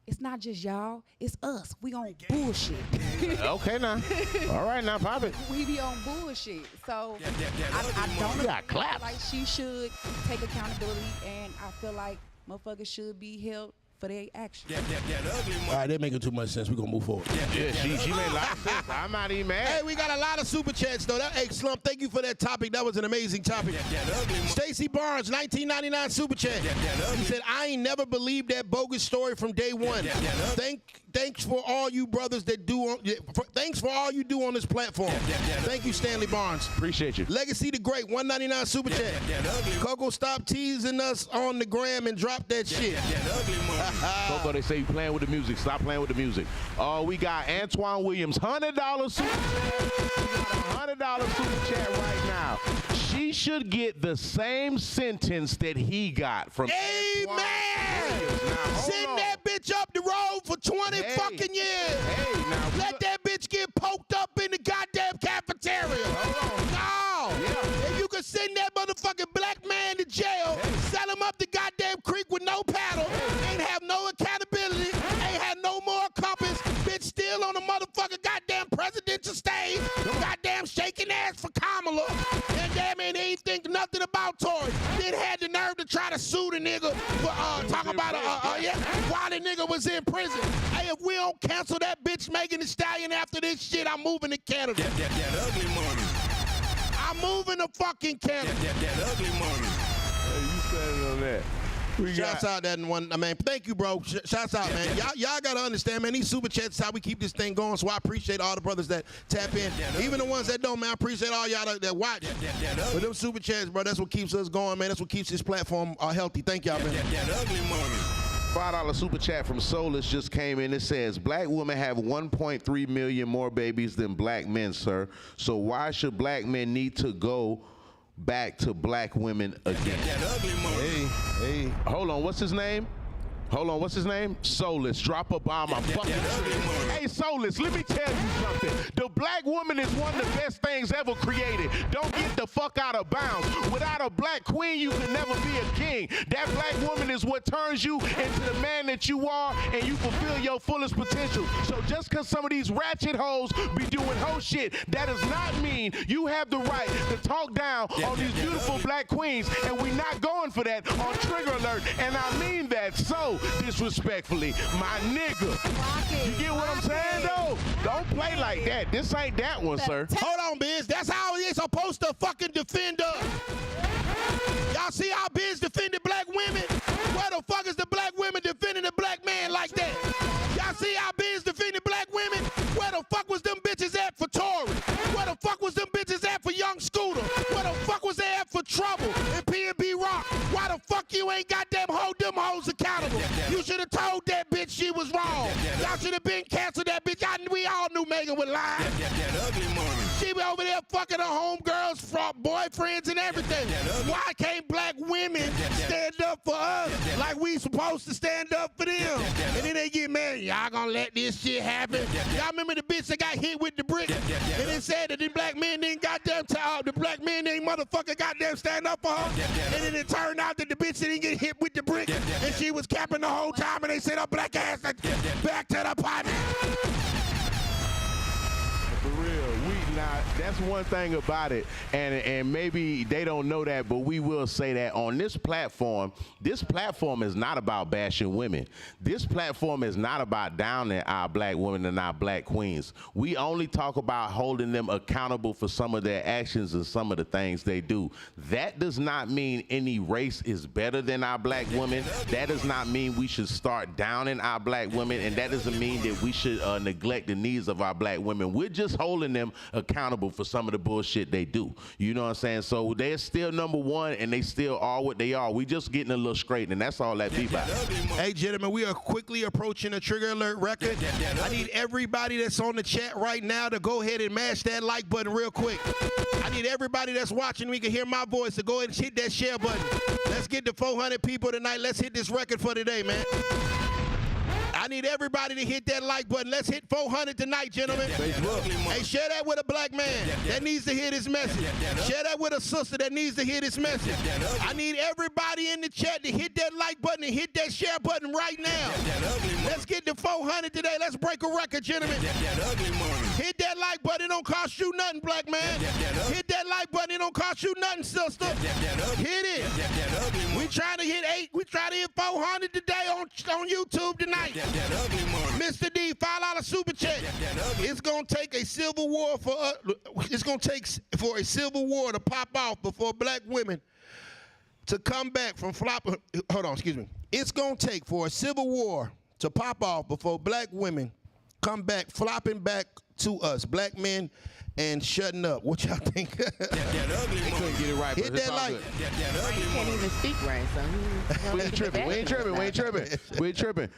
it's not just y'all, it's us. We on bullshit. Okay, now. All right, now, pop it. We be on bullshit. So I don't feel like she should take accountability, and I feel like motherfuckers should be held for their actions. All right, they're making too much sense. We're going to move forward. Yeah, she made a lot of sense. I'm not even mad. Hey, we got a lot of super chats, though. Hey, Slump, thank you for that topic. That was an amazing topic. Stacy Barnes, 1999 super chat. He said, I ain't never believed that bogus story from day one. Thanks for all you brothers that do. Thanks for all you do on this platform. Thank you, Stanley Barnes. Appreciate you. Legacy the Great, 199 super chat. Coco, stop teasing us on the gram and drop that shit. Coco, they say you playing with the music. Stop playing with the music. We got Antoine Williams, $100 super chat. $100 super chat right now. She should get the same sentence that he got from. Amen. Send that bitch up the road for 20 fucking years. Let that bitch get poked up in the goddamn cafeteria. No. If you could send that motherfucking black man to jail, sell him up the goddamn creek with no paddle, ain't have no accountability, ain't had no more compass, bitch still on the motherfucking goddamn presidential stage, goddamn shaking ass for Kamala, and damn it, he ain't think nothing about Tory. Then had the nerve to try to sue the nigga for talking about while the nigga was in prison. Hey, if we don't cancel that bitch Megan Thee Stallion after this shit, I'm moving to Canada. That ugly money. I'm moving to fucking Canada. That ugly money. Hey, you standing on that. Shouts out that one. I mean, thank you, bro. Shouts out, man. Y'all gotta understand, man. These super chats is how we keep this thing going. So I appreciate all the brothers that tap in, even the ones that don't, man. I appreciate all y'all that watch. But them super chats, bro, that's what keeps us going, man. That's what keeps this platform healthy. Thank y'all, man. That ugly money. $5 super chat from Soulless just came in. It says, black women have 1.3 million more babies than black men, sir. So why should black men need to go back to black women again? That ugly money. Hey, hold on, what's his name? Soulless, drop a bomb. I'm fucking serious. Hey, Soulless, let me tell you something. The black woman is one of the best things ever created. Don't get the fuck out of bounds. Without a black queen, you can never be a king. That black woman is what turns you into the man that you are, and you fulfill your fullest potential. So just because some of these ratchet hoes be doing hoe shit, that does not mean you have the right to talk down on these beautiful black queens, and we not going for that on Trigger Alert. And I mean that so disrespectfully, my nigga. You get what I'm saying, though? Don't play like that. This ain't that one, sir. Hold on, Biz. That's how he's supposed to fucking defend us. Y'all see how Biz defended black women? Where the fuck is the black women defending the black man like that? Y'all see how Biz defended black women? Where the fuck was them bitches at for Tory? Where the fuck was them bitches at for Young Scooter? Where the fuck was they at for Trouble and P&B Rock? Why the fuck you ain't goddamn hold them hoes accountable? You should have told that bitch she was wrong. Y'all should have been canceled that bitch. We all knew Megan was lying. That ugly money. She be over there fucking her homegirls, boyfriends, and everything. Why can't black women stand up for us like we supposed to stand up for them? And then they get mad. Y'all gonna let this shit happen? Y'all remember the bitch that got hit with the brick? And it said that the black men didn't goddamn the black men didn't motherfucker goddamn stand up for her. And then it turned out that the bitch didn't get hit with the brick. And she was capping the whole time, and they said her black ass back to the party. For real, that's one thing about it, and maybe they don't know that, but we will say that on this platform is not about bashing women. This platform is not about downing our black women and our black queens. We only talk about holding them accountable for some of their actions and some of the things they do. That does not mean any race is better than our black women. That does not mean we should start downing our black women, and that doesn't mean that we should neglect the needs of our black women. We're just holding them accountable for some of the bullshit they do. You know what I'm saying? So they're still number one, and they still are what they are. We just getting a little straight, and that's all that be about. Hey, gentlemen, we are quickly approaching a Trigger Alert record. I need everybody that's on the chat right now to go ahead and mash that like button real quick. I need everybody that's watching, we can hear my voice, to go ahead and hit that share button. Let's get to 400 people tonight. Let's hit this record for today, man. I need everybody to hit that like button. Let's hit 400 tonight, gentlemen. Hey, share that with a black man that needs to hear this message. Share that with a sister that needs to hear this message. I need everybody in the chat to hit that like button and hit that share button right now. Let's get to 400 today. Let's break a record, gentlemen. Hit that like button. It don't cost you nothing, black man. Hit that like button. It don't cost you nothing, sister. Hit it. We trying to hit 8. We trying to hit 400 today on YouTube tonight. Mr. D, $5 super chat. It's gonna take a civil war for us. It's gonna take for a civil war to pop off before black women to come back from flopping. Hold on, excuse me. It's gonna take for a civil war to pop off before black women come back flopping back to us, black men, and shutting up. What y'all think? They couldn't get it right. Hit that like. You can't even speak right, so We ain't tripping. We ain't tripping.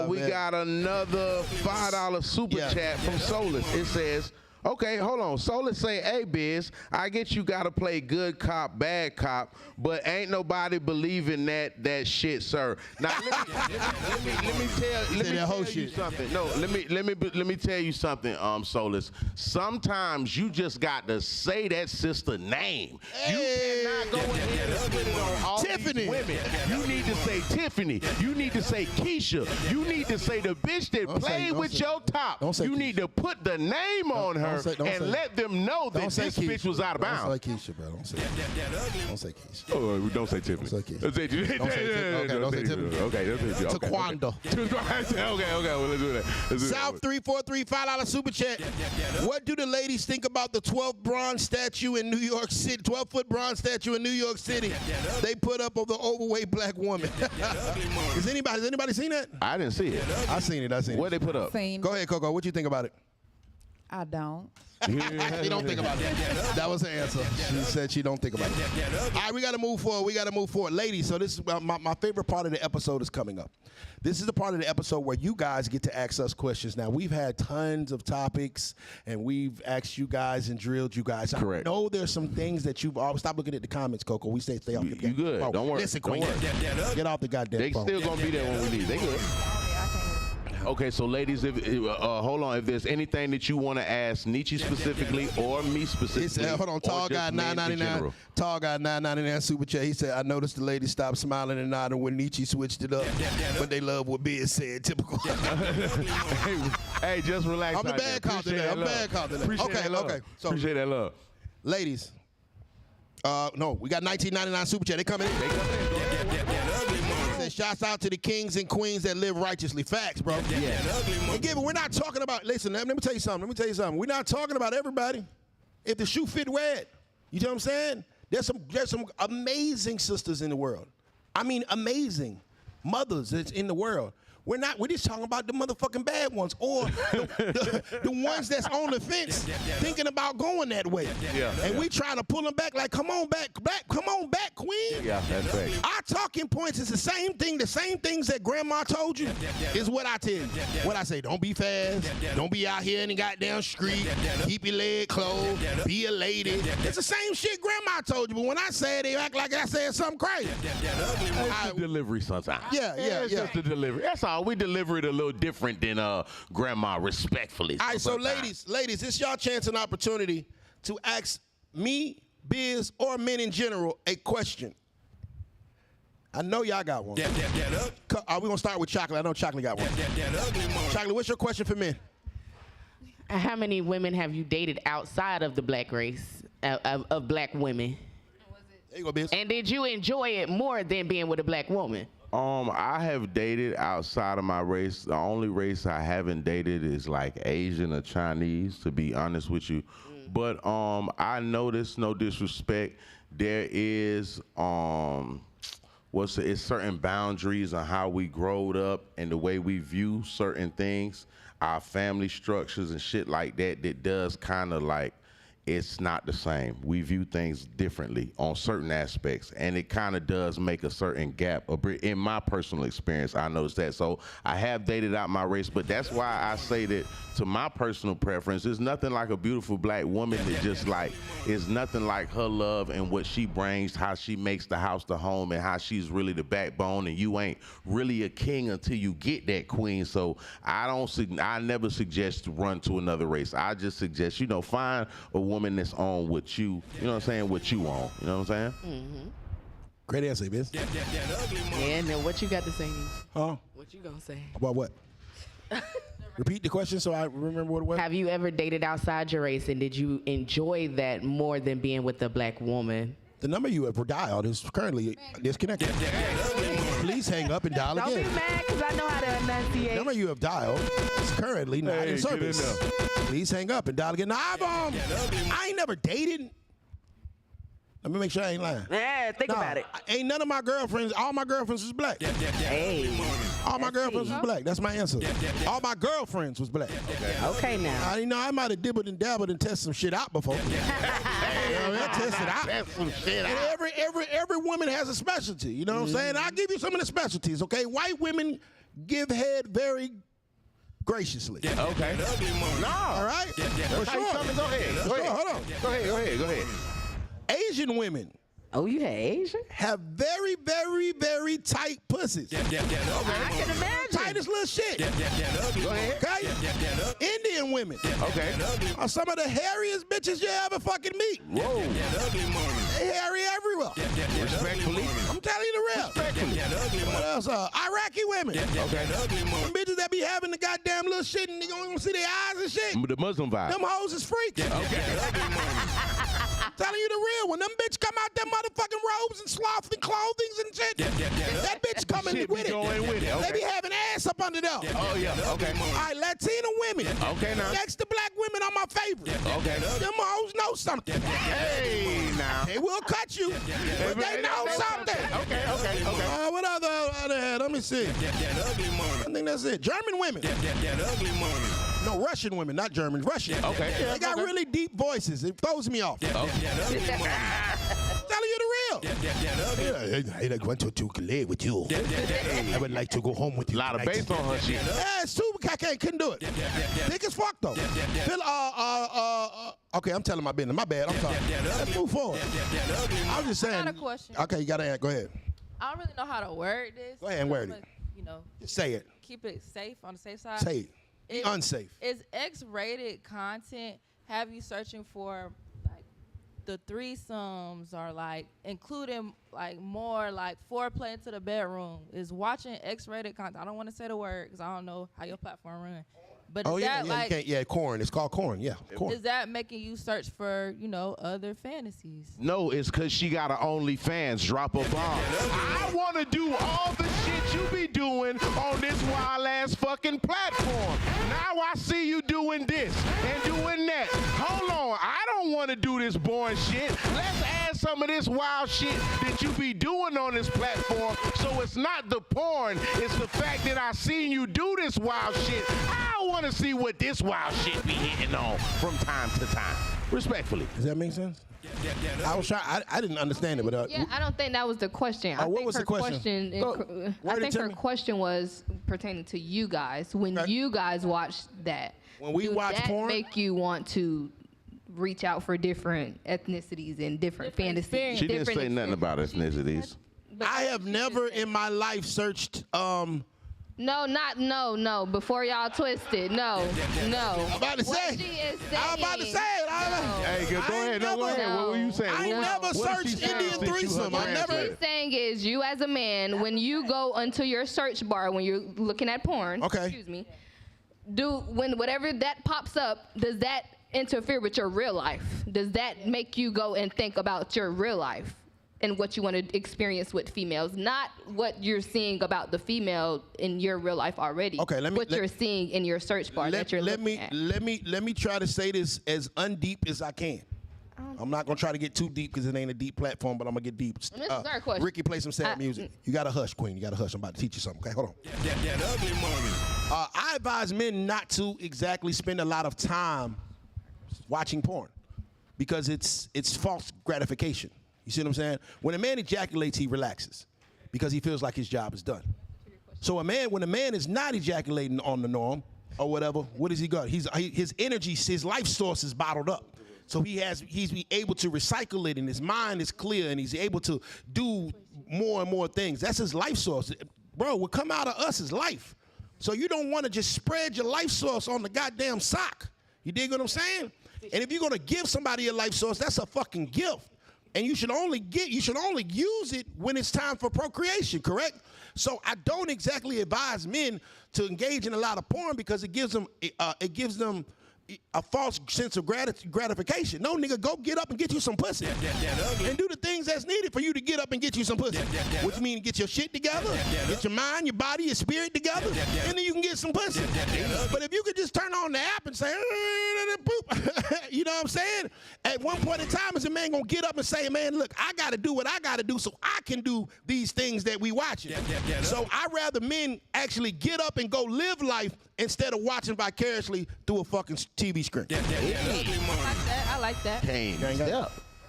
We got another $5 super chat from Soulless. It says, Okay, hold on. So let's say, hey, Biz, I get you got to play good cop, bad cop, but ain't nobody believing that shit, sir. Now let me tell you something. No, let me tell you something, Solus. Sometimes you just got to say that sister name. Hey. You cannot go ahead and put it on all these women. You need to say Tiffany. You need to say Keisha. You need to say the bitch that played with your top. You need to put the name on her and let them know that this bitch was out of bounds. Don't say Keisha, bro. Don't say Keisha. Don't say Keisha. Oh, don't say Tiffany. Don't say Keisha. Don't say Tiffany. Okay, don't say Tiffany. Okay, don't say Tiffany. Taekwondo. Okay, well, let's do that. South 343, $5 super chat. What do the ladies think about the 12th bronze statue in New York City? 12-foot bronze statue in New York City. They put up of the overweight black woman. Has anybody seen that? I didn't see it. I seen it. What they put up? Go ahead, Coco. What you think about it? I don't. She don't think about that. That was the answer. She said she don't think about it. All right, we got to move forward. Ladies, so this is my favorite part of the episode is coming up. This is the part of the episode where you guys get to ask us questions. Now, we've had tons of topics, and we've asked you guys and drilled you guys. Correct. I know there's some things that you've always... Stop looking at the comments, Coco. We stay off your You good. phone. Don't worry. Listen, Queen. Get off the goddamn They phone. still going to be there when we leave. They good. Okay, so ladies, hold on. If there's anything that you want to ask Nietzsche specifically or me specifically, hold on, Tall Guy 999. Tall Guy 999 super chat. He said, I noticed the ladies stopped smiling and nodding when Nietzsche switched it up, but they love what Biz said. Typical. hey, just relax. I'm the bad cop today. Okay. So appreciate that love, ladies. No, we got 1999 super chat. They coming in. Shouts out to the kings and queens that live righteously. Facts, bro. Yeah. Again, we're not talking about, listen, let me tell you something. We're not talking about everybody. If the shoe fit, wear it. You know what I'm saying? There's some amazing sisters in the world. I mean, amazing mothers that's in the world. We're just talking about the motherfucking bad ones or the ones that's on the fence thinking about going that way. And we trying to pull them back like, come on back, queen. Yeah, that's right. Our talking points is the same things that grandma told you is what I tell you. What I say, don't be fast, don't be out here in the goddamn street, keep your leg closed, be a lady. It's the same shit grandma told you, but when I say it, they act like I said something crazy. It's the delivery sometimes. It's just the delivery. That's all. We deliver it a little different than grandma, respectfully. All right, so ladies, it's y'all chance and opportunity to ask me, Biz, or men in general a question. I know y'all got one. We're going to start with Chocolate. I know Chocolate got one. Chocolate, what's your question for men? How many women have you dated outside of the black race, of black women? There you go, Biz. And did you enjoy it more than being with a black woman? I have dated outside of my race. The only race I haven't dated is like Asian or Chinese, to be honest with you. But I noticed, no disrespect, there is it's certain boundaries on how we growed up and the way we view certain things, our family structures and shit like that. That does kind of like, it's not the same. We view things differently on certain aspects, and it kind of does make a certain gap. In my personal experience, I noticed that. So I have dated out my race, but that's why I say that to my personal preference, there's nothing like a beautiful black woman that just like, is nothing like her love and what she brings, how she makes the house the home, and how she's really the backbone, and you ain't really a king until you get that queen. So I never suggest to run to another race. I just suggest, find a woman that's on what you know what I'm saying, what you on. You know what I'm saying? Mm-hmm. Great answer, Biz. Yeah, now what you got to say? Huh? What you gonna say? About what? Repeat the question so I remember what it was. Have you ever dated outside your race, and did you enjoy that more than being with a black woman? The number you have dialed is currently disconnected. Please hang up and dial again. Don't be mad, because I know how to enunciate. The number you have dialed is currently not in service. Please hang up and dial again. Now, I ain't never dated. Let me make sure I ain't lying. Yeah, think about it. Ain't none of my girlfriends, all my girlfriends was black. Hey. All my girlfriends was black. That's my answer. All my girlfriends was black. Okay now. I might have dibbled and dabbled and tested some shit out before. I tested out. Test some shit out. And every woman has a specialty. You know what I'm saying? I'll give you some of the specialties, okay? White women give head very graciously. Okay. No. All right? For How you sure. coming? Go ahead. Go ahead. Hold on. Go ahead. Asian women Oh, you had Asian? have very, very, very tight pussies. I can imagine. Tightest little shit. Go ahead. Okay? Indian women Okay. are some of the hairiest bitches you ever fucking meet. Whoa. They hairy everywhere. Respectfully. I'm telling you the real. Respectfully. What else? Iraqi women. Okay. Them bitches that be having the goddamn little shit and you don't even see their eyes and shit. The Muslim vibe. Them hoes is freaks. Okay. I'm telling you the real. When them bitch come out them motherfucking robes and sloth and clothings and shit, that bitch coming Shit with be it. going with it. They Okay. be having ass up under there. Oh, yeah. Okay. All right, Latina women. Okay, now. Next to black women are my favorite. Okay. Them hoes know something. Hey, now. They will cut you, but they know something. Okay. What other head? Let me see. I think that's it. German women. No, Russian women, not German. Russian. Okay. They got really deep voices. It throws me off. I'm telling you the real. I want to play with you. I would like to go home with you. A lot of bass on her shit. Yeah, it's too. I couldn't do it. Thick as fuck though. Okay, I'm telling my business. My bad. I'm sorry. Let's move forward. I was just saying. I got a question. Okay, you gotta go ahead. I don't really know how to word this. Go ahead and word it. You know, Say it. keep it safe on the safe side. Say it. Be unsafe. Is X-rated content have you searching for like the threesomes or like including like more like foreplay into the bedroom? Is watching X-rated content? I don't want to say the word because I don't know how your platform run. But is that like, you can't, corn. It's called corn. Yeah, corn. is that making you search for, you know, other fantasies? No, it's because she got an OnlyFans. Drop a bomb. I want to do all the shit you be doing on this wild ass fucking platform. Now I see you doing this and doing that. Hold on, I don't want to do this boring shit. Let's add some of this wild shit that you be doing on this platform. So it's not the porn, it's the fact that I seen you do this wild shit. I want to see what this wild shit be hitting on from time to time. Respectfully. Does that make sense? I was trying. I didn't understand it, but Yeah, I don't think that was the question. I what think was her the question? I think her question was pertaining to you guys. When you guys watched that, When we do watch that porn? make you want to reach out for different ethnicities and different fantasies? She didn't different say nothing about ethnicities. I have never in my life searched. No. Before y'all twisted, no. I'm about to What say. she is I'm about to saying- say it. Hey, go ahead. No, go ahead. What were you saying? I never searched Indian threesome. I What never. she's saying is, you as a man, when you go onto your search bar when you're looking at porn, excuse me, when whatever that pops up, does that interfere with your real life? Does that make you go and think about your real life and what you want to experience with females, not what you're seeing about the female in your real life already? Okay, what you're seeing in your search bar that you're looking at. Let me try to say this as undeep as I can. I'm not gonna try to get too deep because it ain't a deep platform, but I'm gonna get deep. And this is our question. Ricky, play some sad music. You gotta hush, Queen. You gotta hush. I'm about to teach you something. Okay, hold on. That ugly money. I advise men not to exactly spend a lot of time watching porn because it's false gratification. You see what I'm saying? When a man ejaculates, he relaxes because he feels like his job is done. So when a man is not ejaculating on the norm or whatever, what does he got? His energy, his life source is bottled up. So he's able to recycle it, and his mind is clear, and he's able to do more and more things. That's his life source. Bro, what come out of us is life. So you don't want to just spread your life source on the goddamn sock. You dig what I'm saying? And if you're gonna give somebody your life source, that's a fucking gift. And you should only use it when it's time for procreation, correct? So I don't exactly advise men to engage in a lot of porn because it gives them a false sense of gratification. No, nigga, go get up and get you some pussy. And do the things that's needed for you to get up and get you some pussy. Which means get your shit together, get your mind, your body, your spirit together, and then you can get some pussy. But if you could just turn on the app and say, boop, you know what I'm saying? At one point in time, is a man gonna get up and say, man, look, I gotta do what I gotta do so I can do these things that we watching. So I'd rather men actually get up and go live life instead of watching vicariously through a fucking TV screen. I like that.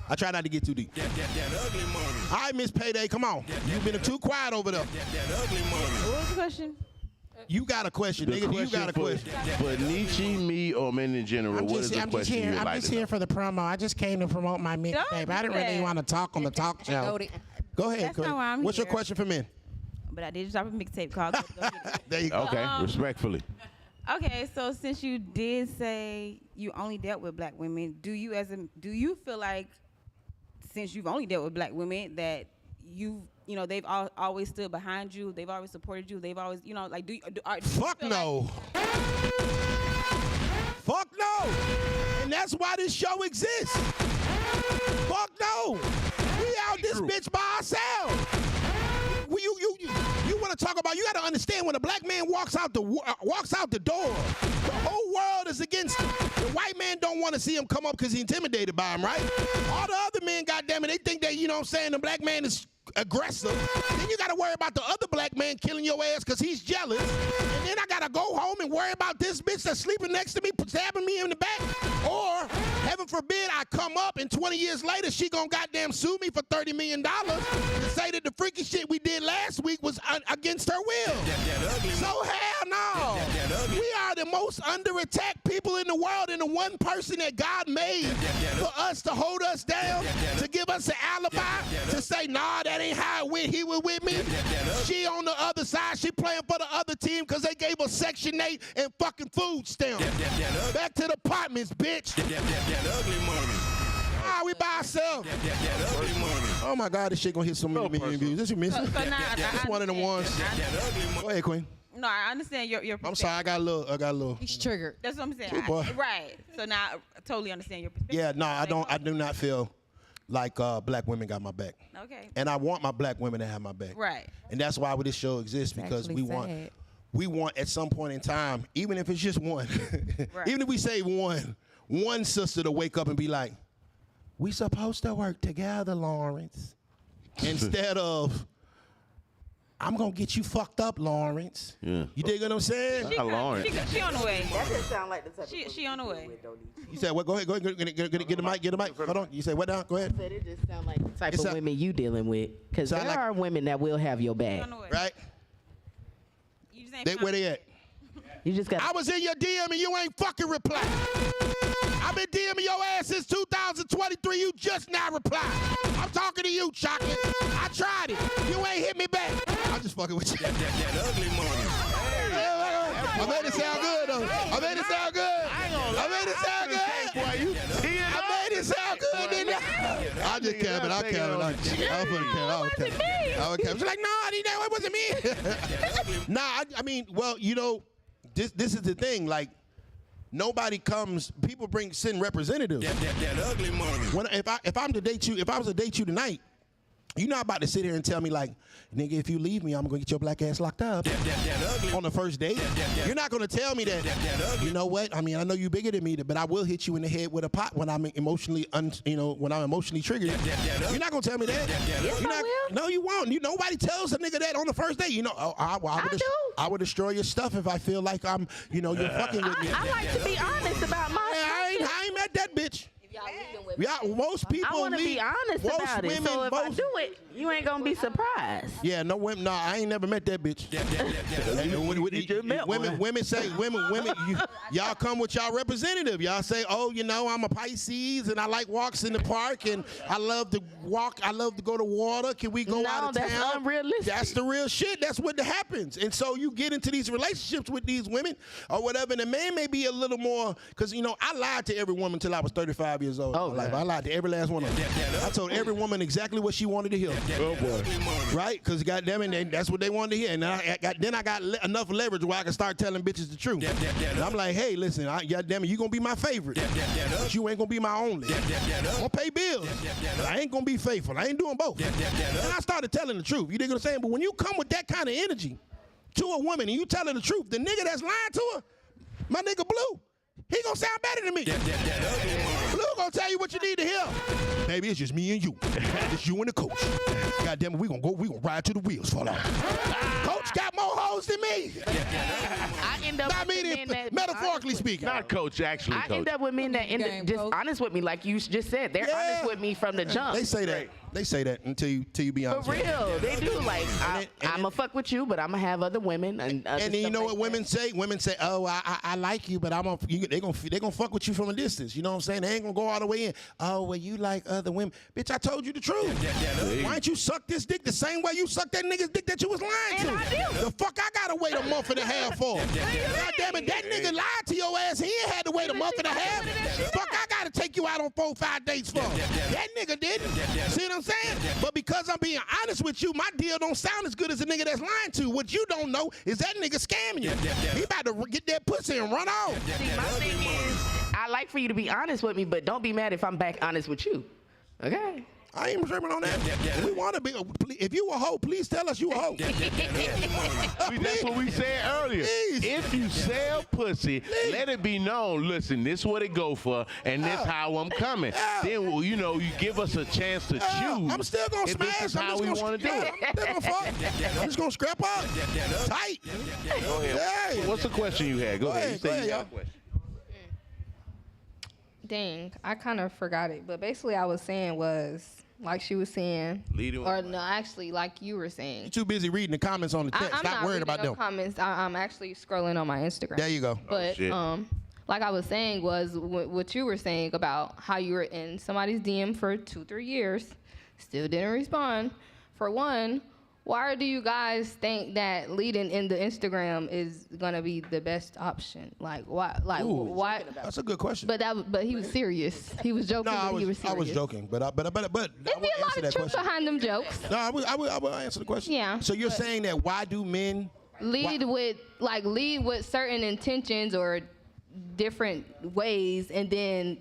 I try not to get too deep. All right, Miss Payday, come on. You've been too quiet over there. What was the question? You got a question, nigga. You got a question. For Nietzsche, me, or men in general, what is the question you would like to know? here for the promo. I just came to promote my mixtape. I didn't really want to talk on the talk show. Go ahead. That's not why I'm What's your here. question for men? But I did just drop a mixtape called Go Get It. There you go. Okay, respectfully. Okay, so since you did say you only dealt with black women, do you feel like since you've only dealt with black women that they've always stood behind you, they've always supported you, they've always like do you Fuck feel no. Fuck no. And that's why this show exists. Fuck no. We out this bitch by ourselves. You want to talk about? You got to understand when a black man walks out the door, the whole world is against him. The white man don't want to see him come up because he's intimidated by him, right? All the other men, goddamn it, they think that the black man is aggressive. Then you got to worry about the other black man killing your ass because he's jealous. And then I got to go home and worry about this bitch that's sleeping next to me, stabbing me in the back. Or, heaven forbid, I come up and 20 years later, she gonna goddamn sue me for $30 million to say that the freaky shit we did last week was against her will. So hell no. We are the most under attack people in the world, and the one person that God made for us to hold us down, to give us an alibi, to say, nah, that ain't how it went. He was with me. She on the other side. She playing for the other team because they gave her Section 8 and fucking food stamps. Back to the apartments, bitch. Ah, we by ourselves. Oh my God, this shit gonna hit so many million views. This you missing? This one of the ones. Go ahead, Queen. No, I understand your perspective. I'm sorry, I got a little. He's triggered. That's what I'm saying. True, boy. Right. So now I totally understand your perspective. Yeah, no, I do not feel like black women got my back. Okay. And I want my black women to have my back. Right. And that's why this show exists, because we want at some point in time, even if it's just one, Right. even if we say one sister to wake up and be like, we supposed to work together, Lawrence. Instead of, I'm going to get you fucked up, Lawrence. Yeah. You dig what I'm saying? Lawrence. She on the way. That just sound like the type She on the way. You said what? Go ahead. Get the mic. Hold on. You say what now? Go ahead. But it just sound like the type of women you dealing with. Because there are women that will have your back. On the way. Right? You just ain't Where they at? You just got. I was in your DM and you ain't fucking reply. I've been DMing your ass since 2023. You just now replied. I'm talking to you, Chocolate. I tried it. You ain't hit me back. I'm just fucking with you. That ugly morning. I made it sound good, though. I made it sound good. I made it sound good. I made it sound good, didn't I? I just capping. I was capping. She's like, no, it wasn't me. Nah, I mean, well, you know, this is the thing. Like, nobody comes. People send representatives. That ugly morning. If I was to date you tonight, you're not about to sit here and tell me like, nigga, if you leave me, I'm gonna get your black ass locked up on the first date. You're not gonna tell me that. You know what? I mean, I know you bigger than me, but I will hit you in the head with a pot when I'm emotionally, when I'm emotionally triggered. You're not gonna tell me that. Yes, I will. No, you won't. Nobody tells a nigga that on the first date. You know, I would destroy your stuff if I feel like I'm, you're fucking with me. I like to be honest about my. I ain't met that bitch. Yeah, most people. I want to be honest about it. So if I do it, you ain't gonna be surprised. Yeah, no women. No, I ain't never met that bitch. Women. Y'all come with y'all representative. Y'all say, oh, I'm a Pisces and I like walks in the park and I love to walk. I love to go to water. Can we go out of town? No, that's unrealistic. That's the real shit. That's what happens. And so you get into these relationships with these women or whatever. And the man may be a little more, because I lied to every woman until I was 35 years old. Oh, I lied to every last one of them. I told every woman exactly what she wanted to hear. Oh boy. Right? Because goddamn it, that's what they wanted to hear. And then I got enough leverage where I can start telling bitches the truth. And I'm like, hey, listen, goddamn it, you gonna be my favorite, but you ain't gonna be my only. I'm gonna pay bills, but I ain't gonna be faithful. I ain't doing both. And I started telling the truth. You dig what I'm saying? But when you come with that kind of energy to a woman and you telling the truth, the nigga that's lying to her, my nigga Blue, he gonna sound better than me. Blue gonna tell you what you need to hear. Baby, it's just me and you. It's you and the coach. God damn it, we gonna ride till the wheels fall off. Coach got more hoes than me. I end up Not meaning metaphorically speaking. Not coach, actually. I end up with men that just honest with me, like you just said. They're honest with me from the jump. They say that. They say that until you be honest. For real, they do. Like I'ma fuck with you, but I'ma have other women and then you know what women say? Women say, "Oh, I like you, but they gonna fuck with you from a distance." You know what I'm saying? They ain't gonna go all the way in. Oh, well, you like other women, bitch. I told you the truth. Why don't you suck this dick the same way you sucked that nigga's dick that you was lying to? The fuck I gotta wait a month and a half for? God damn it, that nigga lied to your ass. He ain't had to wait a month and a half. Fuck, I gotta take you out on 4-5 dates for? That nigga didn't. See what I'm saying? But because I'm being honest with you, my deal don't sound as good as a nigga that's lying to. What you don't know is that nigga scamming you. He about to get that pussy and run off. See, my thing is, I like for you to be honest with me, but don't be mad if I'm back honest with you. Okay? I ain't tripping on that. We want to be. If you a hoe, please tell us you a hoe. That's what we said earlier. Please. If you sell pussy, let it be known. Listen, this what it go for, and this how I'm coming. Then you give us a chance to choose. I'm still gonna if smash. This is how we want to do it. I'm just gonna scrap up. Tight. Go ahead. Hey. What's the question you had? Go ahead. You say you got a question. Dang, I kind of forgot it. But basically, I was saying was, like she was saying, or no, actually, like you were saying. You're too busy reading the comments on the text. I'm Stop not worrying reading about no them. comments. I'm actually scrolling on my Instagram. There you go. But like I was saying was what you were saying about how you were in somebody's DM for 2-3 years, still didn't respond. For one, why do you guys think that leading in the Instagram is gonna be the best option? Like why? Like why? That's a good question. But he was serious. He was joking. No, but he was serious. I was joking, but There'd be a lot of truth behind them jokes. No, I will answer the question. Yeah. So you're saying that why do men lead with certain intentions or different ways, and then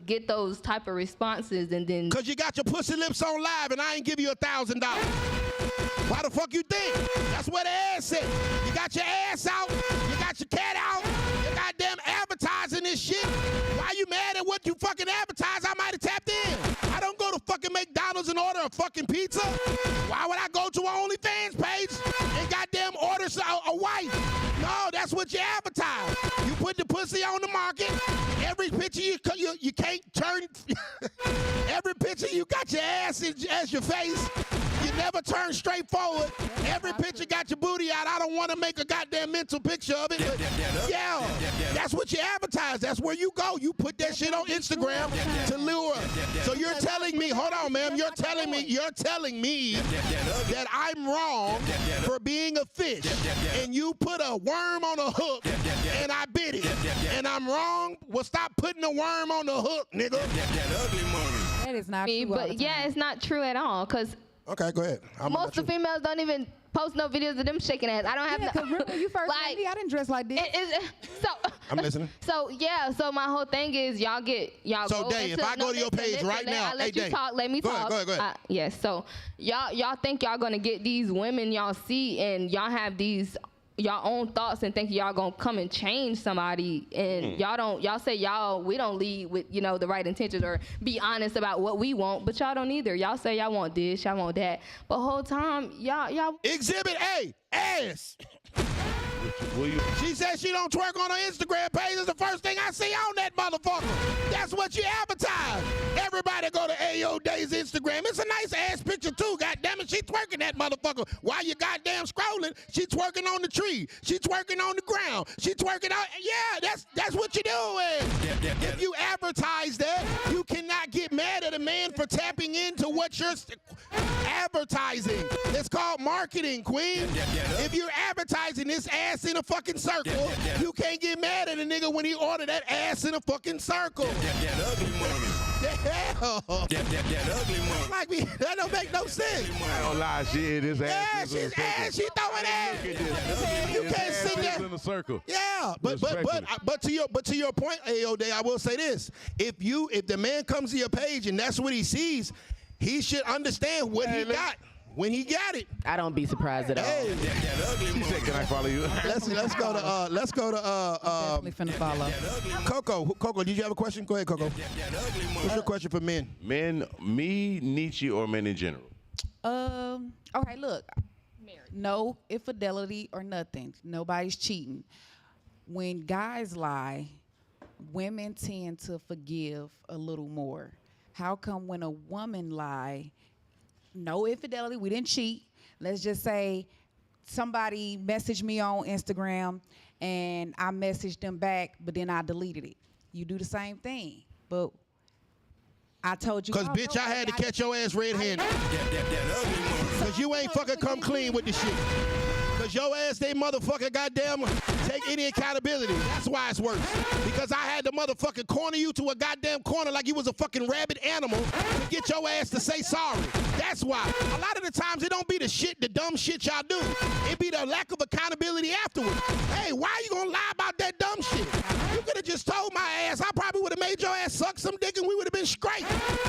get those type of responses, and then because you got your pussy lips on live and I ain't give you $1,000. Why the fuck you think? That's where the ass at. You got your ass out, you got your cat out, you goddamn advertising this shit. Why you mad at what you fucking advertise? I might have tapped in. I don't go to fucking McDonald's and order a fucking pizza. Why would I go to an OnlyFans page and goddamn order a wife? No, that's what you advertise. You put the pussy on the market. Every picture you can't turn. Every picture you got your ass as your face. You never turn straight forward. Every picture got your booty out. I don't want to make a goddamn mental picture of it. But yeah, that's what you advertise. That's where you go. You put that shit on Instagram to lure. So you're telling me, hold on, ma'am. You're telling me that I'm wrong for being a fish, and you put a worm on a hook, and I bit it, and I'm wrong. Well, stop putting a worm on the hook, nigga. That is not true. But yeah, it's not true at all. Cause okay, go ahead. most of the females don't even post no videos of them shaking ass. I don't have no. Remember you first met me, I didn't dress like this. I'm listening. So yeah, so my whole thing is y'all So go Dave, into, if I go to your page right now, let hey, you talk, let me talk. Go ahead. Yes, so y'all think y'all gonna get these women y'all see, and y'all have these y'all own thoughts and think y'all gonna come and change somebody, and y'all say we don't lead with the right intentions or be honest about what we want, but y'all don't either. Y'all say y'all want this, y'all want that, but whole time y'all Exhibit A, ass. She said she don't twerk on her Instagram page. It's the first thing I see on that motherfucker. That's what you advertise. Everybody go to Ayo Day's Instagram. It's a nice ass picture too. God damn it, she twerking that motherfucker. While you goddamn scrolling, she twerking on the tree. She twerking on the ground. She twerking out. Yeah, that's what you doing. If you advertise that, you cannot get mad at a man for tapping into what you're advertising. It's called marketing, queen. If you're advertising this ass in a fucking circle, you can't get mad at a nigga when he ordered that ass in a fucking circle. That ugly money. That ugly money. Like that don't make no sense. I don't lie, shit. This ass she's throwing ass. You can't sit there in a circle. Yeah, but to your point, Ayo Day, I will say this: if the man comes to your page and that's what he sees, he should understand what he got. when he got it. I don't be surprised at all. Hey, She said, "Can I follow you?" let's go to Definitely finna follow. Coco. Coco, did you have a question? Go ahead, Coco. What's your question for men? Men, me, Nietzsche, or men in general? Okay, look. No infidelity or nothing. Nobody's cheating. When guys lie, women tend to forgive a little more. How come when a woman lie, no infidelity, we didn't cheat. Let's just say somebody messaged me on Instagram and I messaged them back, but then I deleted it. You do the same thing. But I told you. Because, bitch, I had to catch your ass red-handed. Because you ain't fucking come clean with the shit. Because your ass, they motherfucker goddamn take any accountability. That's why it's worse. Because I had to motherfucking corner you to a goddamn corner like you was a fucking rabid animal to get your ass to say sorry. That's why. A lot of the times it don't be the dumb shit y'all do. It be the lack of accountability afterwards. Hey, why you gonna lie about that dumb shit? You could have just told my ass. I probably would have made your ass suck some dick and we would have been straight.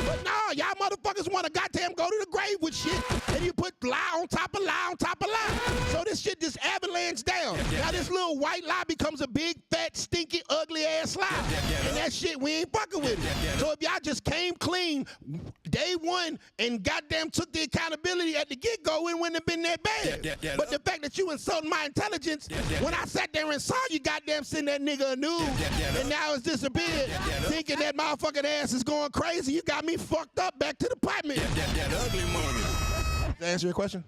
But no, y'all motherfuckers want to goddamn go to the grave with shit and you put lie on top of lie on top of lie. So this shit just avalanche down. Now this little white lie becomes a big, fat, stinky, ugly ass lie. And that shit, we ain't fucking with it. So if y'all just came clean day one and goddamn took the accountability at the get-go, it wouldn't have been that bad. But the fact that you insulted my intelligence, when I sat there and saw you goddamn send that nigga a nude, and now it's disappeared, thinking that motherfucking ass is going crazy, you got me fucked up back to the apartment. That ugly money. Did I answer your question?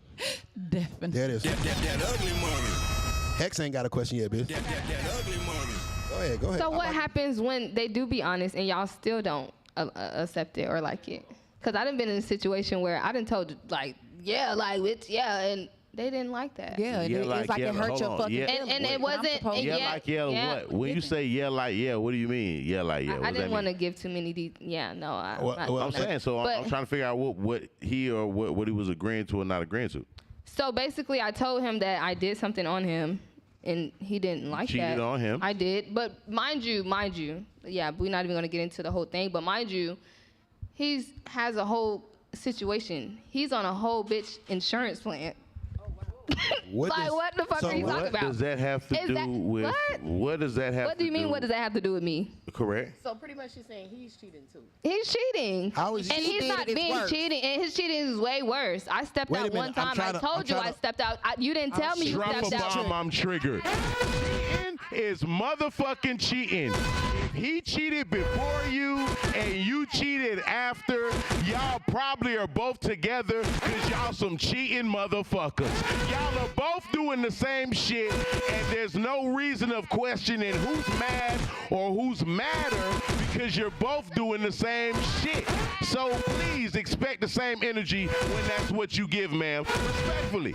Definitely. There it is. That ugly money. Hex ain't got a question yet, bitch. That ugly money. Go ahead. So what happens when they do be honest and y'all still don't accept it or like it? Because I done been in a situation where I done told like, yeah, like it's and they didn't like that. Yeah, Yeah, it's like it hurt your fucking feelings. And it wasn't. And what? When you say yeah, like yeah, what do you mean? Yeah, like yeah. I didn't want to give too many details. Yeah, no. I'm saying so. I'm trying to figure out what he or what he was agreeing to or not agreeing to. So basically, I told him that I did something on him, and he didn't like that. Cheated on him. I did, but mind you, yeah, we're not even gonna get into the whole thing. But mind you, has a whole situation. He's on a whole bitch insurance plan. What the fuck are you talking about? What does that have to do with? What does that have? What do you mean? What does that have to do with me? Correct. So pretty much she's saying he's cheating too. He's cheating. How is he? And he's not being cheating, and his cheating is way worse. I stepped out one time. I told you I stepped out. You didn't tell me you stepped out. Drop a bomb, I'm triggered. Cheating is motherfucking cheating. If he cheated before you and you cheated after, y'all probably are both together because y'all some cheating motherfuckers. Y'all are both doing the same shit, and there's no reason of questioning who's mad or who's madder because you're both doing the same shit. So please expect the same energy when that's what you give, ma'am. Respectfully.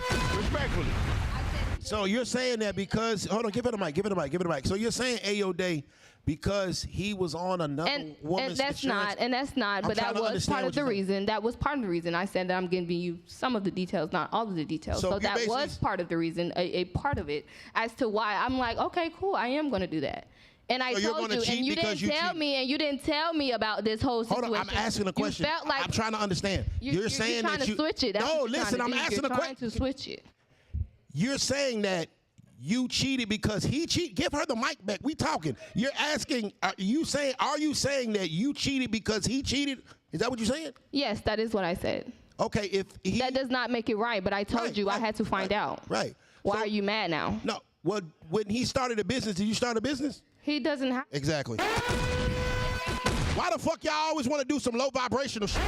So you're saying that because, hold on, give it a mic. So you're saying Ayo Day because he was on another woman's insurance? And that's not, but that was part of the reason. That was part of the reason I said that I'm giving you some of the details, not all of the details. So that was part of the reason, a part of it, as to why I'm like, okay, cool, I am going to do that. And I told you, and you didn't tell me about this whole situation. Hold on, I'm asking a question. You felt like I'm trying to understand. You're saying trying that to switch it. No, listen, I'm asking a question. You're trying to switch it. You're saying that you cheated because he cheated. Give her the mic back. We talking. You're asking, are you saying that you cheated because he cheated? Is that what you're saying? Yes, that is what I said. Okay, if he... That does not make it right, but I told you I had to find out. Right. Why are you mad now? No, well, when he started a business, did you start a business? He doesn't have... Exactly. Why the fuck y'all always want to do some low vibrational shit?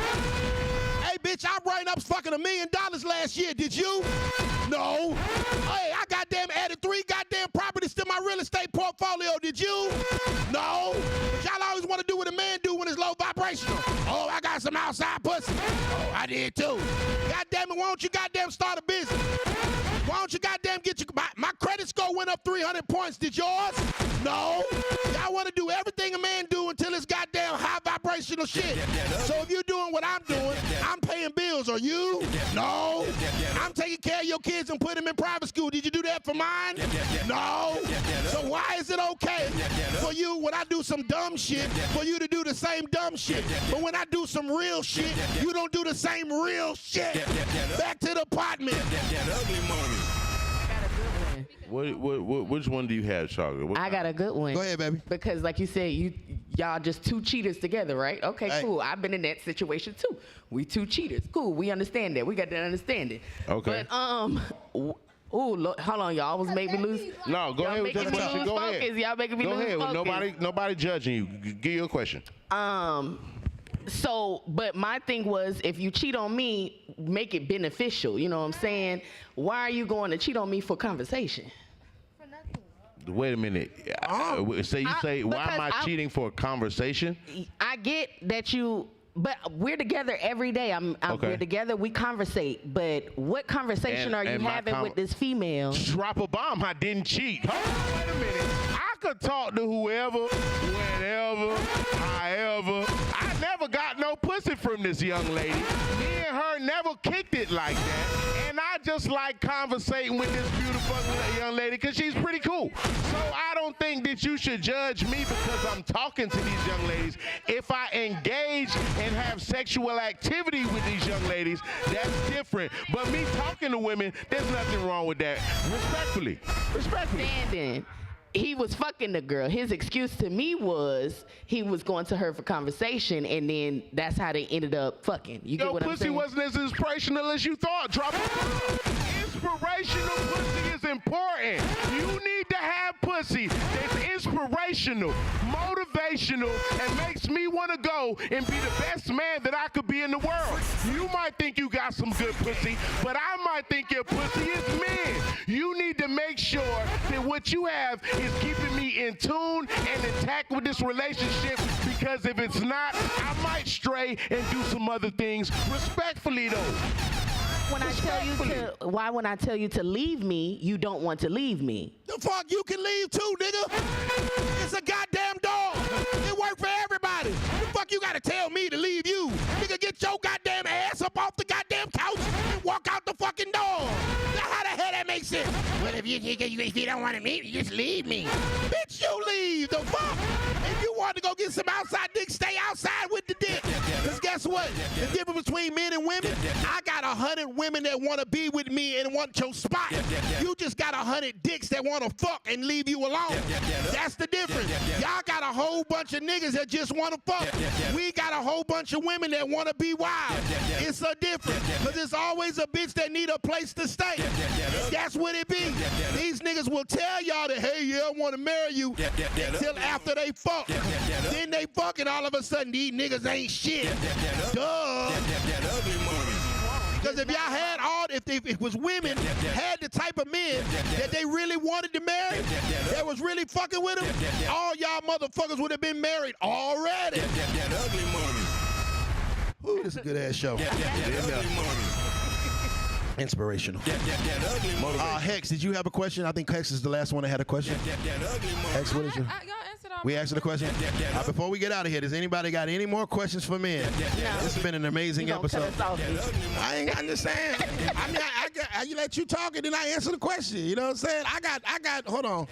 Hey, bitch, I ran up fucking $1 million last year. Did you? No. Hey, I goddamn added 3 goddamn properties to my real estate portfolio. Did you? No. But y'all always want to do what a man do when it's low vibrational. Oh, I got some outside pussy. Oh, I did too. Goddamn it, why don't you goddamn start a business? Why don't you goddamn get your... My credit score went up 300 points. Did yours? No. Y'all want to do everything a man do until it's goddamn high vibrational shit. So if you're doing what I'm doing, I'm paying bills. girls are you? No. I'm taking care of your kids and putting them in private school. Did you do that for mine? No. So why is it okay for you when I do some dumb shit for you to do the same dumb shit? But when I do some real shit, you don't do the same real shit. Back to the apartment. Which one do you have, Chocolate? I got a good one. Go ahead, baby. Because like you said, y'all just two cheaters together, right? Okay, Hey. cool. I've been in that situation too. We two cheaters. Cool. We understand that. We got that understanding. Okay. But hold on, y'all almost make me lose. No, go ahead with your question. Go ahead. Y'all making me Go lose ahead. focus. Nobody judging you. Give your question. So, but my thing was, if you cheat on me, make it beneficial. You know what I'm saying? Why are you going to cheat on me for conversation? Wait a minute. Say, why am I cheating for a conversation? I get that but we're together every day. Okay. We're together. We conversate. But what conversation are you having with this female? Drop a bomb. I didn't cheat. Hold on, wait a minute. I could talk to whoever, whenever, however. I never got no pussy from this young lady. Me and her never kicked it like that. And I just like conversating with this beautiful young lady because she's pretty cool. So I don't think that you should judge me because I'm talking to these young ladies. If I engage and have sexual activity with these young ladies, that's different. But me talking to women, there's nothing wrong with that. Respectfully. Standing. He was fucking the girl. His excuse to me was he was going to her for conversation, and then that's how they ended up fucking. You get what I'm saying? Your pussy wasn't as inspirational as you thought. Drop it. Inspirational pussy is important. You need to have pussy that's inspirational, motivational, and makes me want to go and be the best man that I could be in the world. You might think you got some good pussy, but I might think your pussy is men. You need to make sure that what you have is keeping me in tune and intact with this relationship, because if it's not, I might stray and do some other things respectfully though. When I tell you to leave me, you don't want to leave me. The fuck, you can leave too, nigga. It's a goddamn dog. It worked for everybody. The fuck you gotta tell me to leave you? Nigga, get your goddamn ass up off the goddamn couch and walk out the fucking door. Now how the hell that makes sense? Well, if you don't want to meet me, just leave me. Bitch, you leave. The fuck? If you want to go get some outside dick, stay outside with the dick. Because guess what? The difference between men and women, I got 100 women that want to be with me and want your spot. You just got 100 dicks that want to fuck and leave you alone. That's the difference. Y'all got a whole bunch of niggas that just want to fuck. We got a whole bunch of women that want to be wild. It's a difference. Because it's always a bitch that need a place to stay. That's what it be. These niggas will tell y'all that, hey, yeah, I want to marry you until after they fuck. Then they fuck and all of a sudden these niggas ain't shit. Duh. Because if y'all had if it was women had the type of men that they really wanted to marry, that was really fucking with them, all y'all motherfuckers would have been married already. Ooh, this is a good ass show. Inspirational. Hex, did you have a question? I think Hex is the last one that had a question. Hex, what is your? We answered the question. Before we get out of here, does anybody got any more questions for men? This has been an amazing episode. I ain't understand. I mean, I let you talk and then I answer the question. You know what I'm saying? I got. Hold on.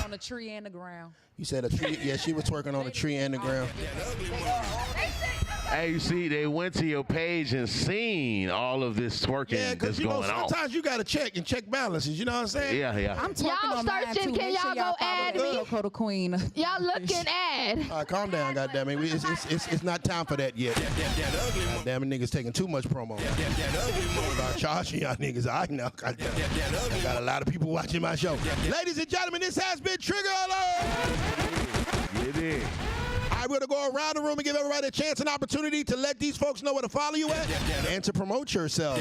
On the tree and the ground. You said a tree? Yeah, she was twerking on a tree and the ground. Hey, you see, they went to your page and seen all of this twerking that's going on. Sometimes you got to check and check balances. You know what I'm saying? Yeah. I'm talking on mine too. Can y'all go add me? Coco The Queen. Y'all looking add. All right, calm down, goddammit. It's not time for that yet. Damn it, niggas taking too much promo. Start charging y'all niggas. I know. I got a lot of people watching my show. Ladies and gentlemen, this has been Trigger Alert. It is. All right, we're going to go around the room and give everybody a chance and opportunity to let these folks know where to follow you at and to promote yourself.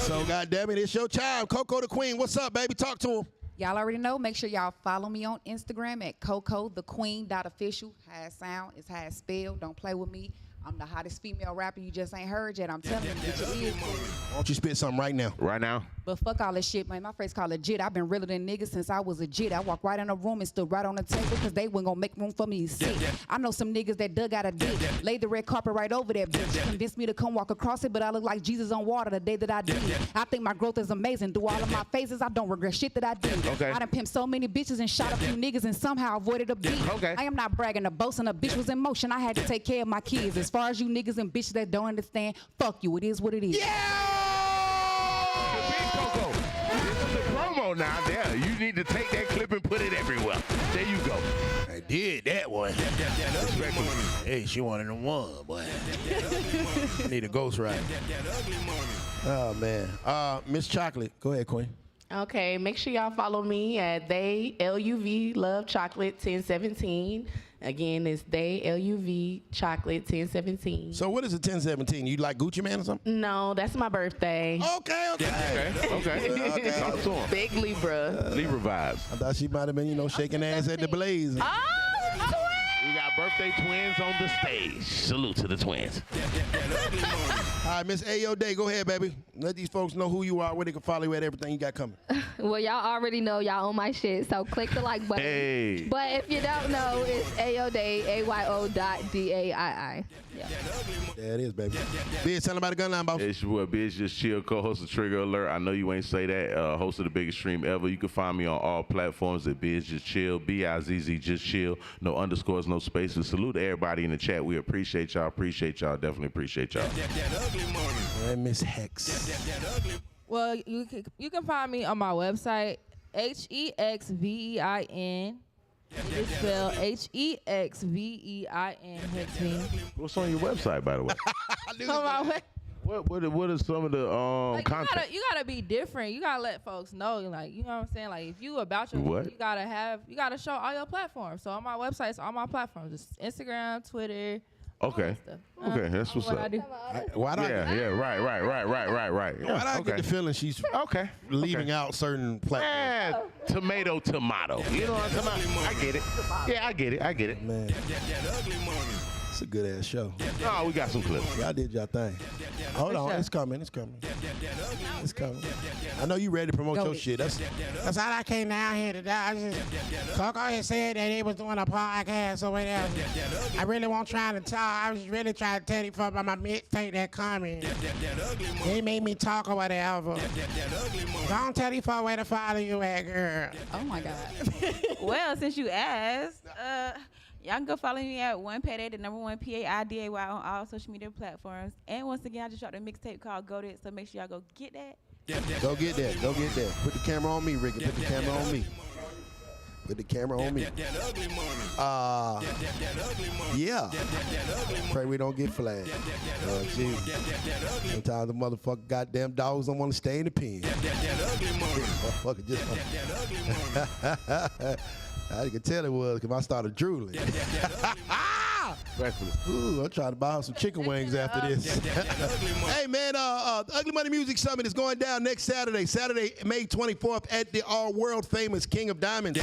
So, goddammit, it's your time. Coco the Queen, what's up, baby? Talk to him. Y'all already know. Make sure y'all follow me on Instagram at CocoTheQueen.official. How it sound is how it's spelled. Don't play with me. I'm the hottest female rapper you just ain't heard yet. I'm telling you, get your ears. Why don't you spit something right now? Right now? But fuck all this shit, man. My face called legit. I've been realer than niggas since I was a jit. I walked right in the room and stood right on the table because they wasn't gonna make room for me to sit. I know some niggas that dug out a dick, laid the red carpet right over that bitch. Convinced me to come walk across it, but I look like Jesus on water the day that I did. I think my growth is amazing. Through all of my phases, I don't regret shit that I did. Okay. I done pimped so many bitches and shot a few niggas and somehow avoided a beat. Okay. I am not bragging or boasting. A bitch was in motion. I had to take care of my kids. As far as you niggas and bitches that don't understand, fuck you. It is what it is. Coco, this is a promo now. There, you need to take that clip and put it everywhere. There you go. I did that one. Hey, she one of them one, boy. I need a ghost ride. Oh, man. Miss Chocolate, go ahead, Queen. Okay, make sure y'all follow me at they LUV Love Chocolate 1017. Again, it's they LUV Chocolate 1017. So what is a 1017? You like Gucci Man or something? No, that's my birthday. Okay. Okay. Talk to him. Big Libra. Libra vibes. I thought she might have been, shaking ass at the Blaze. We got birthday twins on the stage. Salute to the twins. All right, Miss Ayo Day, go ahead, baby. Let these folks know who you are, where they can follow you at, everything you got coming. Well, y'all already know y'all on my shit, so click the like button. Hey. But if you don't know, it's Ayo Day, AYO.DAII. Yeah. There it is, baby. Biz, tell them about the gun line, boss. It's your boy BizzJustChill, co-host of Trigger Alert. I know you ain't say that. Host of the biggest stream ever. You can find me on all platforms at BizzJustChill, BIZZ just chill. No underscores, no spaces. Salute to everybody in the chat. We appreciate y'all. Definitely appreciate y'all. All right, Miss Hex. Well, you can find me on my website, HEXVEIN. It's spelled HEXVEIN, Hexvein. What's on your website, by the way? What are some of the content? You gotta be different. You gotta let folks know, like, you know what I'm saying? Like, if you about your What? you gotta show all your platforms. So on my website, it's all my platforms. It's Instagram, Twitter. Okay. Okay, that's what's up. I do. Why do Right. Why do I get the feeling she's leaving out certain platforms? Tomato. You know what I'm talking about? I get it. Yeah, I get it. Man, it's a good ass show. Oh, we got some clips. Y'all did y'all thing. Hold on, it's coming. I know you ready to promote your shit. That's all I came down here to do. Coco had said that he was doing a podcast or whatever. I really wasn't trying to talk. I was really trying to tell you about my mixtape that coming. They made me talk or whatever. Don't tell you for where to follow you at, girl. Oh my God. Well, since you asked, y'all can go follow me at 1payday, the number 1 PAIDAY on all social media platforms. And once again, I just dropped a mixtape called Go It, so make sure y'all go get that. Go get that. Put the camera on me, Ricky. Put the camera on me. Yeah. Pray we don't get flagged. Jesus. Sometimes the motherfucking goddamn dogs don't want to stay in the pen. Motherfucker just. I could tell it was because I started drooling. Ooh, I'm trying to buy some chicken wings after this. Hey, man, the Ugly Money Music Summit is going down next Saturday, May 24th at the world-famous King of Diamonds.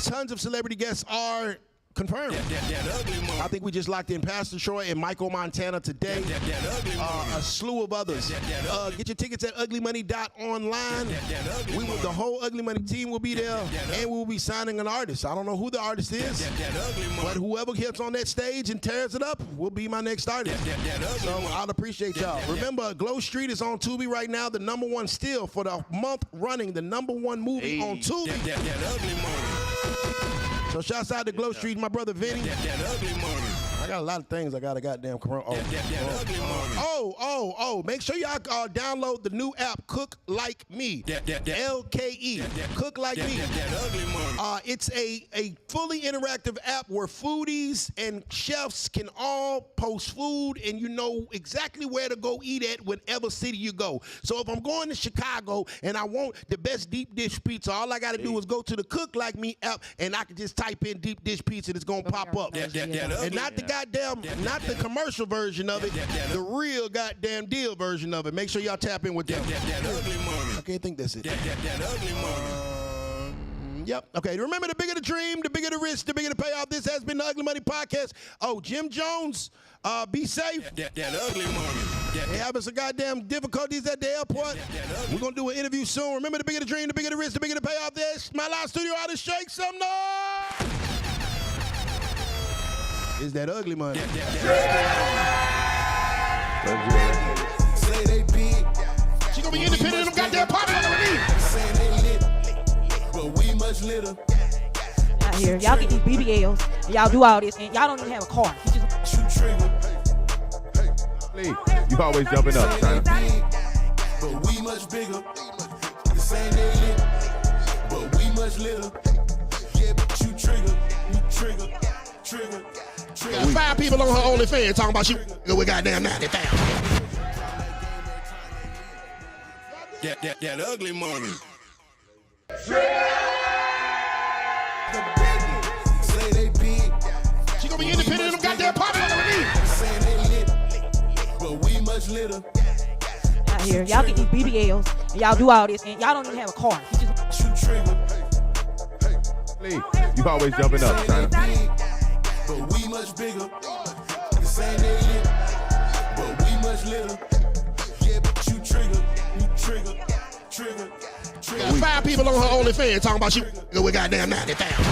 Tons of celebrity guests are confirmed. I think we just locked in Pastor Troy and Michael Montana today. A slew of others. Get your tickets at uglymoney.online. The whole Ugly Money team will be there, and we will be signing an artist. I don't know who the artist is, but whoever gets on that stage and tears it up will be my next artist. So I'd appreciate y'all. Remember, Glow Street is on Tubi right now, the #1 still for the month running, the #1 movie on Tubi. So shouts out to Glow Street, my brother Vinny. I got a lot of things I got to goddamn corona. Make sure y'all download the new app, Cook Like Me. LKE. Cook Like Me. It's a fully interactive app where foodies and chefs can all post food and you know exactly where to go eat at whatever city you go. So if I'm going to Chicago and I want the best deep dish pizza, all I got to do is go to the Cook Like Me app and I can just type in deep dish pizza and it's going to pop up. And not the commercial version of it, the real goddamn deal version of it. Make sure y'all tap in with them. I can't think that's it. Yep. Okay. Remember, the bigger the dream, the bigger the risk, the bigger the payoff. This has been the Ugly Money Podcast. Oh, Jim Jones, be safe. That ugly money. They having some goddamn difficulties at the airport. We're going to do an interview soon. Remember, the bigger the dream, the bigger the risk, the bigger the payoff. This my live studio artist, shake some noise. Is that ugly money? Say they big. She gonna be independent of them goddamn popping on the relief. Saying they lit, but we much litter. Out here, y'all get these BBLs, and y'all do all this, and y'all don't even have a car. You just Shoot trigger. Lee, you always jumping up, son. But we much bigger. The same they lit, but we much litter. Yeah, but you trigger. Got 5 people on her OnlyFans talking about she with goddamn 90,000. That ugly money. Say they big. She gonna be independent of them goddamn popping on the relief. Saying they lit, but we much litter. out here, y'all get these BBLs, and y'all do all this, and y'all don't even have a car. You just Shoot trigger. Lee, you always jumping up, son. But we much bigger. The same they lit, but we much litter. Yeah, but you trigger. Got 5 people on her OnlyFans talking about she with goddamn 90,000.